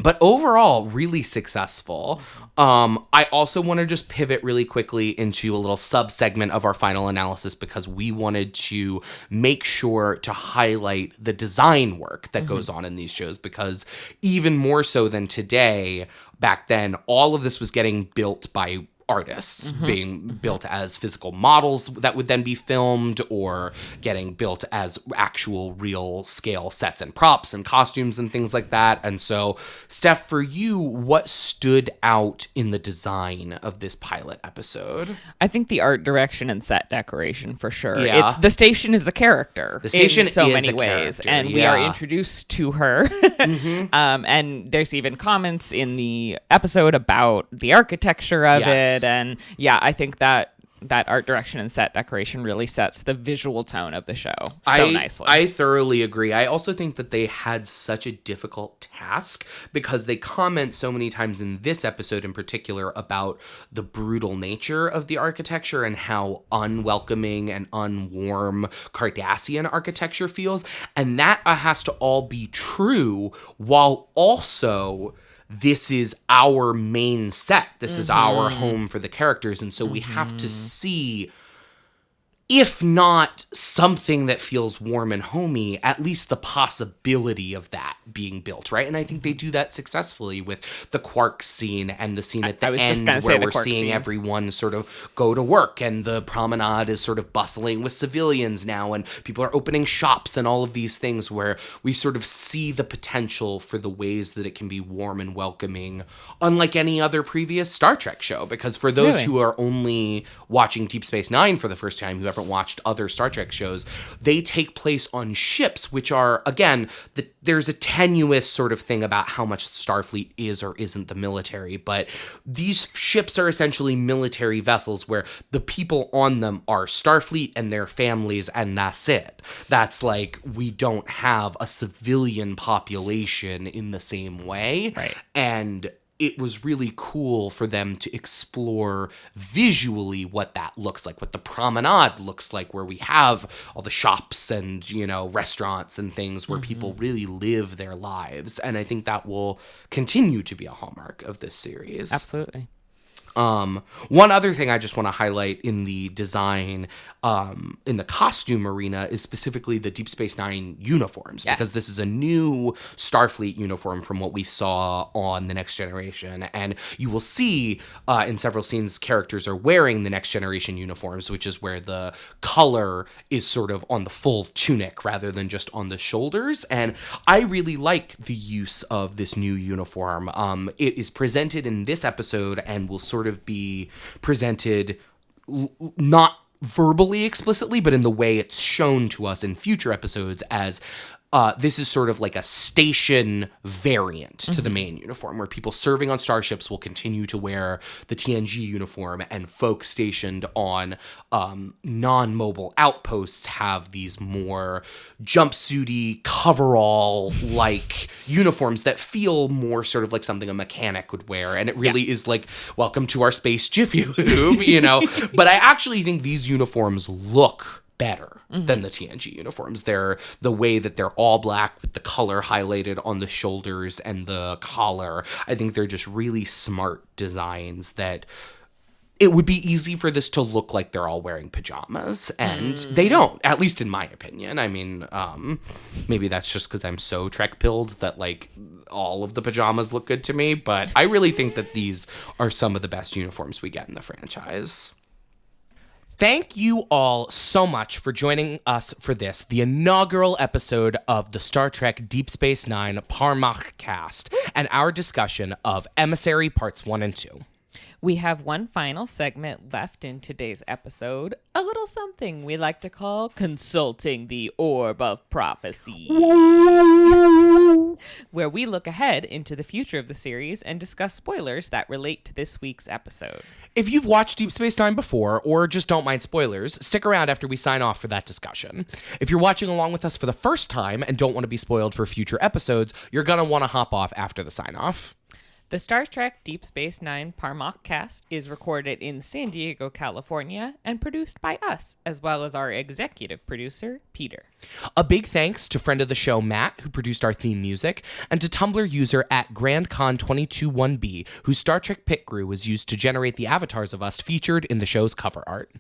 Speaker 1: But overall, really successful. I also want to just pivot really quickly into a little sub-segment of our final analysis, because we wanted to make sure to highlight the design work that goes on in these shows, because even more so than today, back then, all of this was getting built by artists, being built as physical models that would then be filmed, or getting built as actual real scale sets and props and costumes and things like that. And so, Steph, for you, what stood out in the design of this pilot episode?
Speaker 2: I think the art direction and set decoration, for sure.
Speaker 1: Yeah.
Speaker 2: The station is a character.
Speaker 1: The station
Speaker 2: in so
Speaker 1: is
Speaker 2: many
Speaker 1: a
Speaker 2: ways,
Speaker 1: character,
Speaker 2: and we are introduced to her. And there's even comments in the episode about the architecture of it. And yeah, I think that art direction and set decoration really sets the visual tone of the show so nicely.
Speaker 1: I thoroughly agree. I also think that they had such a difficult task, because they comment so many times in this episode in particular about the brutal nature of the architecture and how unwelcoming and unwarm Cardassian architecture feels. And that has to all be true, while also this is our main set. This is our home for the characters. And so we have to see, if not something that feels warm and homey, at least the possibility of that being built, right? And I think they do that successfully with the Quark scene and the scene at the end where we're seeing everyone sort of go to work, and the promenade is sort of bustling with civilians now, and people are opening shops and all of these things, where we sort of see the potential for the ways that it can be warm and welcoming, unlike any other previous Star Trek show. Because for those who are only watching Deep Space Nine for the first time, who haven't watched other Star Trek shows, they take place on ships, which are, again, there's a tenuous sort of thing about how much Starfleet is or isn't the military, but these ships are essentially military vessels where the people on them are Starfleet and their families, and that's it. That's like, we don't have a civilian population in the same way.
Speaker 2: Right.
Speaker 1: And it was really cool for them to explore visually what that looks like, what the promenade looks like, where we have all the shops and, you know, restaurants and things where people really live their lives. And I think that will continue to be a hallmark of this series.
Speaker 2: Absolutely.
Speaker 1: One other thing I just want to highlight in the design, in the costume arena, is specifically the Deep Space Nine uniforms, because this is a new Starfleet uniform from what we saw on The Next Generation. And you will see in several scenes, characters are wearing the Next Generation uniforms, which is where the color is sort of on the full tunic rather than just on the shoulders. And I really like the use of this new uniform. It is presented in this episode and will sort of be presented not verbally explicitly, but in the way it's shown to us in future episodes as this is sort of like a station variant to the main uniform, where people serving on starships will continue to wear the TNG uniform, and folks stationed on non-mobile outposts have these more jumpsuity, coverall-like uniforms that feel more sort of like something a mechanic would wear. And it really is like, welcome to our space Jiffy Lube, you know? But I actually think these uniforms look better than the TNG uniforms. They're the way that they're all black with the color highlighted on the shoulders and the collar. I think they're just really smart designs that it would be easy for this to look like they're all wearing pajamas, and they don't, at least in my opinion. I mean, maybe that's just because I'm so Trek-pilled that, like, all of the pajamas look good to me, but I really think that these are some of the best uniforms we get in the franchise. Thank you all so much for joining us for this, the inaugural episode of the Star Trek Deep Space Nine Parmach cast, and our discussion of Emissary Parts 1 and 2.
Speaker 2: We have one final segment left in today's episode, a little something we like to call Consulting the Orb of Prophecy, where we look ahead into the future of the series and discuss spoilers that relate to this week's episode.
Speaker 1: If you've watched Deep Space Nine before, or just don't mind spoilers, stick around after we sign off for that discussion. If you're watching along with us for the first time and don't want to be spoiled for future episodes, you're going to want to hop off after the sign-off.
Speaker 2: The Star Trek Deep Space Nine Parmach cast is recorded in San Diego, California, and produced by us, as well as our executive producer, Peter.
Speaker 1: A big thanks to friend of the show, Matt, who produced our theme music, and to Tumblr user at GrandCon221B, whose Star Trek pit grew was used to generate the avatars of us featured in the show's cover art.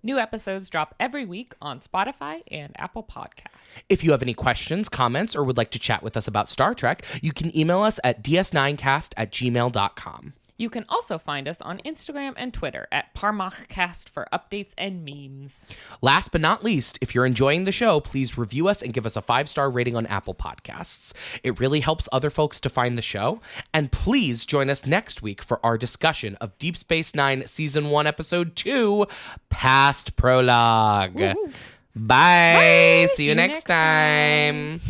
Speaker 2: New episodes drop every week on Spotify and Apple Podcasts.
Speaker 1: If you have any questions, comments, or would like to chat with us about Star Trek, you can email us at ds9cast@gmail.com.
Speaker 2: You can also find us on Instagram and Twitter at ParmachCast for updates and memes.
Speaker 1: Last but not least, if you're enjoying the show, please review us and give us a 5-star rating on Apple Podcasts. It really helps other folks to find the show. And please join us next week for our discussion of Deep Space Nine Season 1, Episode 2, Past Prologue.
Speaker 2: Woo-hoo.
Speaker 1: Bye. See you next time.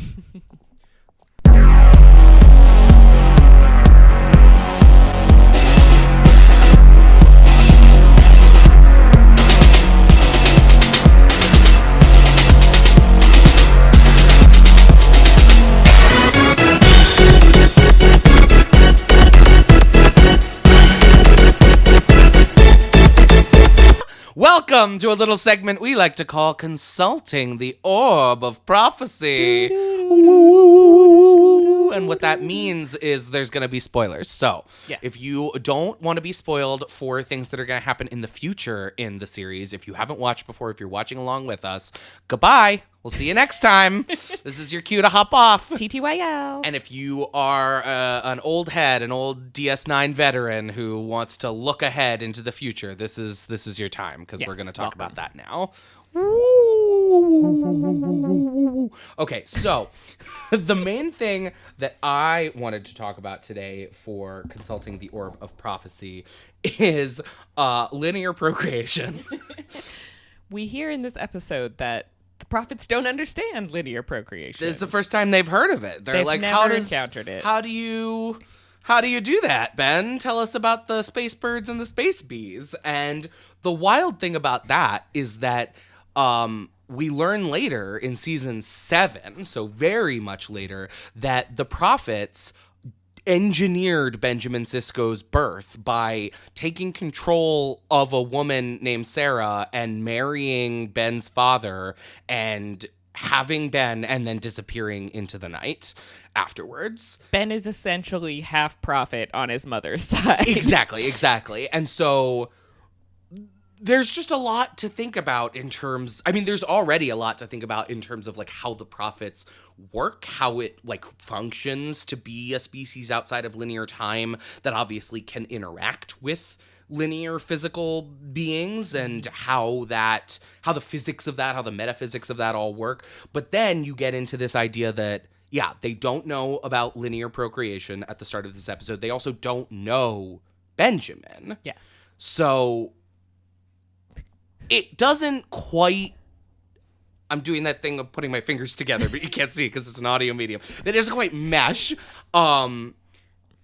Speaker 1: Welcome to a little segment we like to call Consulting the Orb of Prophecy. And what that means is there's going to be spoilers. So
Speaker 2: yes.
Speaker 1: If you don't want to be spoiled for things that are going to happen in the future in the series, if you haven't watched before, if you're watching along with us, goodbye. We'll see you next time. This is your cue to hop off.
Speaker 2: TTYL.
Speaker 1: And if you are an old head, an old DS9 veteran who wants to look ahead into the future, this is your time, because we're going to talk about that now. Okay, so the main thing that I wanted to talk about today for Consulting the Orb of Prophecy is linear procreation.
Speaker 2: We hear in this episode that the prophets don't understand linear procreation.
Speaker 1: This is the first time they've heard of it. They've like,
Speaker 2: never encountered it.
Speaker 1: How do you do that, Ben? Tell us about the space birds and the space bees. And the wild thing about that is that we learn later in season 7, so very much later, that the prophets engineered Benjamin Sisko's birth by taking control of a woman named Sarah and marrying Ben's father and having Ben and then disappearing into the night afterwards.
Speaker 2: Ben is essentially half prophet on his mother's side.
Speaker 1: Exactly. And so there's just a lot to think about there's already a lot to think about in terms of like how the prophets work, how it like functions to be a species outside of linear time that obviously can interact with linear physical beings, and how the physics of that, how the metaphysics of that all work. But then you get into this idea that, yeah, they don't know about linear procreation at the start of this episode. They also don't know Benjamin.
Speaker 2: Yes.
Speaker 1: So it doesn't quite, I'm doing that thing of putting my fingers together, but you can't see it because it's an audio medium. That doesn't quite mesh.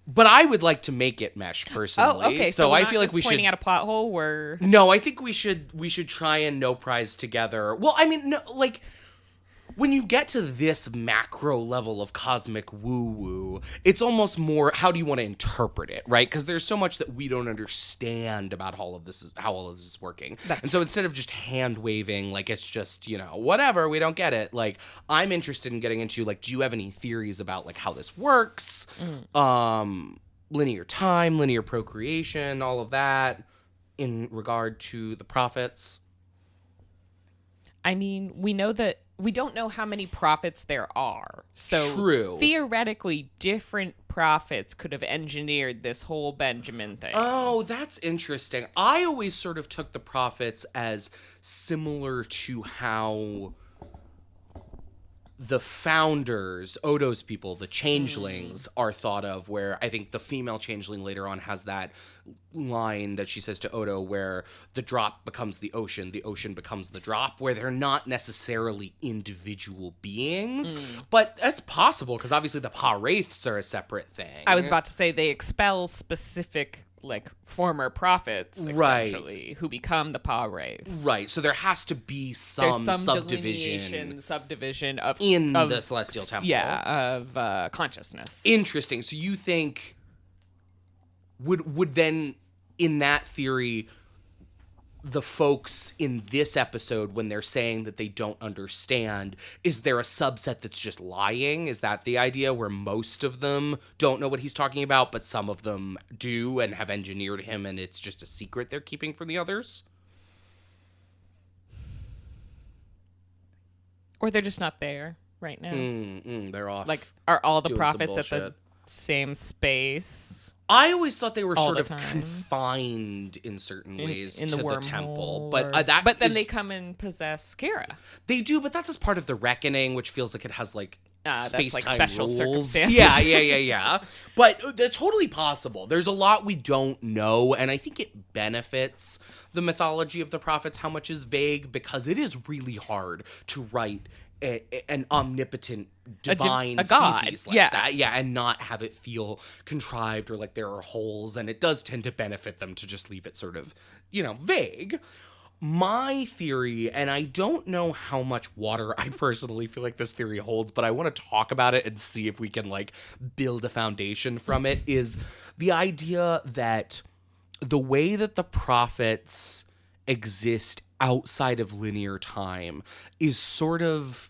Speaker 1: But I would like to make it mesh personally.
Speaker 2: Oh, okay.
Speaker 1: So
Speaker 2: we're
Speaker 1: I
Speaker 2: not
Speaker 1: feel like
Speaker 2: just
Speaker 1: we should
Speaker 2: pointing at a plot hole.
Speaker 1: No, I think we should try and no prize together. Well, I mean, no, like, when you get to this macro level of cosmic woo-woo, it's almost more, how do you want to interpret it, right? Because there's so much that we don't understand about how all of this is working. And so instead of just hand-waving, like, it's just, whatever, we don't get it. Like, I'm interested in getting into, like, do you have any theories about, like, how this works? Linear time, linear procreation, all of that in regard to the prophets.
Speaker 2: I mean, we know that we don't know how many prophets there are. So
Speaker 1: True.
Speaker 2: Theoretically, different prophets could have engineered this whole Benjamin thing.
Speaker 1: Oh, that's interesting. I always sort of took the prophets as similar to how the founders, Odo's people, the changelings, are thought of, where I think the female changeling later on has that line that she says to Odo where the drop becomes the ocean becomes the drop, where they're not necessarily individual beings. But that's possible, because obviously the Pa-wraiths are a separate thing.
Speaker 2: I was about to say they expel specific, like, former prophets, essentially, who become the Pa-wraiths.
Speaker 1: Right, so there has to be some
Speaker 2: subdivision of
Speaker 1: the Celestial Temple.
Speaker 2: Yeah, of consciousness.
Speaker 1: Interesting. So you think would then, in that theory, the folks in this episode, when they're saying that they don't understand, is there a subset that's just lying? Is that the idea, where most of them don't know what he's talking about, but some of them do and have engineered him, and it's just a secret they're keeping from the others?
Speaker 2: Or they're just not there right now.
Speaker 1: They're off.
Speaker 2: Like, are all the
Speaker 1: doing
Speaker 2: prophets
Speaker 1: some
Speaker 2: at the
Speaker 1: bullshit.
Speaker 2: same space?
Speaker 1: I always thought they were
Speaker 2: all
Speaker 1: sort
Speaker 2: the
Speaker 1: of
Speaker 2: time.
Speaker 1: confined in certain ways
Speaker 2: in
Speaker 1: to
Speaker 2: the
Speaker 1: the
Speaker 2: wormhole,
Speaker 1: temple.
Speaker 2: or-
Speaker 1: But
Speaker 2: then they come and possess Kira.
Speaker 1: They do, but that's as part of the reckoning, which feels like it has, like,
Speaker 2: That's
Speaker 1: space-time
Speaker 2: like special
Speaker 1: rules.
Speaker 2: circumstances.
Speaker 1: Yeah. But they're totally possible. There's a lot we don't know, and I think it benefits the mythology of the prophets how much is vague, because it is really hard to write an omnipotent divine
Speaker 2: a god.
Speaker 1: species like
Speaker 2: Yeah.
Speaker 1: that. Yeah, and not have it feel contrived or like there are holes, and it does tend to benefit them to just leave it sort of, vague. My theory, and I don't know how much water I personally feel like this theory holds, but I want to talk about it and see if we can, like, build a foundation from it, is the idea that the way that the prophets exist outside of linear time is sort of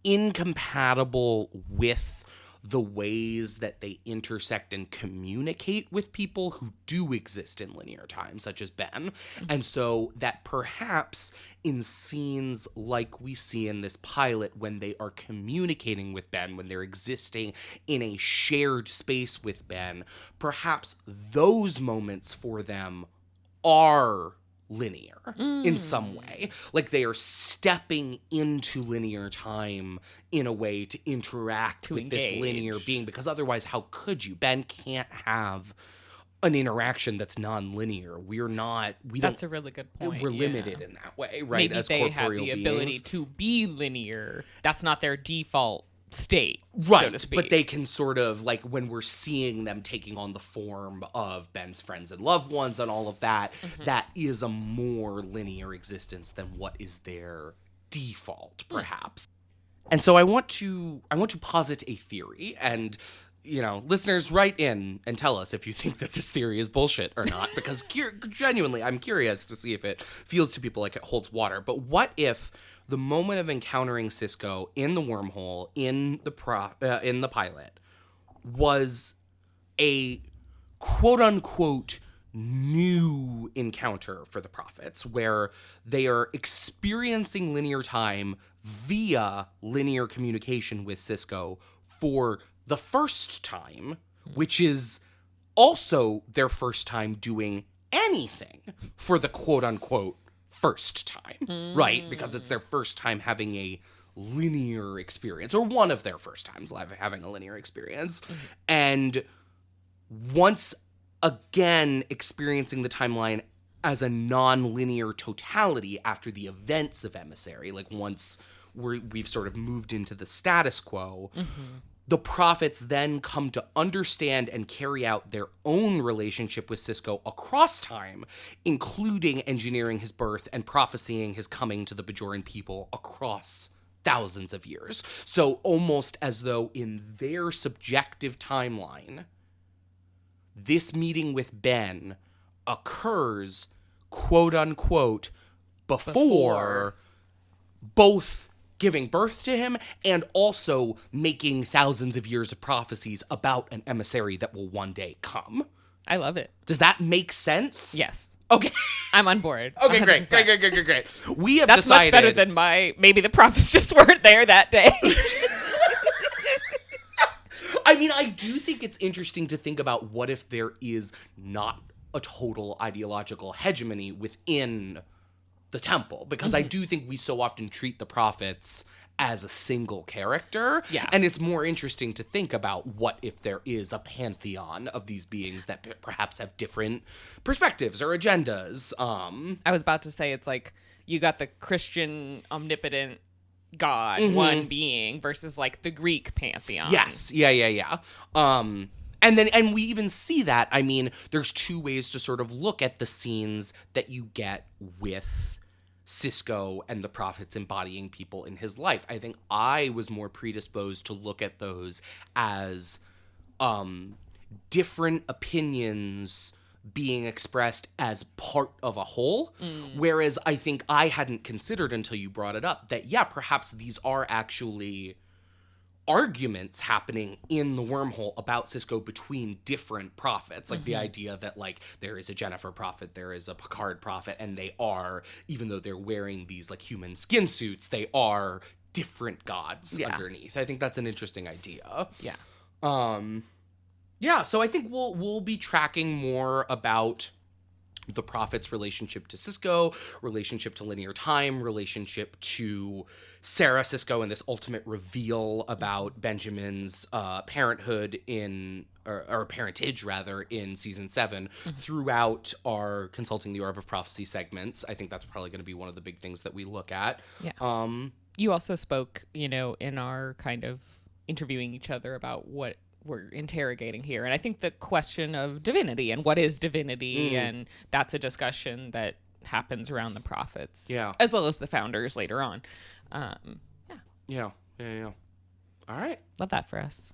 Speaker 1: incompatible with the ways that they intersect and communicate with people who do exist in linear time, such as Ben. And so that perhaps in scenes like we see in this pilot, when they are communicating with Ben, when they're existing in a shared space with Ben, perhaps those moments for them are linear in some way. Like, they are stepping into linear time in a way to interact with this linear being, because otherwise, how could you? Ben can't have an interaction that's non-linear. That's
Speaker 2: a really good point.
Speaker 1: We're limited in that way, right?
Speaker 2: Maybe
Speaker 1: as
Speaker 2: they have
Speaker 1: corporeal
Speaker 2: the
Speaker 1: beings.
Speaker 2: ability to be linear. That's not their default state,
Speaker 1: right?
Speaker 2: so to speak.
Speaker 1: But they can sort of, like, when we're seeing them taking on the form of Ben's friends and loved ones and all of that, that is a more linear existence than what is their default, perhaps. And so I want to posit a theory, and listeners, write in and tell us if you think that this theory is bullshit or not, because genuinely, I'm curious to see if it feels to people like it holds water. But what if the moment of encountering Sisko in the wormhole in the pilot was a quote-unquote new encounter for the prophets, where they are experiencing linear time via linear communication with Sisko for the first time, which is also their first time doing anything for the quote-unquote first time, right? Because it's their first time having a linear experience, or one of their first times having a linear experience. And once again experiencing the timeline as a non-linear totality after the events of Emissary, like once we've sort of moved into the status quo, the prophets then come to understand and carry out their own relationship with Sisko across time, including engineering his birth and prophesying his coming to the Bajoran people across thousands of years. So almost as though in their subjective timeline, this meeting with Ben occurs, quote unquote, before both giving birth to him and also making thousands of years of prophecies about an emissary that will one day come.
Speaker 2: I love it.
Speaker 1: Does that make sense?
Speaker 2: Yes.
Speaker 1: Okay.
Speaker 2: I'm on board.
Speaker 1: Okay,
Speaker 2: 100%.
Speaker 1: great. We have
Speaker 2: That's
Speaker 1: decided.
Speaker 2: much better than maybe the prophets just weren't there that day.
Speaker 1: I mean, I do think it's interesting to think about what if there is not a total ideological hegemony within the temple, because I do think we so often treat the prophets as a single character.
Speaker 2: Yeah.
Speaker 1: And it's more interesting to think about what if there is a pantheon of these beings that perhaps have different perspectives or agendas.
Speaker 2: I was about to say, it's like you got the Christian omnipotent God, one being, versus like the Greek pantheon.
Speaker 1: Yes. Yeah. And we even see that. I mean, there's two ways to sort of look at the scenes that you get with Sisko and the prophets embodying people in his life. I think I was more predisposed to look at those as different opinions being expressed as part of a whole, whereas I think I hadn't considered until you brought it up that, yeah, perhaps these are actually arguments happening in the wormhole about Sisko between different prophets. Like the idea that like there is a Jennifer prophet, there is a Picard prophet, and they are, even though they're wearing these like human skin suits, they are different gods underneath. I think that's an interesting idea.
Speaker 2: Yeah.
Speaker 1: Yeah, so I think we'll be tracking more about the prophet's relationship to Sisko, relationship to linear time, relationship to Sarah Sisko, and this ultimate reveal about Benjamin's parenthood or parentage rather in season 7 throughout our Consulting the Orb of Prophecy segments. I think that's probably going to be one of the big things that we look at.
Speaker 2: Yeah. You also spoke, in our kind of interviewing each other about what we're interrogating here. And I think the question of divinity and what is divinity, and that's a discussion that happens around the prophets.
Speaker 1: Yeah.
Speaker 2: As well as the founders later on.
Speaker 1: Yeah. All right.
Speaker 2: Love that for us.